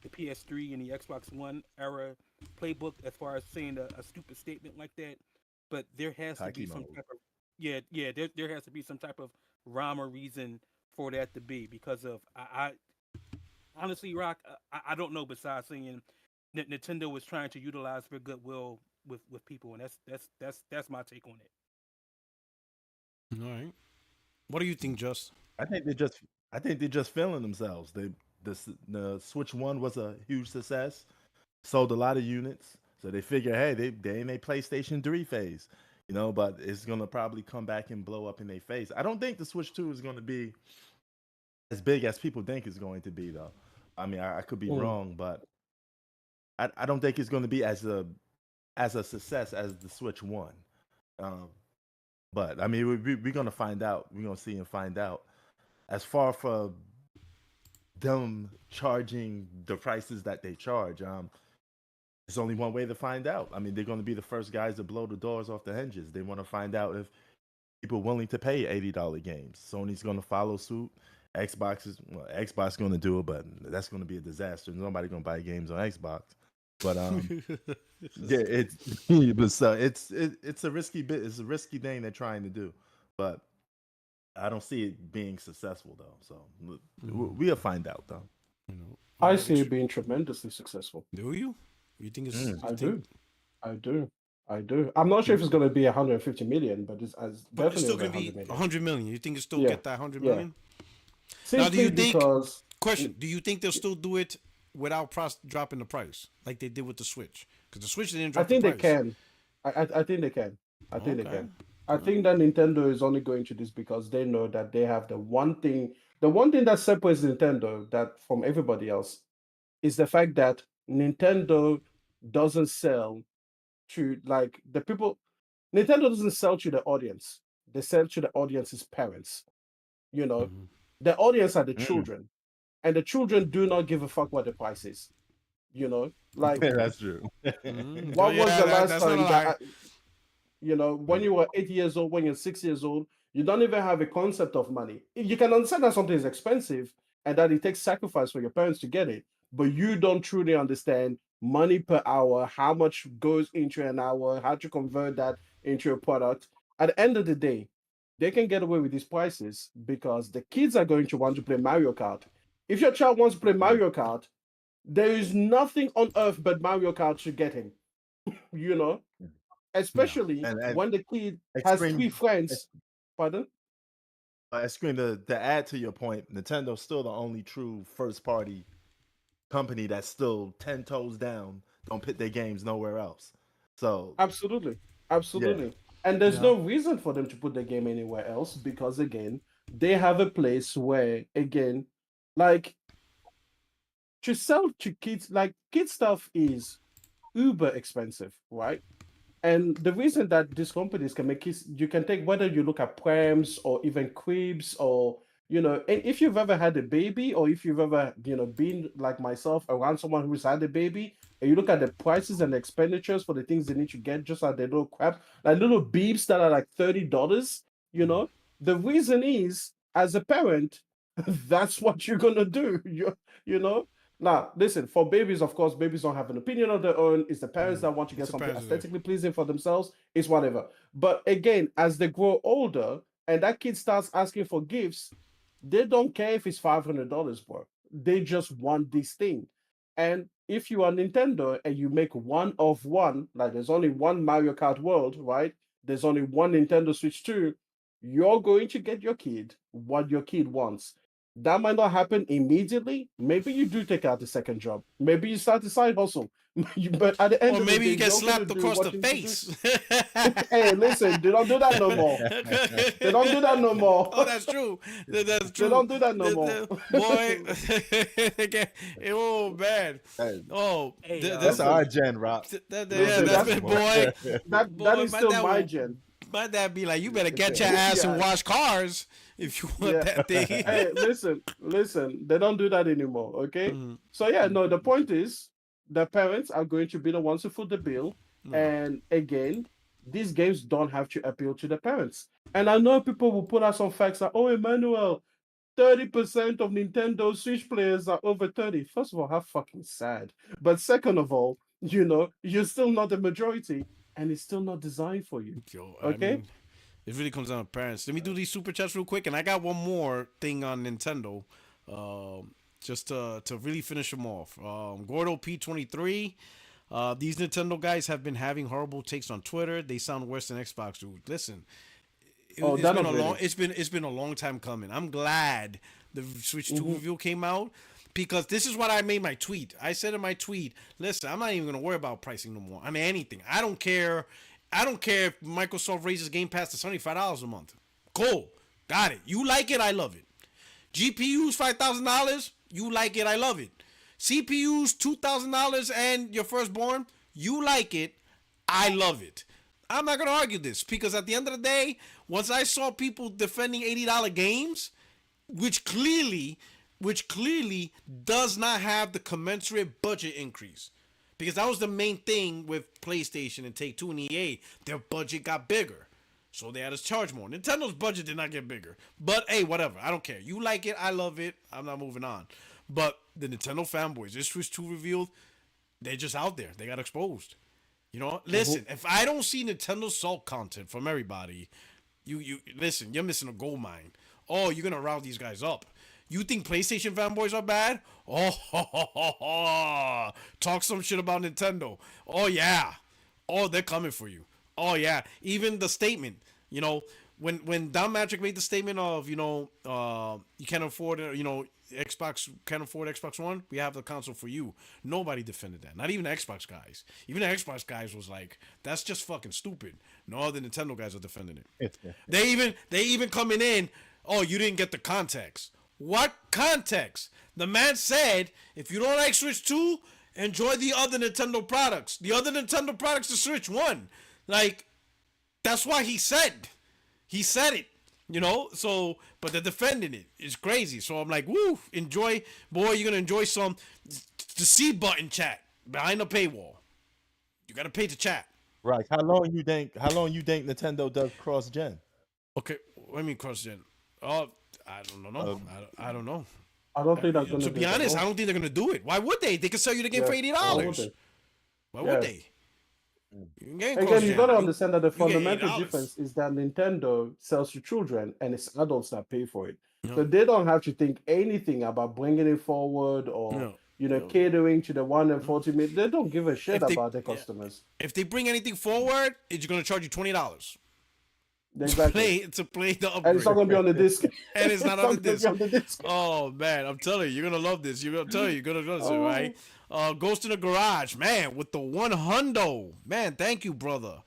PS3 and the Xbox One era playbook as far as saying a stupid statement like that. But there has to be some type of there has to be some type of rhyme or reason for that to be, because of I honestly, Rock, I don't know, besides saying that Nintendo was trying to utilize their goodwill with people, and that's my take on it. All right. What do you think, Just? I think they're just feeling themselves. The Switch 1 was a huge success, sold a lot of units, so they figure, hey, they in a PlayStation 3 phase. but it's gonna probably come back and blow up in their face. I don't think the Switch 2 is gonna be as big as people think it's going to be, though. I mean, I could be wrong, but I don't think it's going to be as a success as the Switch 1. But I mean, we're gonna find out. We're gonna see and find out. As far for them charging the prices that they charge, there's only one way to find out. I mean, they're going to be the first guys to blow the doors off the hinges. They want to find out if people are willing to pay $80 games. Sony's going to follow suit. Xbox going to do it, but that's going to be a disaster. Nobody's going to buy games on Xbox. But yeah, it's a risky bit. It's a risky thing they're trying to do, but I don't see it being successful though. So we'll find out though. I see it being tremendously successful. Do you? You think it's? I do. I'm not sure if it's going to be 150 million, but it's definitely still going to be 100 million. You think it's still get that 100 million? Now, do you think? Question: do you think they'll still do it without dropping the price like they did with the Switch? Because the Switch didn't drop the price. I think they can. I think they can. I think they can. I think that Nintendo is only going to this because they know that they have the one thing that separates Nintendo from everybody else is the fact that Nintendo doesn't sell to the people. Nintendo doesn't sell to the audience. They sell to the audience's parents. The audience are the children, and the children do not give a fuck what the price is. That's true. What was the last time when you were 8 years old, when you're 6 years old, you don't even have a concept of money. You can understand that something is expensive and that it takes sacrifice for your parents to get it, but you don't truly understand money per hour, how much goes into an hour, how to convert that into a product. At the end of the day, they can get away with these prices because the kids are going to want to play Mario Kart. If your child wants to play Mario Kart, there is nothing on earth but Mario Kart to get him. Especially when the kid has 3 friends. Pardon? Screen to add to your point, Nintendo's still the only true first party company that's still 10 toes down, don't put their games nowhere else. So absolutely. Yeah. And there's no reason for them to put their game anywhere else because again, they have a place where again, to sell to kids, kid stuff is uber expensive, right? And the reason that these companies can make kids, you can take whether you look at Prams or even Cribs or and if you've ever had a baby or if you've ever been like myself around someone who's had a baby and you look at the prices and the expenditures for the things they need to get, just like the little crap, like little beeps that are like $30, the reason is as a parent, that's what you're gonna do. Now, listen, for babies, of course, babies don't have an opinion of their own. It's the parents that want to get something aesthetically pleasing for themselves. It's whatever. But again, as they grow older and that kid starts asking for gifts, they don't care if it's $500, bro. They just want this thing. And if you are Nintendo and you make one of one, like there's only one Mario Kart World, right? There's only one Nintendo Switch 2, you're going to get your kid what your kid wants. That might not happen immediately. Maybe you do take out the second job. Maybe you start a side hustle. But at the end of the day, maybe you get slapped across the face. Hey, listen, they don't do that no more. They don't do that no more. Oh, that's true. That's true. They don't do that no more. Boy, oh man. Oh, that's our gen, Rob. That's boy. That is still my gen. My dad be like, you better get your ass and wash cars if you want that thing. Hey, listen, they don't do that anymore, okay? So the point is the parents are going to be the ones who foot the bill. And again, these games don't have to appeal to the parents. And I know people will put out some facts like, oh, Emmanuel, 30% of Nintendo Switch players are over 30. First of all, how fucking sad. But second of all, you're still not the majority. And it's still not designed for you. Okay? I mean, it really comes down to parents. Let me do these super chats real quick. And I got one more thing on Nintendo. Just to really finish them off. Gordo P23. These Nintendo guys have been having horrible takes on Twitter. They sound worse than Xbox do. Listen. It's been a long time coming. I'm glad the Switch 2 review came out. Because this is what I made my tweet. I said in my tweet, listen, I'm not even going to worry about pricing no more. I mean, anything. I don't care. I don't care if Microsoft raises Game Pass to $75 a month. Cool. Got it. You like it, I love it. GPUs $5,000, you like it, I love it. CPUs $2,000 and your firstborn, you like it, I love it. I'm not going to argue this because at the end of the day, once I saw people defending $80 games, which clearly does not have the commensurate budget increase. Because that was the main thing with PlayStation and Take-Two and EA. Their budget got bigger. So they had to charge more. Nintendo's budget did not get bigger. But hey, whatever. I don't care. You like it, I love it. I'm not moving on. But the Nintendo fanboys, this Switch 2 revealed, they're just out there. They got exposed. You know, listen, if I don't see Nintendo Salt content from everybody, you listen, you're missing a gold mine. Oh, you're gonna round these guys up. You think PlayStation fanboys are bad? Oh, talk some shit about Nintendo. Oh yeah. Oh, they're coming for you. Oh yeah. Even the statement, you know, when Don Magic made the statement of, you know, you can't afford it, you know, Xbox can't afford Xbox One, we have the console for you. Nobody defended that. Not even the Xbox guys. Even the Xbox guys was like, that's just fucking stupid. No, the Nintendo guys are defending it. They even coming in, oh, you didn't get the context. What context? The man said, if you don't like Switch 2, enjoy the other Nintendo products. The other Nintendo products is Switch 1. Like, that's why he said. He said it. You know, so, but they're defending it. It's crazy. So I'm like, woo, enjoy, boy, you're going to enjoy some, the C button chat behind the paywall. You got to pay to chat. Right. How long you think Nintendo does cross-gen? Okay, what do you mean cross-gen? I don't know. I don't know. I don't think that's going to be honest, I don't think they're going to do it. Why would they? They could sell you the game for $80. Why would they? Again, you got to understand that the fundamental difference is that Nintendo sells to children and it's adults that pay for it. No. So they don't have to think anything about bringing it forward or catering to the 140 million. They don't give a shit about their customers. If they bring anything forward, it's going to charge you $20. Exactly. To play the upgrade. And it's not going to be on the disc. And it's not on the disc. Oh, man. I'm telling you, you're going to love this. You're going to tell you, you're going to love it, right? Ghost in the Garage, man, with the $100. Man, thank you, brother.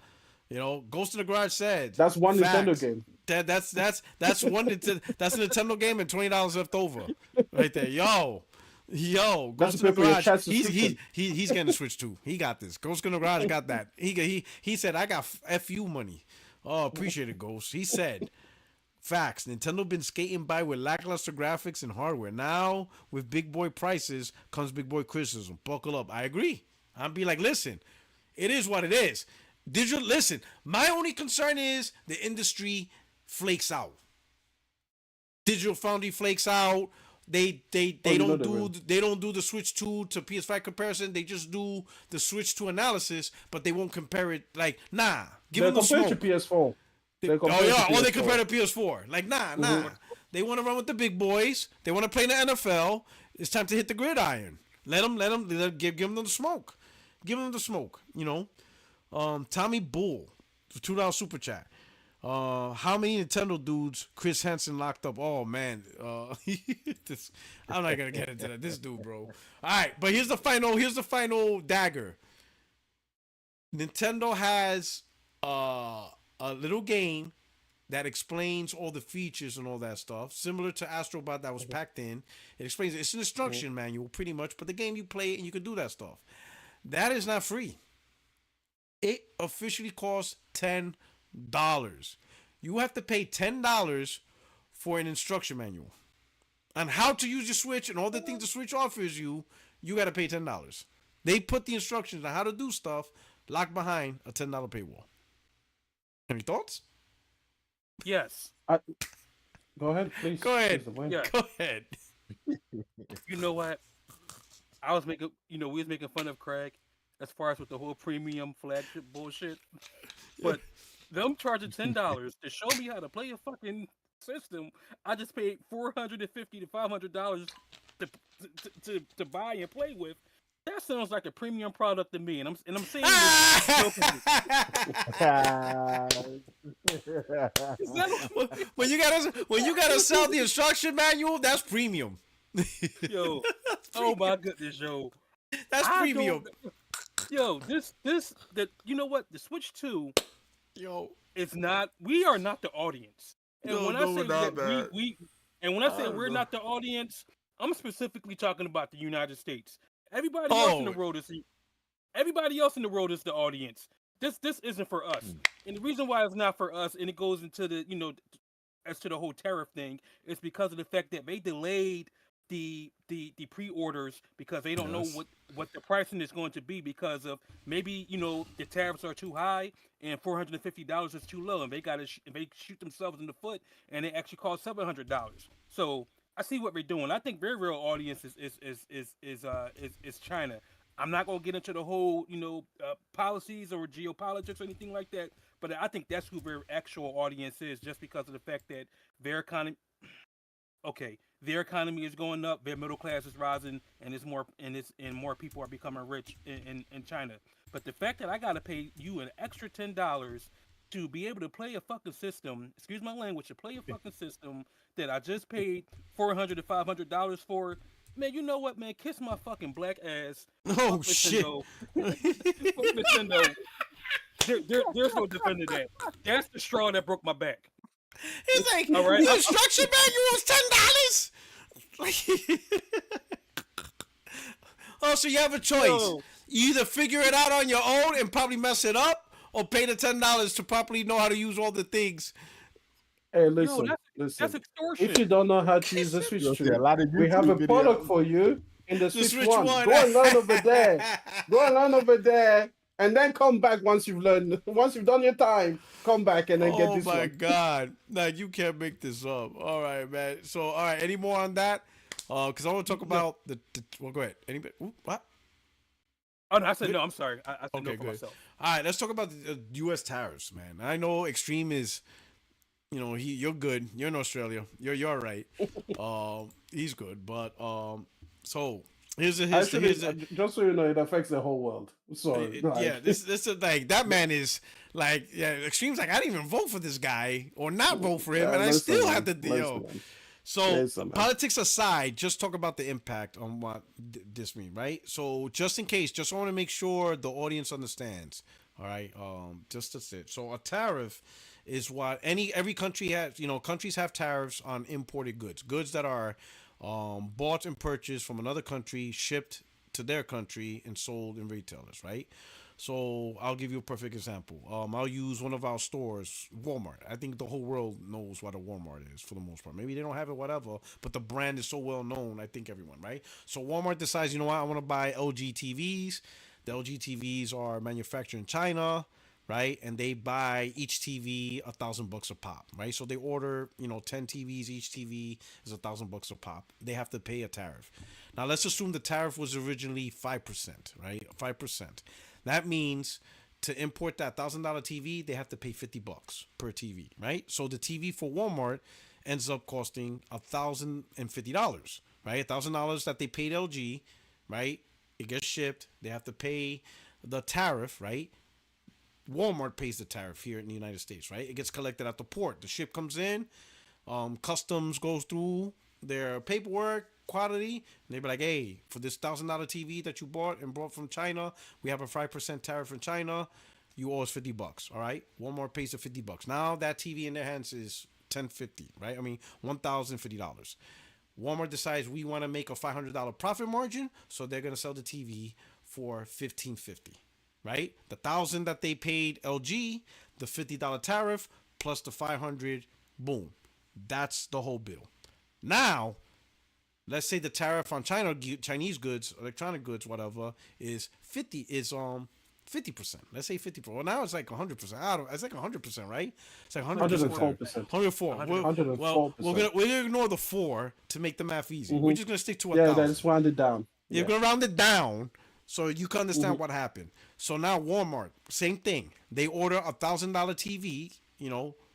You know, Ghost in the Garage said. That's one Nintendo game. That's one that's a Nintendo game and $20 left over. Right there. Yo, Ghost in the Garage. He's getting the Switch too. He got this. Ghost in the Garage got that. He said, I got FU money. Oh, appreciate it, Ghost. He said, facts. Nintendo been skating by with lackluster graphics and hardware. Now, with big boy prices comes big boy criticism. Buckle up. I agree. I'm be like, listen, it is what it is. Listen, my only concern is the industry flakes out. Digital Foundry flakes out. They don't do the Switch 2 to PS5 comparison. They just do the Switch 2 analysis, but they won't compare it. Like, nah, give them the smoke. To PS4. They compare to PS4. Like, nah. They want to run with the big boys. They want to play in the NFL. It's time to hit the gridiron. Let them give them the smoke. Give them the smoke. You know, Tommy Bull, $2 super chat. How many Nintendo dudes Chris Hansen locked up? Oh man, I'm not gonna get into that. This dude, bro. All right, but here's the final dagger. Nintendo has a little game that explains all the features and all that stuff, similar to Astrobot that was packed in. It explains it's an instruction manual pretty much, but the game you play and you can do that stuff. That is not free. It officially costs $10. You have to pay $10 for an instruction manual on how to use your Switch and all the things the Switch offers you. You got to pay $10. They put the instructions on how to do stuff locked behind a $10 paywall. Any thoughts? Yes. Go ahead, please. Go ahead. Yeah. Go ahead. You know what? We was making fun of Craig as far as with the whole premium flagship bullshit, but them charging $10 to show me how to play a fucking system, I just paid $450 to $500 to buy and play with. That sounds like a premium product to me, and I'm saying this. when you gotta sell the instruction manual, that's premium. Yo, oh my goodness, yo, that's premium. Yo, you know what? The Switch 2 Yo, it's not. We are not the audience. And when I say that and when I say we're not the audience, I'm specifically talking about the United States. Everybody else in the world is the audience. This isn't for us. And the reason why it's not for us, and it goes into the as to the whole tariff thing, is because of the fact that they delayed the pre-orders because they don't know what the pricing is going to be, because of maybe the tariffs are too high and $450 is too low, and they they shoot themselves in the foot, and it actually costs $700. So I see what they're doing. I think their real audience is China. I'm not gonna get into the whole policies or geopolitics or anything like that, but I think that's who their actual audience is, just because of the fact that their economy. Okay, their economy is going up, their middle class is rising, and more people are becoming rich in China. But the fact that I gotta pay you an extra $10 to be able to play a fucking system, excuse my language, to play a fucking system that I just paid $400 to $500 for, man, you know what, man? Kiss my fucking black ass. Oh shit! Fuck Nintendo. There's no defending that. That's the straw that broke my back. He's like, all right, the instruction manual is $10. Oh, so you have a choice. Yo. You either figure it out on your own and probably mess it up, or pay the $10 to properly know how to use all the things. Hey, listen. That's extortion. If you don't know how to use the Switch 2, we have a product for you in the Switch 1. Go and learn over there. And then come back once you've learned. Once you've done your time, come back and then get this one. Oh my God! Now you can't make this up. All right, man. So, all right. Any more on that? Because I want to talk about the. Well, go ahead. Anybody? What? Oh no! I said no. I'm sorry. I said no for myself. All right. Let's talk about the U.S. tariffs, man. I know Extreme is. You're good. You're in Australia. You're all right. He's good, but so. Here's just so you know, it affects the whole world. Sorry. Yeah, this is like that man is like Extreme's like I didn't even vote for this guy or not vote for him, and I still have to deal. So politics aside, just talk about the impact on what this means, right? So just in case, just want to make sure the audience understands. All right, just that's it. So a tariff is what every country has. Countries have tariffs on imported goods that are bought and purchased from another country, shipped to their country, and sold in retailers, right? So I'll give you a perfect example. I'll use one of our stores, Walmart. I think the whole world knows what a Walmart is for the most part. Maybe they don't have it, whatever, but the brand is so well known, I think everyone, right? So Walmart decides, you know what, I want to buy LG TVs. The LG TVs are manufactured in China, right? And they buy each TV $1,000 a pop, right? So they order, 10 TVs. Each TV is $1,000 a pop. They have to pay a tariff. Now let's assume the tariff was originally 5%, right? 5%. That means to import that $1,000 TV, they have to pay $50 per TV, right? So the TV for Walmart ends up costing $1,050, right? $1,000 that they paid LG, right? It gets shipped. They have to pay the tariff, right? Walmart pays the tariff here in the United States, right? It gets collected at the port. The ship comes in, customs goes through their paperwork, quality, and they be like, hey, for this $1,000 TV that you bought and brought from China, we have a 5% tariff in China. You owe us $50, all right? Walmart pays the $50. Now that TV in their hands is $1,050, right? I mean, $1,050. Walmart decides we want to make a $500 profit margin, so they're gonna sell the TV for $1,550. Right, the $1,000 that they paid LG, the $50 tariff plus the $500, boom, that's the whole bill. Now, let's say the tariff on Chinese goods, electronic goods, whatever, is 50%. Let's say 50%. Well, now it's like 100%. It's like 100%, right? It's like 104%. 104. Well, we're gonna ignore the 4 to make the math easy. We're just gonna stick to 1,000. Yeah, that's rounded down. You're gonna round it down. So you can understand what happened. So now Walmart, same thing. They order a $1,000 TV,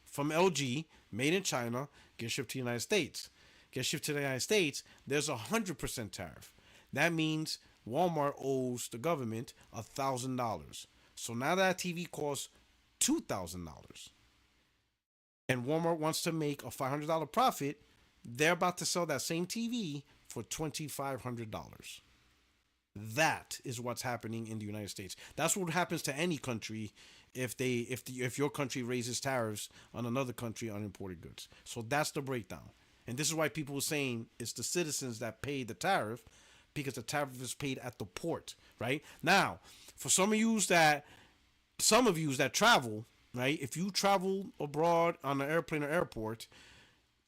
from LG, made in China, get shipped to the United States. Get shipped to the United States, there's 100% tariff. That means Walmart owes the government $1,000. So now that TV costs $2,000. And Walmart wants to make a $500 profit. They're about to sell that same TV for $2,500. That is what's happening in the United States. That's what happens to any country if your country raises tariffs on another country on imported goods. So that's the breakdown. And this is why people were saying it's the citizens that pay the tariff, because the tariff is paid at the port, right? Now, for some of you that travel, right? If you travel abroad on an airplane or airport,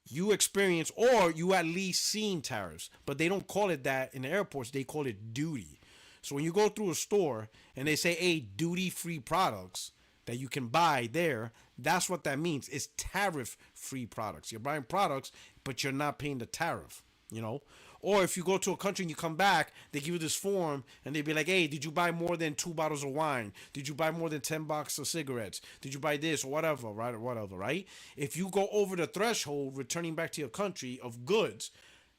you experience, or you at least seen tariffs, but they don't call it that in the airports. They call it duty. So when you go through a store and they say, hey, duty-free products that you can buy there, that's what that means. It's tariff-free products. You're buying products, but you're not paying the tariff, you know? Or if you go to a country and you come back, they give you this form and they be like, hey, did you buy more than 2 bottles of wine? Did you buy more than 10 boxes of cigarettes? Did you buy this or whatever, right? Or whatever, right? If you go over the threshold, returning back to your country of goods,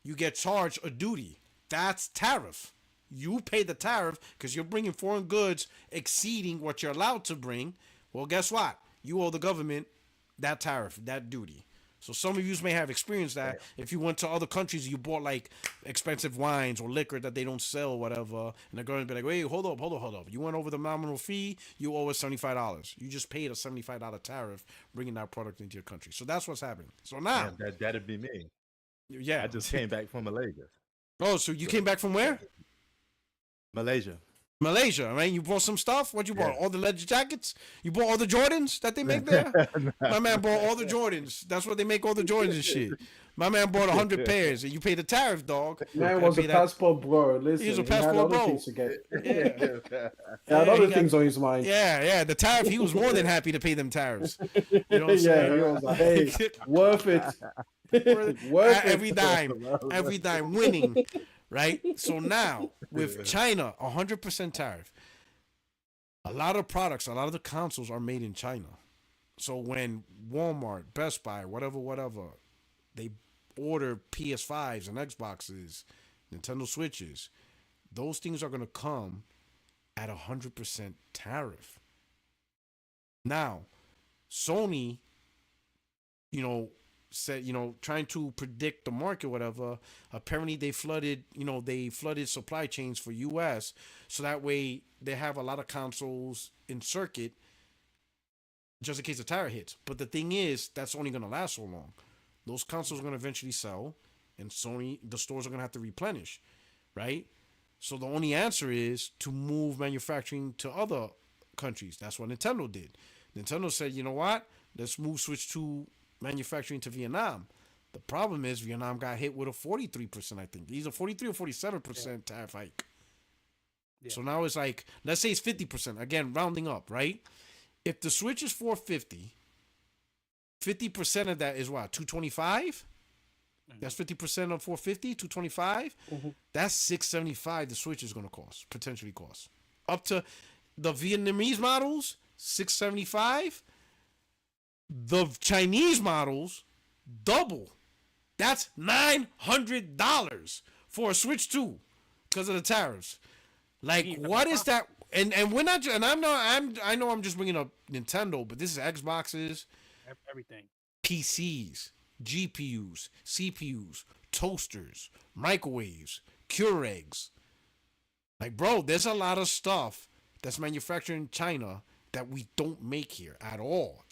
you get charged a duty. That's tariff. You pay the tariff because you're bringing foreign goods exceeding what you're allowed to bring. Well, guess what? You owe the government that tariff, that duty. So some of you may have experienced that. If you went to other countries, you bought like expensive wines or liquor that they don't sell or whatever, and they're going to be like, wait, hold up. You went over the nominal fee, you owe us $75. You just paid a $75 tariff bringing that product into your country. So that's what's happening. So now. That'd be me. Yeah. I just came back from Malaysia. Oh, so you came back from where? Malaysia, right? You bought some stuff? What you bought? All the leather jackets? You bought all the Jordans that they make there? My man bought all the Jordans. That's what they make, all the Jordans and shit. My man bought 100 pairs, and you pay the tariff, dog. Man was a passport bro. Listen, he was a passport bro. Things to get. He had other things on his mind. Yeah. The tariff, he was more than happy to pay them tariffs. You know what I'm saying? He was like, hey, worth it. Worth every dime winning. Right? So now, with China, 100% tariff, a lot of products, a lot of the consoles are made in China. So when Walmart, Best Buy, whatever, they order PS5s and Xboxes, Nintendo Switches, those things are going to come at 100% tariff. Now, Sony, said, trying to predict the market, whatever, apparently they flooded supply chains for US, so that way they have a lot of consoles in circuit just in case the tariff hits. But the thing is, that's only going to last so long. Those consoles are going to eventually sell, and the stores are going to have to replenish, right? So the only answer is to move manufacturing to other countries. That's what Nintendo did. Nintendo said, you know what? Let's switch to manufacturing to Vietnam. The problem is Vietnam got hit with a 43%, I think. Either 43 or 47% tariff hike. Yeah. So now it's like, let's say it's 50%. Again, rounding up, right? If the Switch is $450, 50% of that is what? $225? Mm-hmm. That's 50% of $450, $225? Mm-hmm. That's $675 the Switch is going to potentially cost. Up to the Vietnamese models, $675. The Chinese models, double. That's $900 for a Switch 2 because of the tariffs. Like, what is that? And we're not. And I know I'm just bringing up Nintendo, but this is Xboxes, everything, PCs, GPUs, CPUs, toasters, microwaves, Keurigs. Like, bro, there's a lot of stuff that's manufactured in China that we don't make here at all.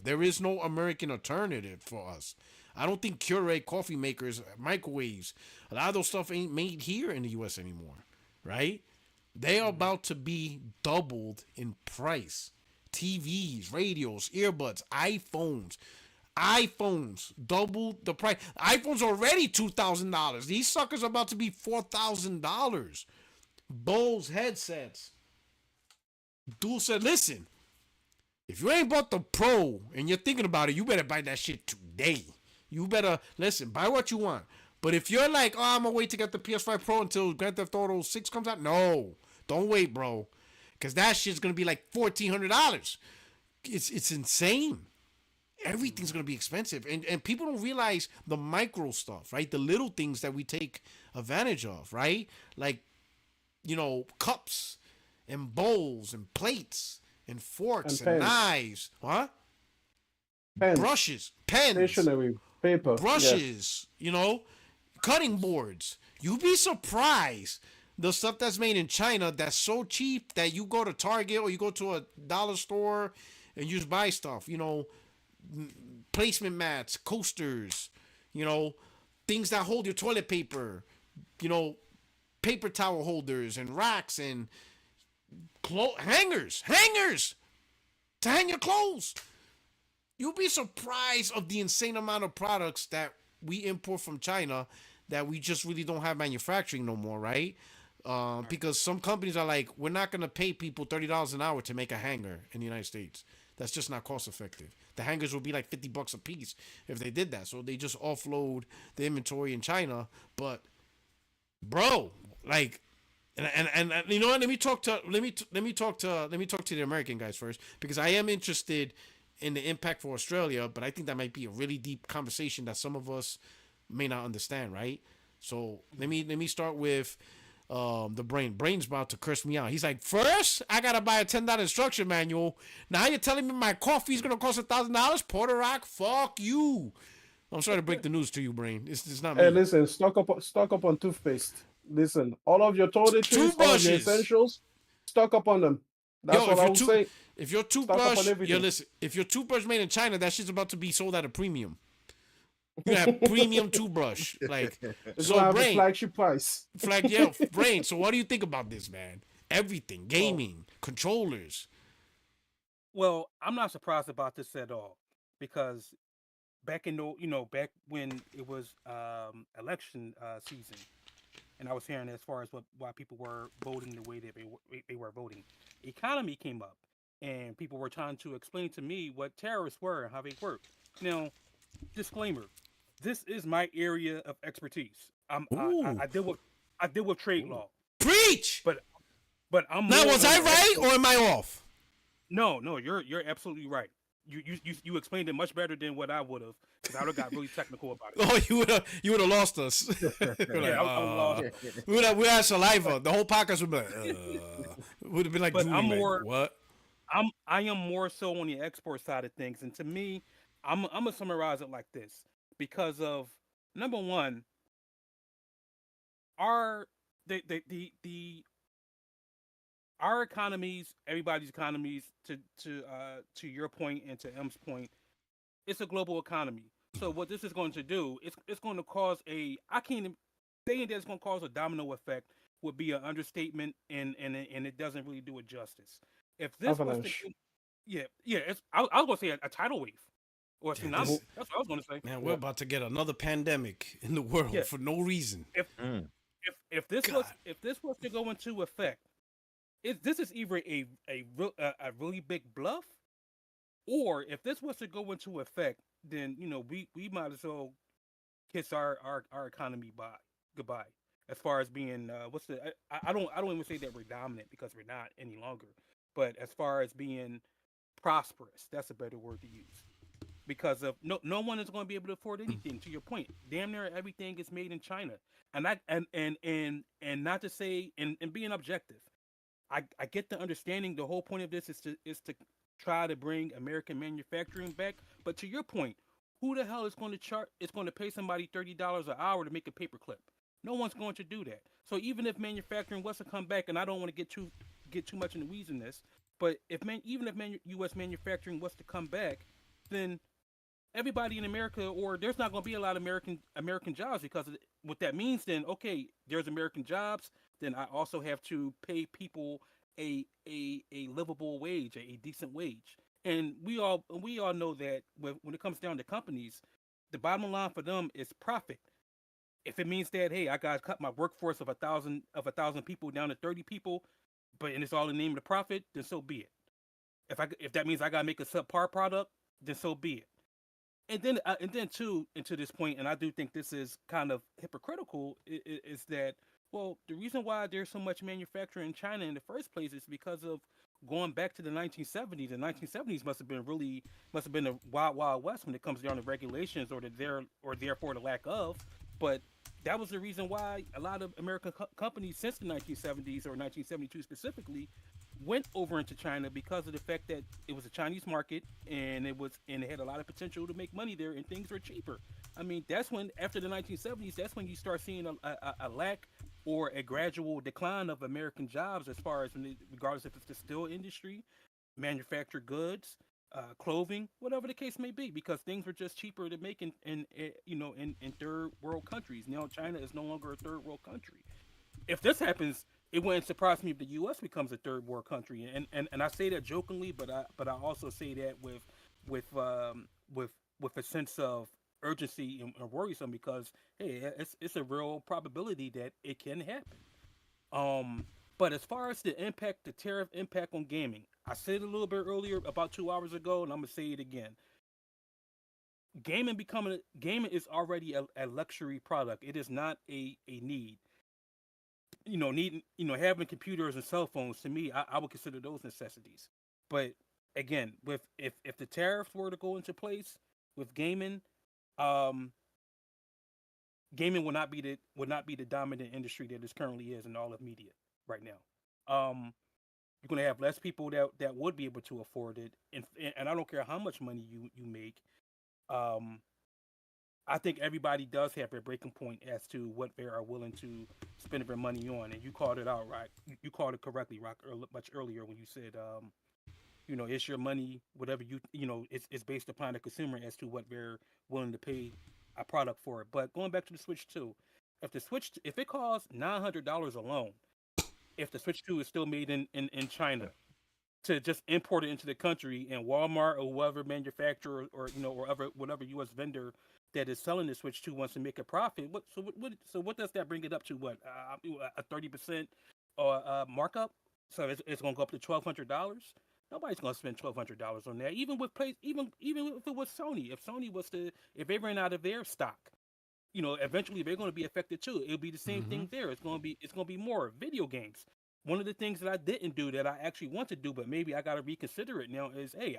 There is no American alternative for us. I don't think Keurig coffee makers, microwaves, a lot of those stuff ain't made here in the U.S. anymore, right? They are about to be doubled in price. TVs, radios, earbuds, iPhones doubled the price. iPhones are already $2,000. These suckers are about to be $4,000. Bose headsets. Dude said, listen, if you ain't bought the Pro and you're thinking about it, you better buy that shit today. You better, listen, buy what you want. But if you're like, I'm going to wait to get the PS5 Pro until Grand Theft Auto 6 comes out, no, don't wait, bro. Because that shit's going to be like $1,400. It's insane. Everything's going to be expensive. And people don't realize the micro stuff, right? The little things that we take advantage of, right? Like, cups and bowls and plates and forks and knives. Huh? Pens. Brushes. Pens. Stationery. Paper. Brushes. Cutting boards. You'd be surprised the stuff that's made in China that's so cheap that you go to Target or you go to a dollar store and you just buy stuff. Placement mats, coasters, things that hold your toilet paper, you know, paper towel holders and racks and hangers to hang your clothes. You'll be surprised of the insane amount of products that we import from China that we just really don't have manufacturing no more, right? Because some companies are like, we're not gonna pay people $30 an hour to make a hanger in the United States. That's just not cost effective. The hangers will be like $50 a piece if they did that. So they just offload the inventory in China. But bro, like, and you know what? Let me talk to the American guys first, because I am interested in the impact for Australia, but I think that might be a really deep conversation that some of us may not understand, right? So let me start with the brain's about to curse me out. He's like, first I gotta buy a $10 instruction manual. Now you're telling me my coffee's gonna cost $1,000? Porter Rock, fuck you. I'm sorry to break the news to you, Brain. It's not me. Hey, listen, stock up on toothpaste. Listen, all of your toiletries, all of your essentials, stock up on them. That's what I would say. If your toothbrush, if your toothbrush made in China, that shit's about to be sold at a premium. You have premium toothbrush, like, it's so Brain flagship price. Brain. So what do you think about this, man? Everything, gaming, controllers. Well, I'm not surprised about this at all, because back back when it was election season, and I was hearing as far as why people were voting the way that they were voting, economy came up, and people were trying to explain to me what tariffs were and how they work. Now, disclaimer: this is my area of expertise. I deal with trade law. Preach. But I'm now, was I right or am I off? No, you're absolutely right. You explained it much better than what I would have, because I would have got really technical about it. Oh, you would have lost us. Yeah, I we would have saliva. The whole podcast would be like, would have been like, but I'm more what? I am more so on the export side of things, and to me, I'm gonna summarize it like this: because of number one, our economies, everybody's economies, to your point and to M's point, it's a global economy. So what this is going to do, it's going to cause I can't saying that it's going to cause a domino effect would be an understatement, and it doesn't really do it justice. If this was I was going to say a tidal wave or a tsunami. That's what I was going to say. Man, we're about to get another pandemic in the world for no reason. If this was to go into effect, this is either a really big bluff, or if this was to go into effect, then we might as well kiss our economy goodbye. As far as being I don't even say that we're dominant, because we're not any longer. But as far as being prosperous, that's a better word to use, because of no one is going to be able to afford anything. To your point, damn near everything is made in China, and not to say and being objective. I get the understanding. The whole point of this is to try to bring American manufacturing back. But to your point, who the hell is going to pay somebody $30 an hour to make a paperclip? No one's going to do that. So even if manufacturing was to come back, and I don't want to get too much in the weeds in this, but even if U.S. manufacturing was to come back, then everybody in America, or there's not going to be a lot of American jobs, because what that means, then, okay, there's American jobs, then I also have to pay people a livable wage, a decent wage. And we all know that when it comes down to companies, the bottom line for them is profit. If it means that, hey, I got to cut my workforce of 1,000 people down to 30 people, and it's all in the name of the profit, then so be it. If that means I got to make a subpar product, then so be it. And then too, and to this point, and I do think this is kind of hypocritical, is that, well, the reason why there's so much manufacturing in China in the first place is because of going back to the 1970s. The 1970s must have been a wild west when it comes down to regulations, or therefore the lack of. But that was the reason why a lot of American companies since the 1970s, or 1972 specifically, went over into China, because of the fact that it was a Chinese market, and it had a lot of potential to make money there, and things were cheaper. I mean, that's when, after the 1970s, that's when you start seeing a lack or a gradual decline of American jobs, as far as regardless if it's the steel industry, manufactured goods, clothing, whatever the case may be, because things were just cheaper to make in third world countries. Now China is no longer a third world country. If this happens, it wouldn't surprise me if the U.S. becomes a third world country. And I say that jokingly, but I also say that with with a sense of urgency and worrisome, because hey, it's a real probability that it can happen. But as far as the tariff impact on gaming, I said it a little bit earlier, about 2 hours ago, and I'm gonna say it again. Gaming is already a luxury product. It is not a need. Having computers and cell phones, to me, I would consider those necessities. But again, with if the tariffs were to go into place with gaming, um, gaming would not be the dominant industry that it currently is in all of media right now. You're gonna have less people that would be able to afford it, and I don't care how much money you make. Um, I think everybody does have a breaking point as to what they are willing to spend their money on, and you called it out, right? You called it correctly, Rock, much earlier when you said, it's your money, whatever it's based upon the consumer as to what they're willing to pay a product for it. But going back to the Switch 2, if it costs $900 alone, if the Switch 2 is still made in China, to just import it into the country, and Walmart or whoever manufacturer or whatever U.S. vendor that is selling the Switch 2 wants to make a profit, what does that bring it up to? What, a 30% or markup? So it's going to go up to $1,200. Nobody's going to spend $1,200 on that. Even even if it was Sony, if they ran out of their stock, eventually they're going to be affected too. It'll be the same thing there. It's going to be more video games. One of the things that I didn't do that I actually want to do, but maybe I got to reconsider it now, is, hey,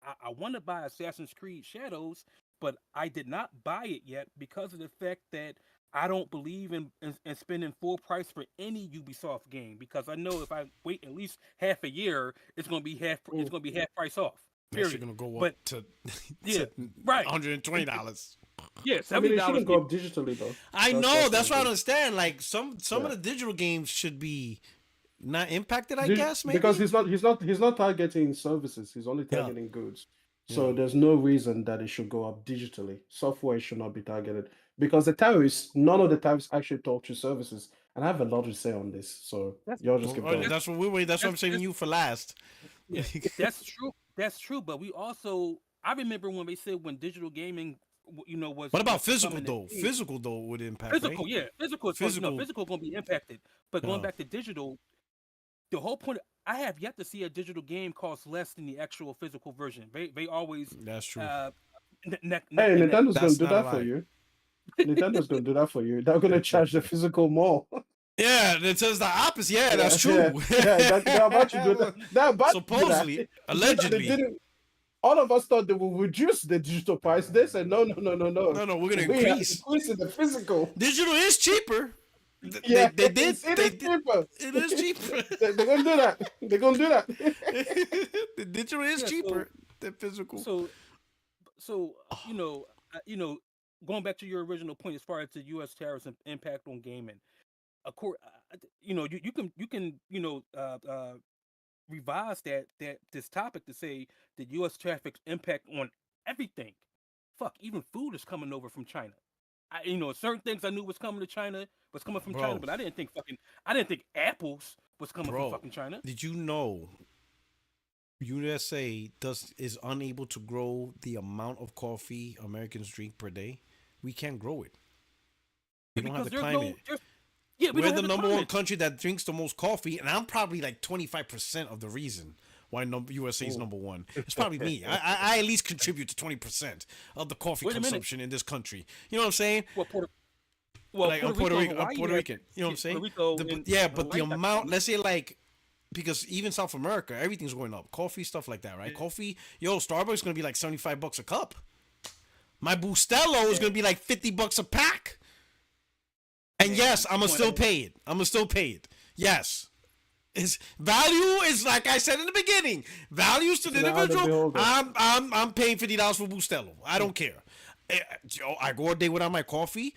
I want to buy Assassin's Creed Shadows, but I did not buy it yet because of the fact that I don't believe in spending full price for any Ubisoft game, because I know if I wait at least half a year, it's going to be half price off. Period. You're going to go up to right, $120. Yes, I mean, it shouldn't go up digitally though. I know, that's what I understand. Like some of the digital games should be not impacted, I guess, maybe, because he's not targeting services. He's only targeting goods. So there's no reason that it should go up digitally. Software should not be targeted, because none of the tariffs actually talk to services. And I have a lot to say on this. So y'all just keep going. That's what I'm saving you for last. That's true. That's true. But we also, I remember when they said when digital gaming, was. What about physical though? Physical though would impact. Physical, right? yeah, physical going to be impacted. But going back to digital, the whole point, I have yet to see a digital game cost less than the actual physical version. They always. That's true. Nintendo's going to do that for you. Nintendo's going to do that for you. They're going to charge the physical more. Yeah, it says the opposite. Yeah, that's true. They're about to do that. They're about supposedly, to do that. allegedly. All of us thought they would reduce the digital price. They said no. No, we're going to increase. Increase the physical. Digital is cheaper. Yeah, they did. It is cheaper. It is cheaper. They're going to do that. They're going to do that. The digital is cheaper than physical. So going back to your original point as far as the U.S. tariffs and impact on gaming, of course, you can revise that this topic to say the U.S. tariffs impact on everything. Fuck, even food is coming over from China. Certain things I knew was coming China, but I didn't think apples was coming from fucking China. Did you know USA is unable to grow the amount of coffee Americans drink per day? We can't grow it. We don't have the climate. We're the number one country that drinks the most coffee, and I'm probably like 25% of the reason why USA is number one. It's probably me. I at least contribute to 20% of the coffee consumption in this country. You know what I'm saying? I'm Puerto Rican. You know what I'm saying? But the amount, let's say because even South America, everything's going up. Coffee, stuff like that, right? Yeah. Coffee, Starbucks is going to be like $75 a cup. My Bustelo is going to be like $50 a pack. And yes, I'm going to still pay it. Yes. Value is, like I said in the beginning, values to the individual. I'm paying $50 for Bustelo. I don't care. I go a day without my coffee.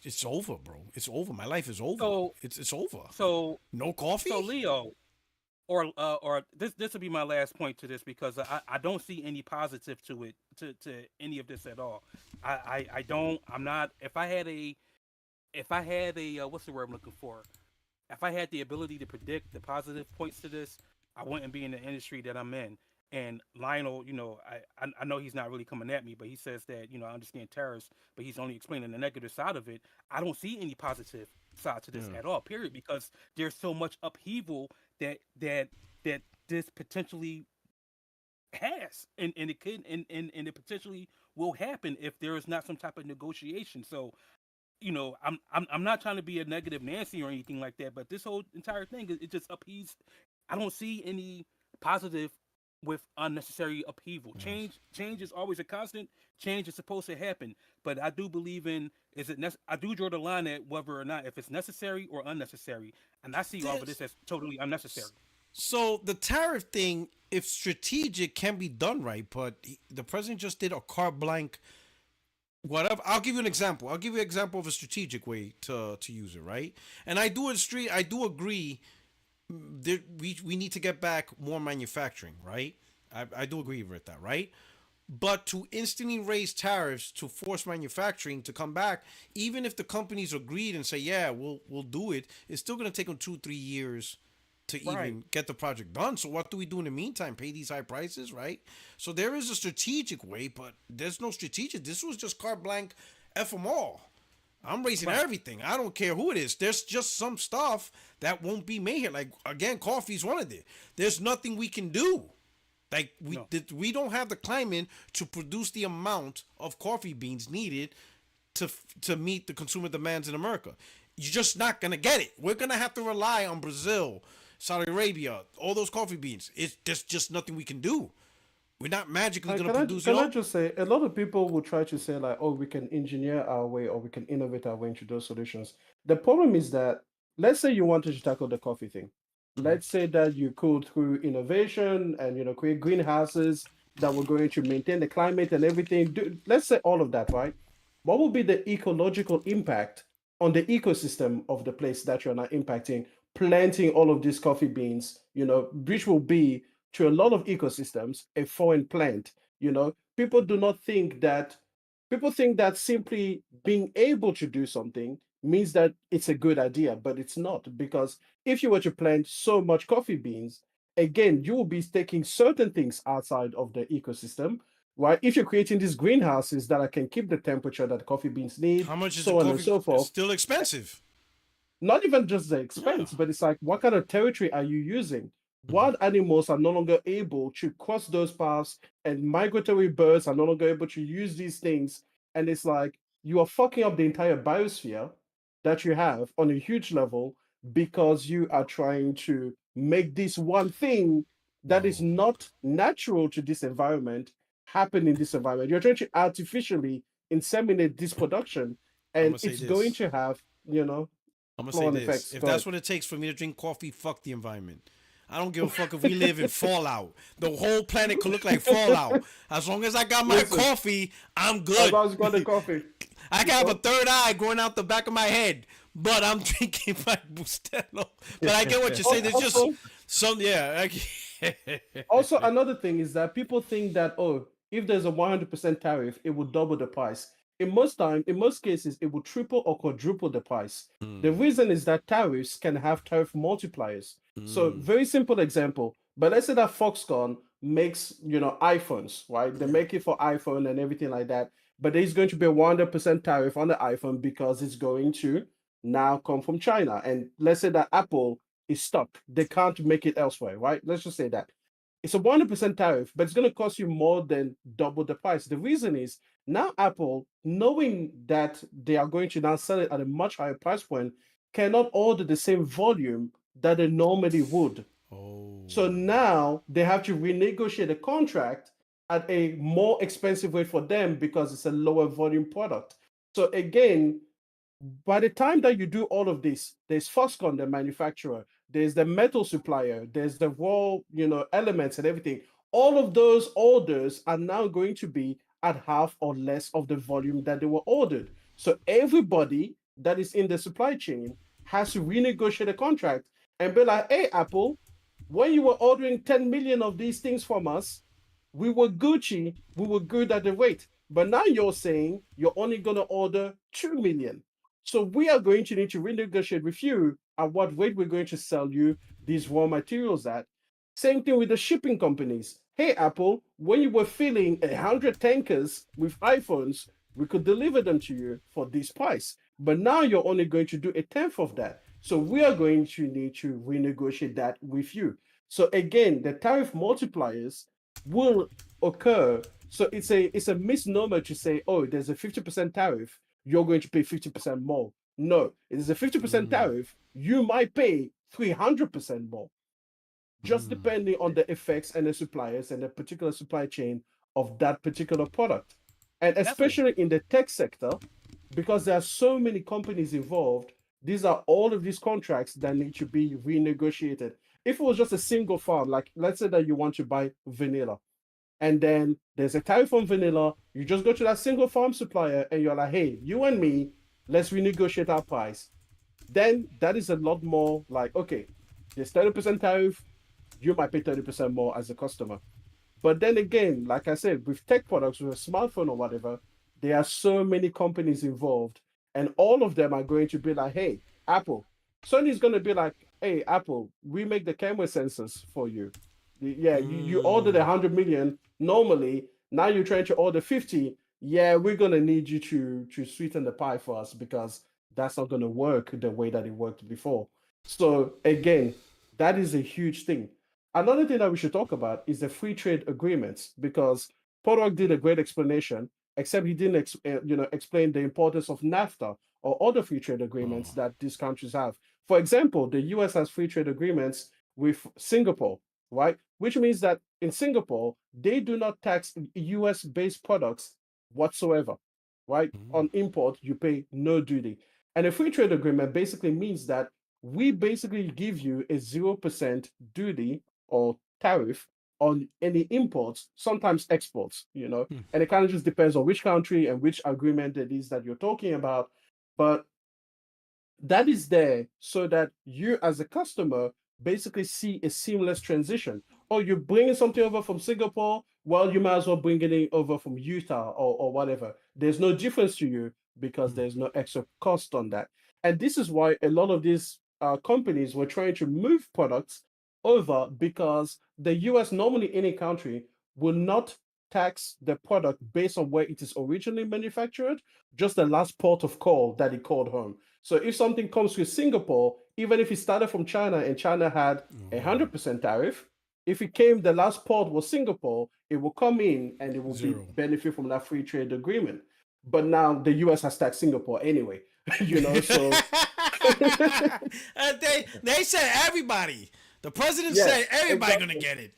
It's over, bro. It's over. My life is over. So It's over. so No coffee. so Leo, or this will be my last point to this, because I don't see any positive to it, to any of this at all. I don't. I'm not. If I had a what's the word I'm looking for? If I had the ability to predict the positive points to this, I wouldn't be in the industry that I'm in. And Lionel, I know he's not really coming at me, but he says that, I understand tariffs, but he's only explaining the negative side of it. I don't see any positive side to this at all, period, because there's so much upheaval that this potentially has, and it could, and it potentially will happen if there is not some type of negotiation. So, I'm not trying to be a negative Nancy or anything like that, but this whole entire thing, it just upheaves. I don't see any positive with unnecessary upheaval. Change is always a constant. Change is supposed to happen, but I do believe in, I do draw the line at whether or not, if it's necessary or unnecessary, and I see all of this as totally unnecessary. So the tariff thing, if strategic, can be done right, but the president just did a carte blanche. Whatever. I'll give you an example. I'll give you an example of a strategic way to use it, right? And I do agree. We need to get back more manufacturing, right? I do agree with that, right? But to instantly raise tariffs to force manufacturing to come back, even if the companies agreed and say, yeah, we'll do it, it's still going to take them 2-3 years to even get the project done. So what do we do in the meantime? Pay these high prices, right? So there is a strategic way, but there's no strategic. This was just carte blanche, F them all. I'm raising everything. I don't care who it is. There's just some stuff that won't be made here. Like, again, coffee's one of it. There's nothing we can do. Like, we don't have the climate to produce the amount of coffee beans needed to meet the consumer demands in America. You're just not going to get it. We're going to have to rely on Brazil, Saudi Arabia, all those coffee beans. There's just nothing we can do. We're not magically going to produce it. Can I just say, a lot of people will try to say, like, oh, we can engineer our way or we can innovate our way into those solutions. The problem is that, let's say you wanted to tackle the coffee thing. Let's say that you could, through innovation and, create greenhouses that were going to maintain the climate and everything. Let's say all of that, right? What will be the ecological impact on the ecosystem of the place that you're not impacting, planting all of these coffee beans, which will be, to a lot of ecosystems, a foreign plant. People think that simply being able to do something means that it's a good idea, but it's not, because if you were to plant so much coffee beans, again, you will be taking certain things outside of the ecosystem, right? If you're creating these greenhouses that can keep the temperature that coffee beans need, how much is so on and so forth. It's still expensive. Not even just the expense, but it's like, what kind of territory are you using? Wild animals are no longer able to cross those paths, and migratory birds are no longer able to use these things. And it's like, you are fucking up the entire biosphere that you have on a huge level, because you are trying to make this one thing that is not natural to this environment happen in this environment. You're trying to artificially inseminate this production, and it's going to have, I'm gonna say this. effects. If that's what it takes for me to drink coffee, fuck the environment. I don't give a fuck if we live in Fallout. The whole planet could look like Fallout. As long as I got my coffee, I'm good. As long as I got the coffee. I can have a third eye going out the back of my head, but I'm drinking my Bustelo. But I get what you're saying. There's just some, Also, another thing is that people think that, if there's a 100% tariff, it will double the price. In most cases, it will triple or quadruple the price. The reason is that tariffs can have tariff multipliers. So, very simple example. But let's say that Foxconn makes, iPhones, right? They make it for iPhone and everything like that. But there's going to be a 100% tariff on the iPhone because it's going to now come from China. And let's say that Apple is stuck. They can't make it elsewhere, right? Let's just say that. It's a 100% tariff, but it's going to cost you more than double the price. The reason is, now Apple, knowing that they are going to now sell it at a much higher price point, cannot order the same volume that they normally would. So now they have to renegotiate the contract at a more expensive rate for them because it's a lower volume product. So again, by the time that you do all of this, there's Foxconn, the manufacturer, there's the metal supplier, there's the raw, elements and everything. All of those orders are now going to be at half or less of the volume that they were ordered. So everybody that is in the supply chain has to renegotiate a contract and be like, hey, Apple, when you were ordering 10 million of these things from us, we were Gucci, we were good at the rate. But now you're saying you're only going to order 2 million. So we are going to need to renegotiate with you at what rate we're going to sell you these raw materials at. Same thing with the shipping companies. Hey, Apple, when you were filling 100 tankers with iPhones, we could deliver them to you for this price. But now you're only going to do a tenth of that. So we are going to need to renegotiate that with you. So again, the tariff multipliers will occur. So it's a misnomer to say, oh, there's a 50% tariff, you're going to pay 50% more. No, it is a 50% tariff, you might pay 300% more, just depending on the effects and the suppliers and the particular supply chain of that particular product. And especially in the tech sector, because there are so many companies involved, these are all of these contracts that need to be renegotiated. If it was just a single farm, like let's say that you want to buy vanilla, and then there's a tariff on vanilla, you just go to that single farm supplier and you're like, hey, you and me, let's renegotiate our price. Then that is a lot more like, okay, there's 30% tariff, you might pay 30% more as a customer. But then again, like I said, with tech products, with a smartphone or whatever, there are so many companies involved, and all of them are going to be like, hey, Apple. Sony's going to be like, hey, Apple, we make the camera sensors for you. Yeah, you ordered 100 million normally. Now you're trying to order 50. Yeah, we're going to need you to sweeten the pie for us because that's not going to work the way that it worked before. So again, that is a huge thing. Another thing that we should talk about is the free trade agreements, because Podok did a great explanation, except he didn't explain the importance of NAFTA or other free trade agreements that these countries have. For example, the US has free trade agreements with Singapore, right? Which means that in Singapore, they do not tax US based products whatsoever, right? On import, you pay no duty. And a free trade agreement basically means that we basically give you a 0% duty or tariff on any imports, sometimes exports, and it kind of just depends on which country and which agreement it is that you're talking about. But that is there so that you as a customer basically see a seamless transition. Or you're bringing something over from Singapore, well, you might as well bring it over from Utah or whatever. There's no difference to you because there's no extra cost on that. And this is why a lot of these companies were trying to move products over, because the US, normally any country, will not tax the product based on where it is originally manufactured, just the last port of call that it called home. So if something comes to Singapore, even if it started from China and China had 100% tariff, if it came, the last port was Singapore, it will come in and it will benefit from that free trade agreement. But now the US has taxed Singapore anyway, so they said everybody. The president said everybody gonna get it.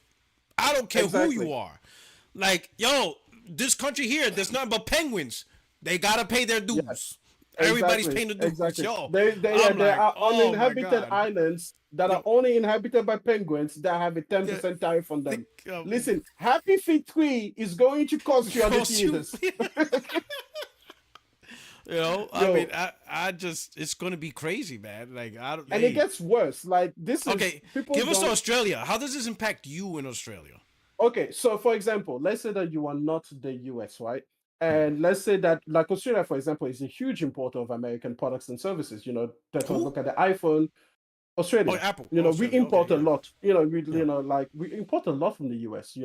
I don't care who you are. Like, yo, this country here, there's nothing but penguins. They gotta pay their dues. Yes. Everybody's paying the dues. Yo, there are uninhabited islands that are only inhabited by penguins that have a 10% tariff on them. Listen, Happy Feet 3 is going to cost you at the theaters. I mean, I just, it's going to be crazy, man. Like, and it gets worse. Like, this is okay. Give us to Australia. How does this impact you in Australia? Okay, so for example, let's say that you are not the US, right? And let's say that, like Australia, for example, is a huge importer of American products and services. Let's look at the iPhone. Australia, Apple. We import a lot. We import a lot from the US.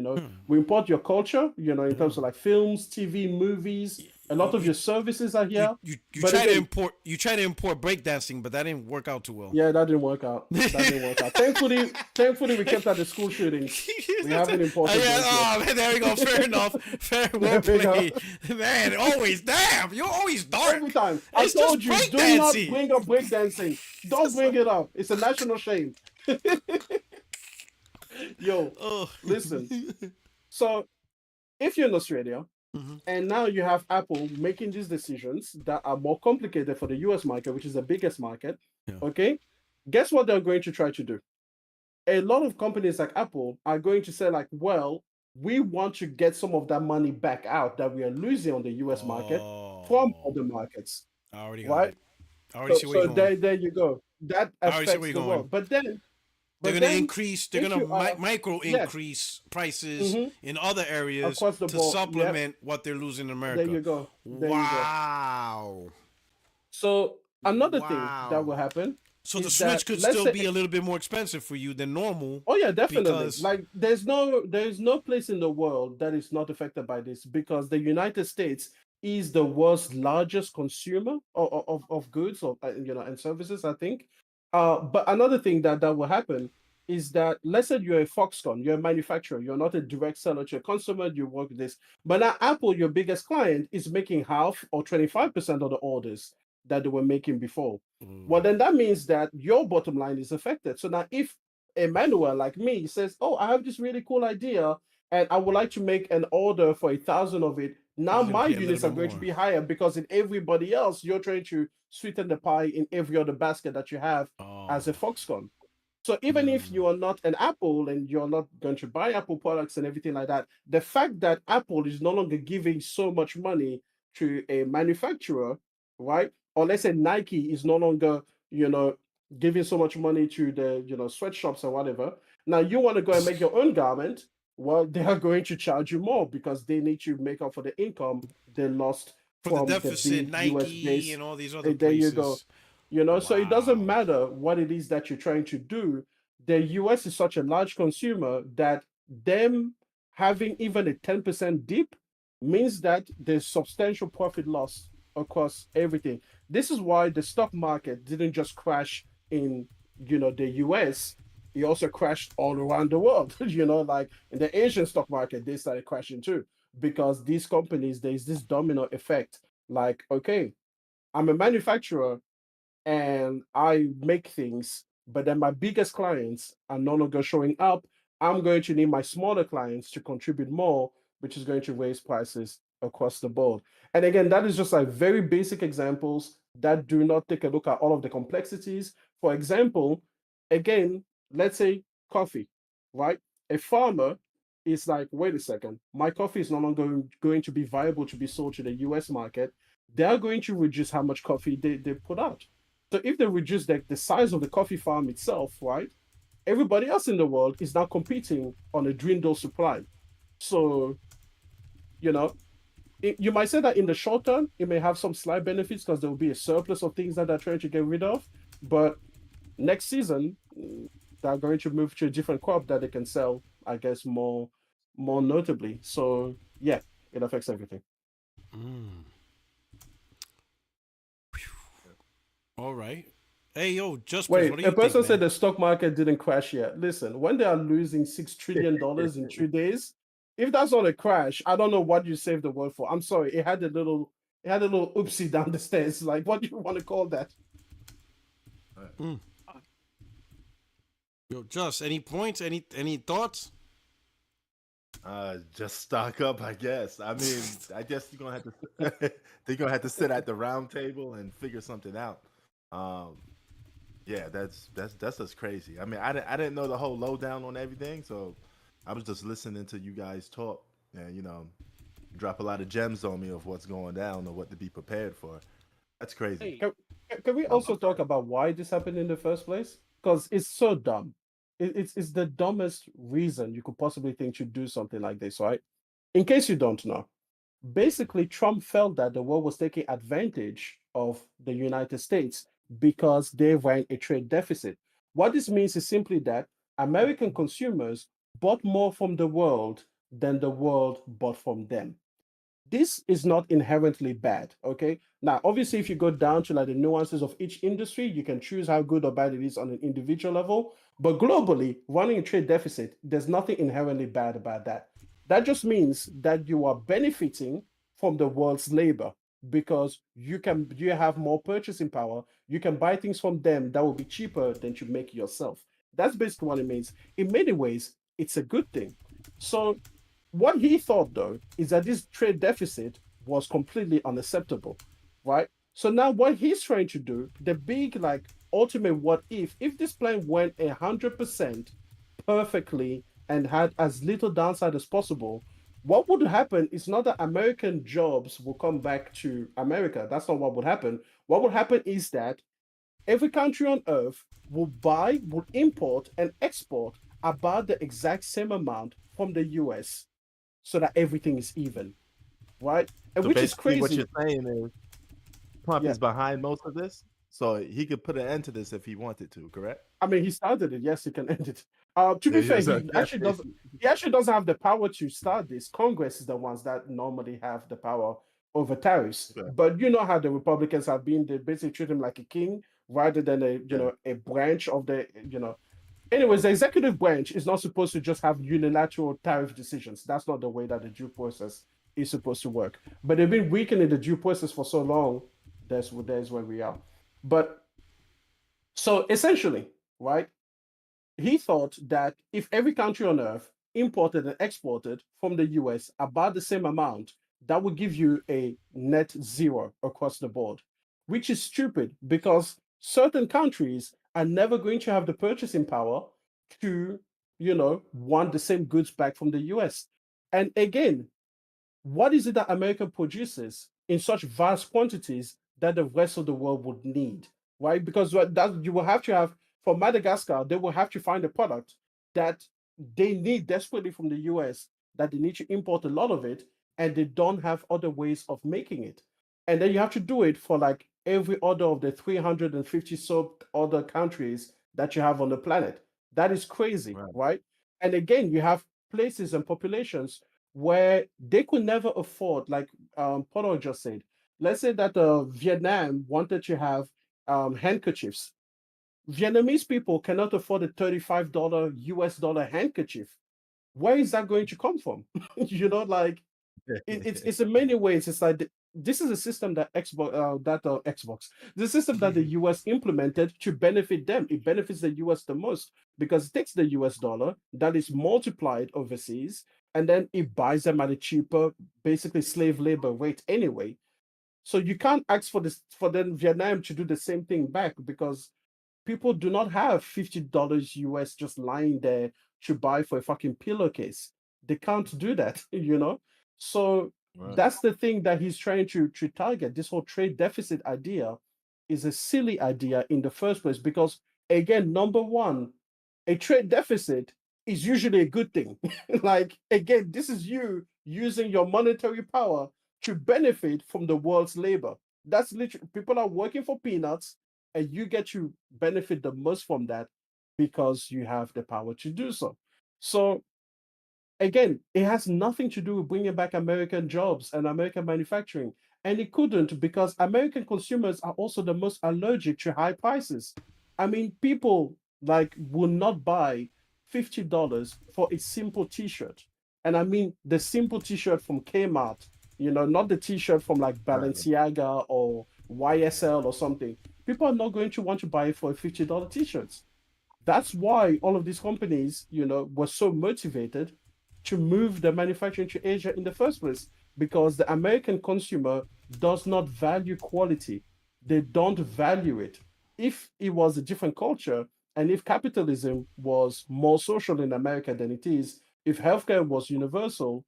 We import your culture. In terms of like films, TV, movies. A lot of your services are here. You try to import breakdancing, but that didn't work out too well. Yeah, that didn't work out. Thankfully, we kept at the school shootings. We haven't imported. Man, there we go. Fair enough. Fair well played. Man, always. Damn, you're always dark. Every time. I told you, do not bring up breakdancing. Don't bring it up. It's a national shame. Yo, listen. So, if you're in Australia, and now you have Apple making these decisions that are more complicated for the US market, which is the biggest market, okay? Guess what they're going to try to do? A lot of companies like Apple are going to say like, well, we want to get some of that money back out that we are losing on the US market from other markets. I already got Right? it. I already see where you're going. There you go. That I already see where affects you're the going. world. But then They're gonna increase. They're if gonna you are micro yeah, increase prices in other areas across the to board, yep, supplement what they're losing in there America. you go. There you go. Wow. So another thing that Wow. will happen So the is that Switch could let's still say be a little bit more expensive for you than normal. oh yeah, definitely. Because Like there's no place in the world that is not affected by this because the United States is the world's largest consumer of goods or and services, I think. But another thing that will happen is that let's say you're a Foxconn, you're a manufacturer, you're not a direct seller to a consumer, you work with this. But now Apple, your biggest client, is making half or 25% of the orders that they were making before. Well, then that means that your bottom line is affected. So now if Emmanuel, like me, says, "Oh, I have this really cool idea, and I would like to make an order for 1,000 of it." Now he's gonna my pay a little units are bit going to more. be higher because in everybody else, you're trying to sweeten the pie in every other basket that you have as a Foxconn. So even if you are not an Apple and you're not going to buy Apple products and everything like that, the fact that Apple is no longer giving so much money to a manufacturer, right? Or let's say Nike is no longer, giving so much money to the, sweatshops or whatever. Now you want to go and make your own garment. Well, they are going to charge you more because they need to make up for the income they lost For the from the deficit, big US Nike base. and all these other There you go. places. So it doesn't Wow. matter what it is that you're trying to do. The US is such a large consumer that them having even a 10% dip means that there's substantial profit loss across everything. This is why the stock market didn't just crash in, the US. It also crashed all around the world. Like in the Asian stock market, they started crashing too because these companies, there's this domino effect. Like, okay, I'm a manufacturer and I make things, but then my biggest clients are no longer showing up. I'm going to need my smaller clients to contribute more, which is going to raise prices across the board. And again, that is just like very basic examples that do not take a look at all of the complexities. For example, again, let's say coffee, right? A farmer is like, wait a second, my coffee is no longer going to be viable to be sold to the US market. They're going to reduce how much coffee they put out. So if they reduce the size of the coffee farm itself, right, everybody else in the world is now competing on a dwindle supply. So, you know, you might say that in the short term, it may have some slight benefits because there will be a surplus of things that they're trying to get rid of. But next season, they're going to move to a different crop that they can sell, I guess, more notably. So yeah, it affects everything. All right. Hey, yo, Just Chris, Wait, what do a you think, person said man? the stock market didn't crash yet. Listen, when they are losing $6 trillion in 3 days, if that's not a crash, I don't know what you saved the world for. I'm sorry, it had a little oopsie down the stairs. Like, what do you want to call that? Yo, Just, any points? Any thoughts? Just stock up, I guess. I mean, I guess you're gonna have to they're gonna have to sit at the round table and figure something out. Yeah, that's just crazy. I mean, I didn't know the whole lowdown on everything, so I was just listening to you guys talk and drop a lot of gems on me of what's going down or what to be prepared for. That's crazy. Hey, Can we also talk about why this happened in the first place? Because it's so dumb. It's the dumbest reason you could possibly think to do something like this, right? In case you don't know, basically Trump felt that the world was taking advantage of the United States because they were in a trade deficit. What this means is simply that American consumers bought more from the world than the world bought from them. This is not inherently bad. Okay. Now, obviously, if you go down to like the nuances of each industry, you can choose how good or bad it is on an individual level. But globally, running a trade deficit, there's nothing inherently bad about that. That just means that you are benefiting from the world's labor because you have more purchasing power. You can buy things from them that will be cheaper than to make yourself. That's basically what it means. In many ways, it's a good thing. So what he thought, though, is that this trade deficit was completely unacceptable, right? So now what he's trying to do, the big like ultimate what if this plan went 100% perfectly and had as little downside as possible, what would happen is not that American jobs will come back to America. That's not what would happen. What would happen is that every country on earth will buy, will import, and export about the exact same amount from the US so that everything is even, right? And So which is basically, what crazy. you're saying is Trump Yeah. is behind most of this, so he could put an end to this if he wanted to. Correct? I mean, he started it. Yes, he can end it. To Yeah, be fair, yes, he actually okay. doesn't. He actually doesn't have the power to start this. Congress is the ones that normally have the power over tariffs. Okay. But you know how the Republicans have been. They basically treat him like a king rather than a branch of the. Anyways, the executive branch is not supposed to just have unilateral tariff decisions. That's not the way that the due process is supposed to work. But they've been weakening the due process for so long. There's where we are. But so essentially, right? He thought that if every country on earth imported and exported from the US about the same amount, that would give you a net zero across the board, which is stupid because certain countries are never going to have the purchasing power to, want the same goods back from the US. And again, what is it that America produces in such vast quantities that the rest of the world would need, right? Because that you will have to have for Madagascar, they will have to find a product that they need desperately from the US that they need to import a lot of it, and they don't have other ways of making it. And then you have to do it for like every other of the 350 so other countries that you have on the planet. That is crazy, Right. right? And again, you have places and populations where they could never afford, like Polo just said. Let's say that Vietnam wanted to have handkerchiefs. Vietnamese people cannot afford a $35 US dollar handkerchief. Where is that going to come from? Like it's in many ways. It's like this is a system that Xbox, the system that the US implemented to benefit them. It benefits the US the most because it takes the US dollar that is multiplied overseas, and then it buys them at a cheaper, basically slave labor rate anyway. So you can't ask for then Vietnam to do the same thing back because people do not have $50 US just lying there to buy for a fucking pillowcase. They can't do that, So Right. that's the thing that he's trying to target. This whole trade deficit idea is a silly idea in the first place because, again, number one, a trade deficit is usually a good thing. Like, again, this is you using your monetary power to benefit from the world's labor. That's literally people are working for peanuts and you get to benefit the most from that because you have the power to do so. So again, it has nothing to do with bringing back American jobs and American manufacturing. And it couldn't because American consumers are also the most allergic to high prices. I mean, people like will not buy $50 for a simple t-shirt. And I mean the simple t-shirt from Kmart, not the t-shirt from like Right. Balenciaga or YSL or something. People are not going to want to buy it for a $50 t-shirt. That's why all of these companies, were so motivated to move the manufacturing to Asia in the first place because the American consumer does not value quality. They don't value it. If it was a different culture and if capitalism was more social in America than it is, if healthcare was universal,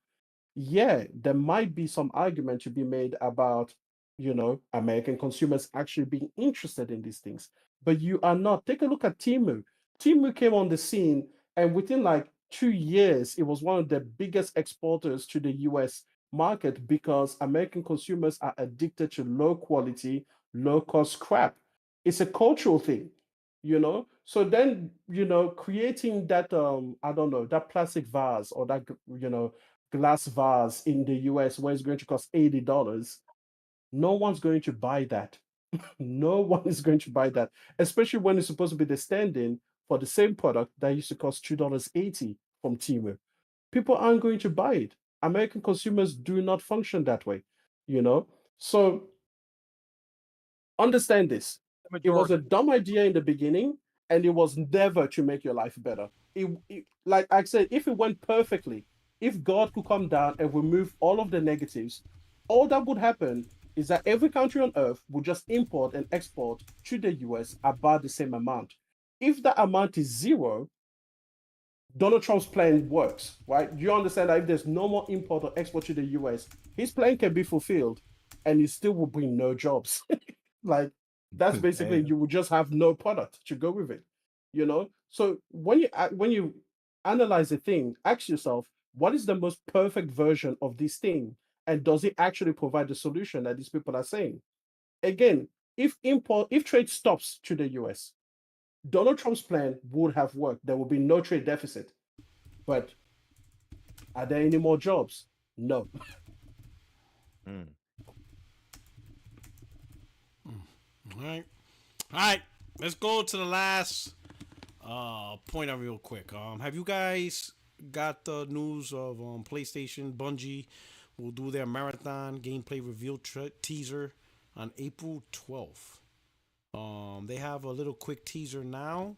yeah, there might be some argument to be made about, American consumers actually being interested in these things. But you are not. Take a look at Timu. Timu came on the scene, and within like 2 years, it was one of the biggest exporters to the US market because American consumers are addicted to low quality, low cost crap. It's a cultural thing. So then, creating that I don't know, that plastic vase or that glass vase in the US where it's going to cost $80, no one's going to buy that. No one is going to buy that, especially when it's supposed to be the stand-in for the same product that used to cost $2.80 from Temu. People aren't going to buy it. American consumers do not function that way, you know? So understand this. The It was a majority. dumb idea in the beginning, and it was never to make your life better. Like I said, if it went perfectly, if God could come down and remove all of the negatives, all that would happen is that every country on earth would just import and export to the US about the same amount. If that amount is zero, Donald Trump's plan works, right? You understand that if there's no more import or export to the US, his plan can be fulfilled and it still will bring no jobs. Like, that's basically, you will just have no product to go with it, you know? So when you analyze a thing, ask yourself, what is the most perfect version of this thing? And does it actually provide the solution that these people are saying? Again, if trade stops to the US, Donald Trump's plan would have worked. There will be no trade deficit. But are there any more jobs? No. All right. All right. Let's go to the last point out real quick. Have you guys got the news of PlayStation Bungie will do their marathon gameplay reveal teaser on April 12th? They have a little quick teaser now,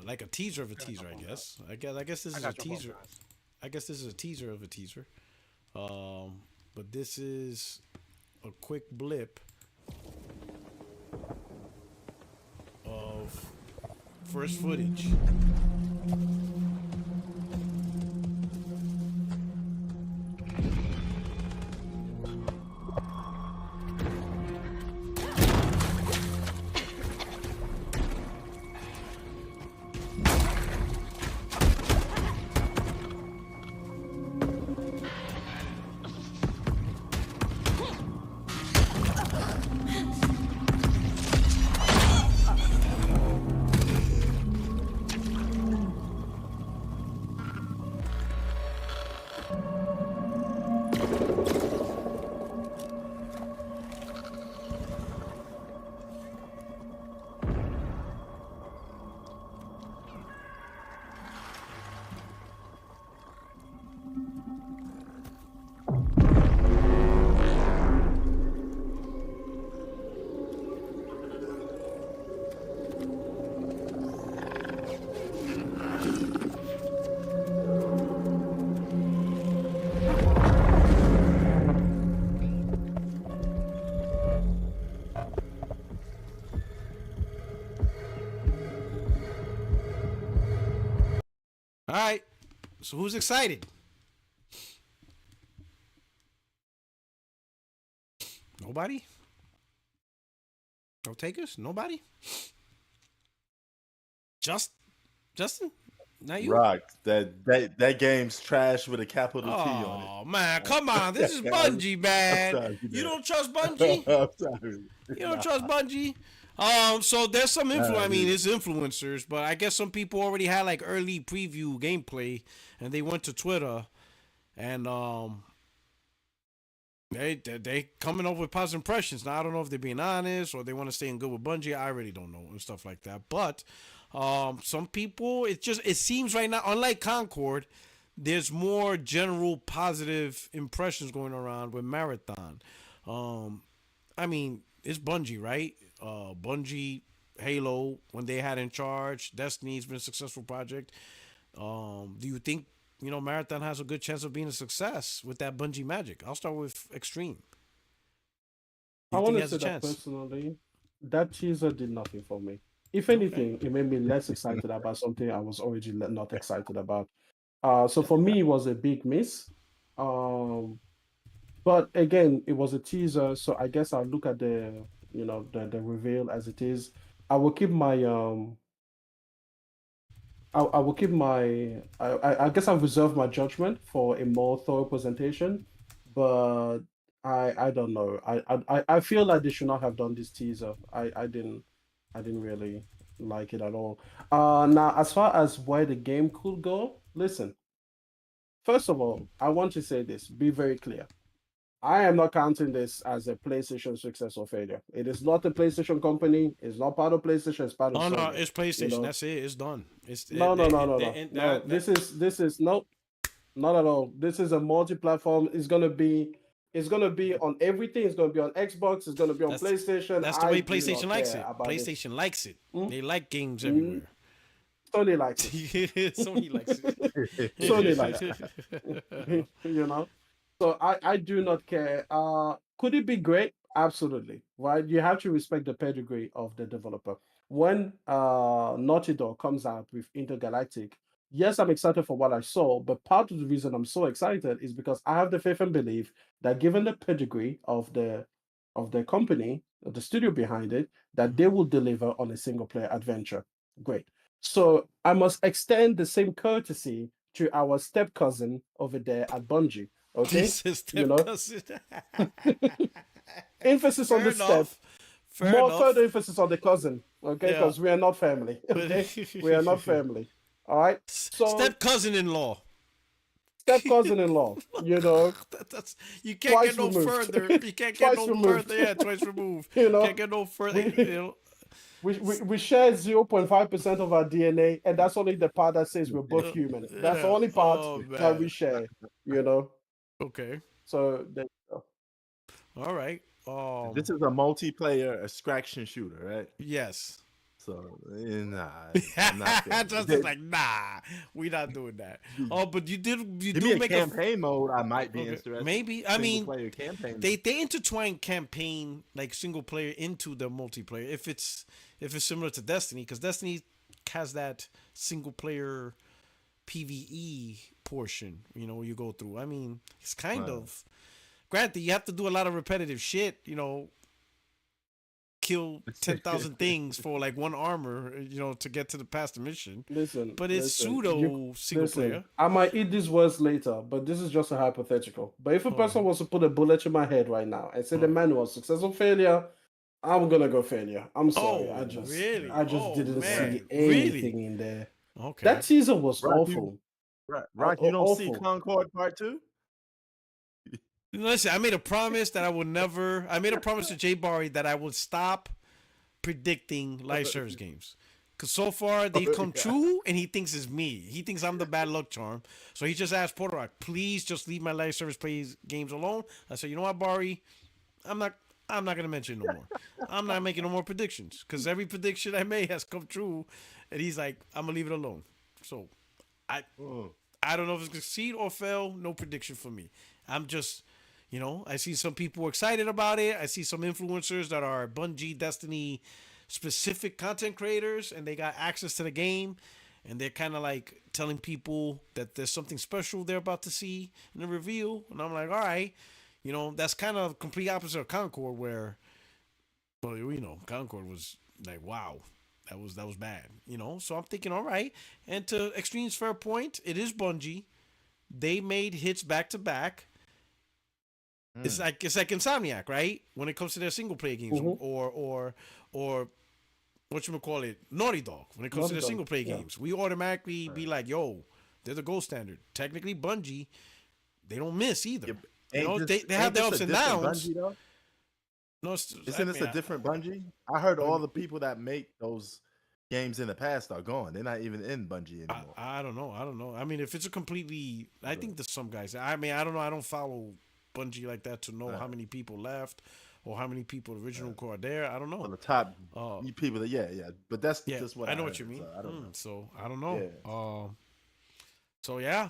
like a teaser of a teaser, I guess. I guess this is a teaser. I guess this is a teaser of a teaser. But this is a quick blip of first footage. All right. So who's excited? Nobody? No takers? Nobody? Justin? Not you? Rock, that game's trash with a capital T on it. Oh man, come on. This is Bungie, man. sorry, You don't trust Bungie? I'm sorry. You don't trust Bungie? So there's some I mean, it's influencers, but I guess some people already had like early preview gameplay, and they went to Twitter, and they coming up with positive impressions. Now I don't know if they're being honest or they want to stay in good with Bungie. I really don't know and stuff like that. But some people, it seems right now, unlike Concord, there's more general positive impressions going around with Marathon. I mean, it's Bungie, right? Bungie, Halo, when they had in charge, Destiny's been a successful project. Do you think Marathon has a good chance of being a success with that Bungie magic? I'll start with Extreme. I want to say that personally, that teaser did nothing for me. If anything, it made me less excited about something I was already not excited about. So for me, it was a big miss. But again, it was a teaser, so I guess I'll look at the the reveal as it is. I will keep my I will keep my I guess I've reserved my judgment for a more thorough presentation, but I don't know. I feel like they should not have done this teaser. I didn't really like it at all. Now as far as where the game could go, listen. First of all, I want to say this, be very clear. I am not counting this as a PlayStation success or failure. It is not a PlayStation company. It's not part of PlayStation. It's part of Sony. No, it's PlayStation. That's it. It's done. No. This is no, not at all. This is a multi-platform. It's gonna be on everything. It's gonna be on Xbox. It's gonna be on PlayStation. That's the way PlayStation likes it. PlayStation likes it. They like games everywhere. Sony likes it. Sony likes it. Sony likes it. So I do not care. Could it be great? Absolutely. Right? You have to respect the pedigree of the developer. When Naughty Dog comes out with Intergalactic, yes, I'm excited for what I saw, but part of the reason I'm so excited is because I have the faith and belief that given the pedigree of the company, of the studio behind it, that they will deliver on a single player adventure. Great. So I must extend the same courtesy to our step cousin over there at Bungie. Okay, This is you step know, cousin. emphasis on Fair the step, enough. Fair more enough. further emphasis on the cousin. Okay, Yeah. because we are not family. Okay, we are not family. All right. So Step cousin-in-law. step cousin-in-law, That's you can't get twice no removed. further. You can't get Twice no removed. further. Yeah, twice removed. you Can't know, get no further. we we share 0.5% of our DNA, and that's only the part that says we're both human. That's the Yeah. only part Oh that we man. share, you know. Okay. So there you go. All right. This is a multiplayer extraction shooter, right? Yes. So nah, I'm not feeling Just it. like nah, we not doing that. Oh, but you Give me do a make campaign mode. I might be okay, interested. maybe. I Single mean, player campaign. they intertwine campaign like single player into the multiplayer if it's similar to Destiny, because Destiny has that single player PVE portion, where you go through. I mean, it's kind of granted you have to do a lot of repetitive shit, kill 10,000 things for like one armor, to get to the past the mission. Listen, But it's listen. pseudo single player. I might eat these words later, but this is just a hypothetical. But if a person was to put a bullet in my head right now and say the manual successful failure, I'm gonna go failure. I'm sorry. Oh, really? I just Oh didn't man, see really? anything in there. Okay. That teaser was Rock, you, awful. Rock, you don't see Awful. Concord Part 2? Listen, I made a promise that I would never. I made a promise to Jay Barry that I would stop predicting live service games. Because so far they've come true, and he thinks it's me. He thinks I'm the bad luck charm. So he just asked Porter Rock, please just leave my live service plays games alone. I said, you know what, Barry, I'm not gonna mention it no more. I'm not making no more predictions because every prediction I made has come true, and he's like, I'm gonna leave it alone. So I don't know if it's gonna succeed or fail. No prediction for me. I'm just. I see some people excited about it. I see some influencers that are Bungie, Destiny specific content creators, and they got access to the game, and they're kind of like telling people that there's something special they're about to see in the reveal. And I'm like, all right, that's kind of complete opposite of Concord, where, well, Concord was like, wow, that was bad, So I'm thinking, all right. And to Extreme's fair point, it is Bungie. They made hits back to back. It's like Insomniac, right? When it comes to their single player games, or whatchamacallit, Naughty Dog. When it comes to their single player games, we automatically be like, yo, they're the gold standard. Technically, Bungie, they don't miss either. They have their ups and downs. Bungie, no, isn't this a different Bungie? I heard all the people that make those games in the past are gone. They're not even in Bungie anymore. I don't know. I mean, if it's a completely, I think there's some guys. I mean, I don't know. I don't follow Bungie like that to know how many people left or how many people original core are there. I don't know. On the top people that but that's just what I know what you mean. So I don't know. So I don't know.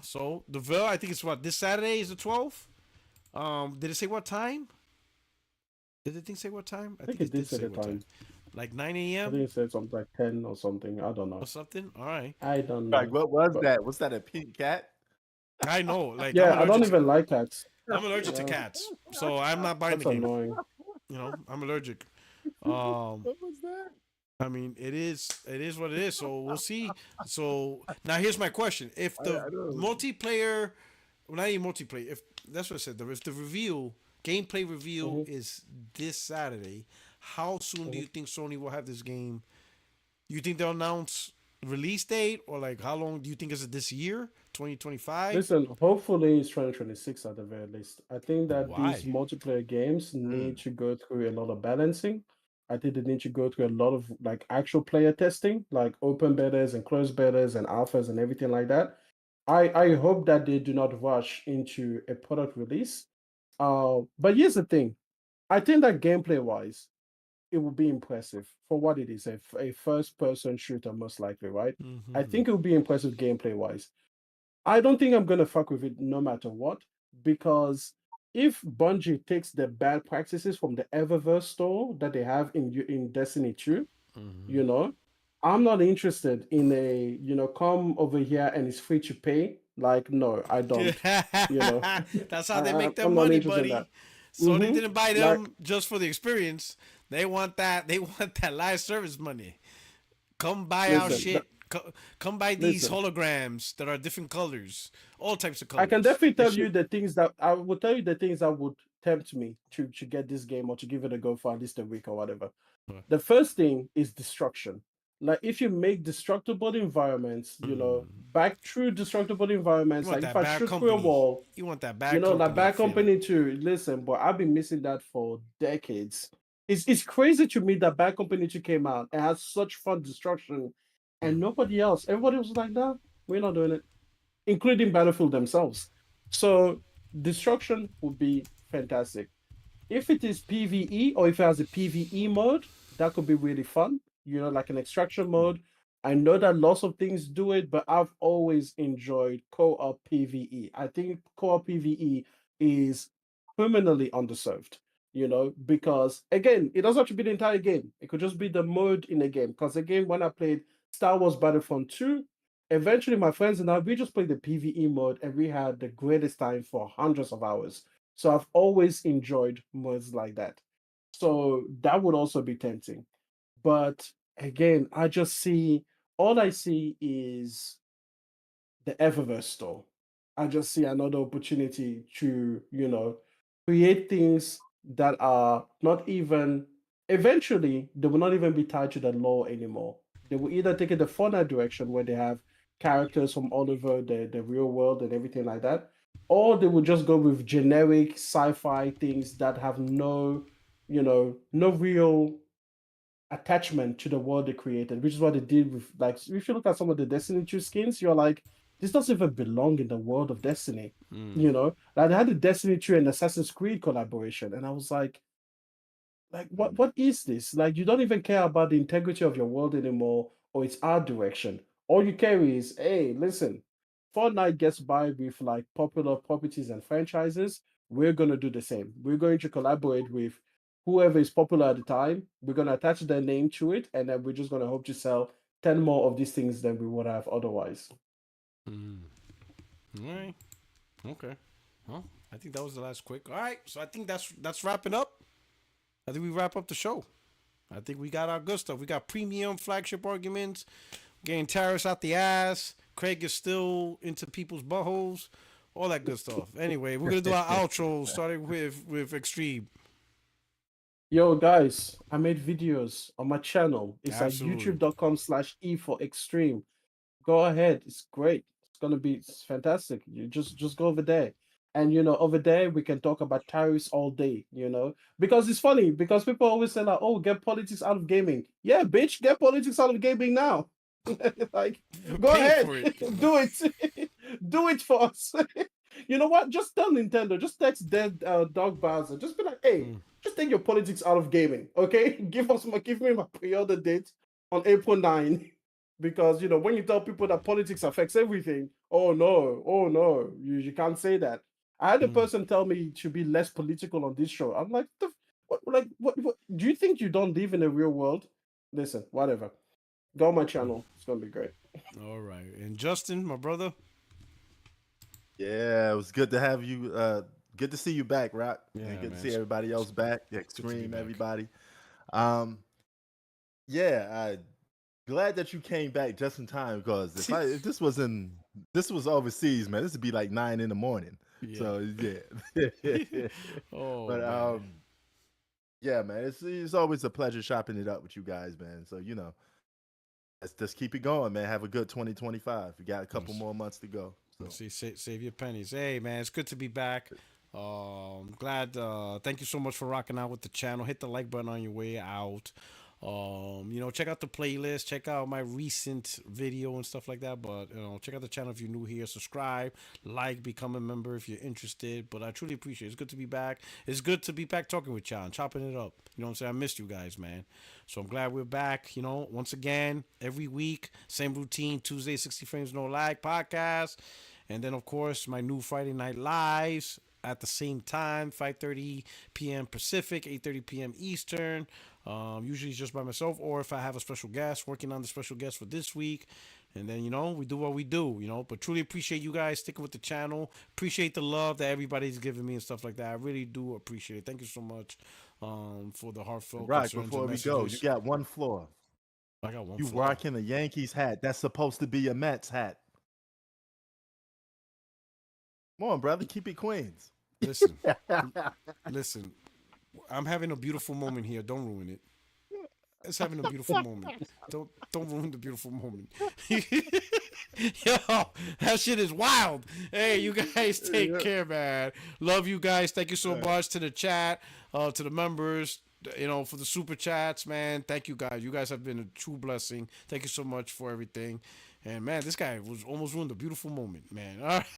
So the Ville, I think it's this Saturday is the 12th. Did it say what time? Did the thing say what time? I think it did say the time. Like 9 a.m. I think it said something like 10 or something. I don't know. Or something. All right. I don't know. Like, what was that? Was that a pink cat? I know. Like, yeah, I don't even like cats. I'm allergic to cats, so I'm not buying the game. Annoying. I'm allergic. What was that? I mean, it is what it is. So we'll see. So now here's my question: if the multiplayer, well, not even multiplayer, if that's what I said, if the gameplay reveal is this Saturday, how soon do you think Sony will have this game? You think they'll announce release date, or like how long do you think is it this year? 2025? Listen, hopefully it's 2026 at the very least. I think that these multiplayer games need to go through a lot of balancing. I think they need to go through a lot of like actual player testing, like open betas and closed betas and alphas and everything like that. I hope that they do not rush into a product release. But here's the thing. I think that gameplay wise, it will be impressive for what it is, a first person shooter, most likely, right? I think it will be impressive gameplay wise. I don't think I'm gonna fuck with it no matter what, because if Bungie takes the bad practices from the Eververse store that they have in Destiny 2, I'm not interested in a, come over here and it's free to pay. Like, no, I don't. You know, That's how they make their I'm not money, interested in that. buddy. Sony Mm-hmm. didn't buy Like, them just for the experience. They want that. They want that live service money. Come buy our listen, shit. Come buy these listen. holograms that are different colors, all types of I can colors. definitely It tell should. you the things that I will tell you the things that would tempt me to get this game or to give it a go for at least a week or whatever. The first thing is destruction. Like if you make destructible environments, back through destructible You environments, want like if that I bad shoot through a company. wall, You want that bad like company bad feeling. company too. Listen, but I've been missing that for decades. It's crazy to me that bad company 2 came out and had such fun destruction, and nobody else. Everybody was like, "No, we're not doing it," including Battlefield themselves. So destruction would be fantastic. If it is PvE or if it has a PvE mode, that could be really fun. Like an extraction mode. I know that lots of things do it, but I've always enjoyed co-op PvE. I think co-op PvE is criminally underserved, because again, it doesn't have to be the entire game. It could just be the mode in a game. Because again, when I played Star Wars Battlefront 2, eventually my friends and I, we just played the PvE mode and we had the greatest time for hundreds of hours. So I've always enjoyed modes like that. So that would also be tempting. But again, all I see is the Eververse store. I just see another opportunity to, create things that are not even, eventually, they will not even be tied to the lore anymore. They will either take it the Fortnite direction where they have characters from all over the real world and everything like that, or they will just go with generic sci-fi things that have no real attachment to the world they created, which is what they did with, like, if you look at some of the Destiny 2 skins, you're like, this doesn't even belong in the world of Destiny. Like they had the Destiny 2 and Assassin's Creed collaboration, and I was like, what is this? Like, you don't even care about the integrity of your world anymore or its art direction. All you care is, hey, listen, Fortnite gets by with like popular properties and franchises. We're gonna do the same. We're going to collaborate with whoever is popular at the time. We're gonna attach their name to it, and then we're just gonna hope to sell 10 more of these things than we would have otherwise. Mm. All right. Okay. Well, I think that was the last quick. All right. So I think that's wrapping up. I think we wrap up the show. I think we got our good stuff. We got premium flagship arguments, getting tariffs out the ass. Craig is still into people's buttholes, all that good stuff. Anyway, we're gonna do our outro starting with Extreme. Yo, guys, I made videos on my channel. It's at Absolutely. youtube.com/e for extreme. Go ahead. It's great. It's fantastic. You just go over there. And over there we can talk about tariffs all day. Because it's funny, because people always say like, oh, get politics out of gaming. Yeah, bitch, get politics out of gaming now. Like, go Paying ahead. for it. Do it. Do it for us. You know what? Just tell Nintendo, just text dead dog Bowser. Just be like, hey, just take your politics out of gaming, okay? Give me my pre-order date on April 9. Because when you tell people that politics affects everything, oh no, you can't say that. I had a person tell me to be less political on this show. I'm like, what do you think you don't live in a real world? Listen, whatever. Go on my channel. It's gonna be great. All right. And Justin, my brother. Yeah, it was good to have you. Good to see you back, Rock, Yeah, and good man. to see everybody else back. Good to be Extreme, back. everybody. Um, yeah, glad that you came back just in time because if this was overseas, man, this would be like 9 in the morning. Yeah. So yeah, Oh but man. yeah, man, it's always a pleasure chopping it up with you guys, man. So let's just keep it going, man. Have a good 2025. We got a couple more months to go. So See, save your pennies. Hey, man, it's good to be back. Glad. Thank you so much for rocking out with the channel. Hit the like button on your way out. Check out the playlist. Check out my recent video and stuff like that. But check out the channel if you're new here. Subscribe, like, become a member if you're interested. But I truly appreciate it. It's good to be back. It's good to be back talking with y'all and chopping it up. You know what I'm saying? I missed you guys, man. So I'm glad we're back. Once again, every week, same routine. Tuesday, 60 frames no lag podcast. And then, of course, my new Friday night lives at the same time, 5:30 p.m. Pacific, 8:30 p.m. Eastern. Usually it's just by myself, or if I have a special guest, working on the special guest for this week. And then, we do what we do, But truly appreciate you guys sticking with the channel. Appreciate the love that everybody's giving me and stuff like that. I really do appreciate it. Thank you so much for the heartfelt Right, concerns before and we go, messages. you got one floor. I got one You floor. rocking a Yankees hat. That's supposed to be a Mets hat. Come on, brother. Keep it Queens. Listen. Listen. I'm having a beautiful moment here. Don't ruin it. It's having a beautiful moment. Don't ruin the beautiful moment. Yo, that shit is wild. Hey, you guys take care, man. Love you guys. Thank you so much to the chat, to the members, for the super chats, man. Thank you guys. You guys have been a true blessing. Thank you so much for everything. And man, this guy was almost ruined a beautiful moment, man. All right.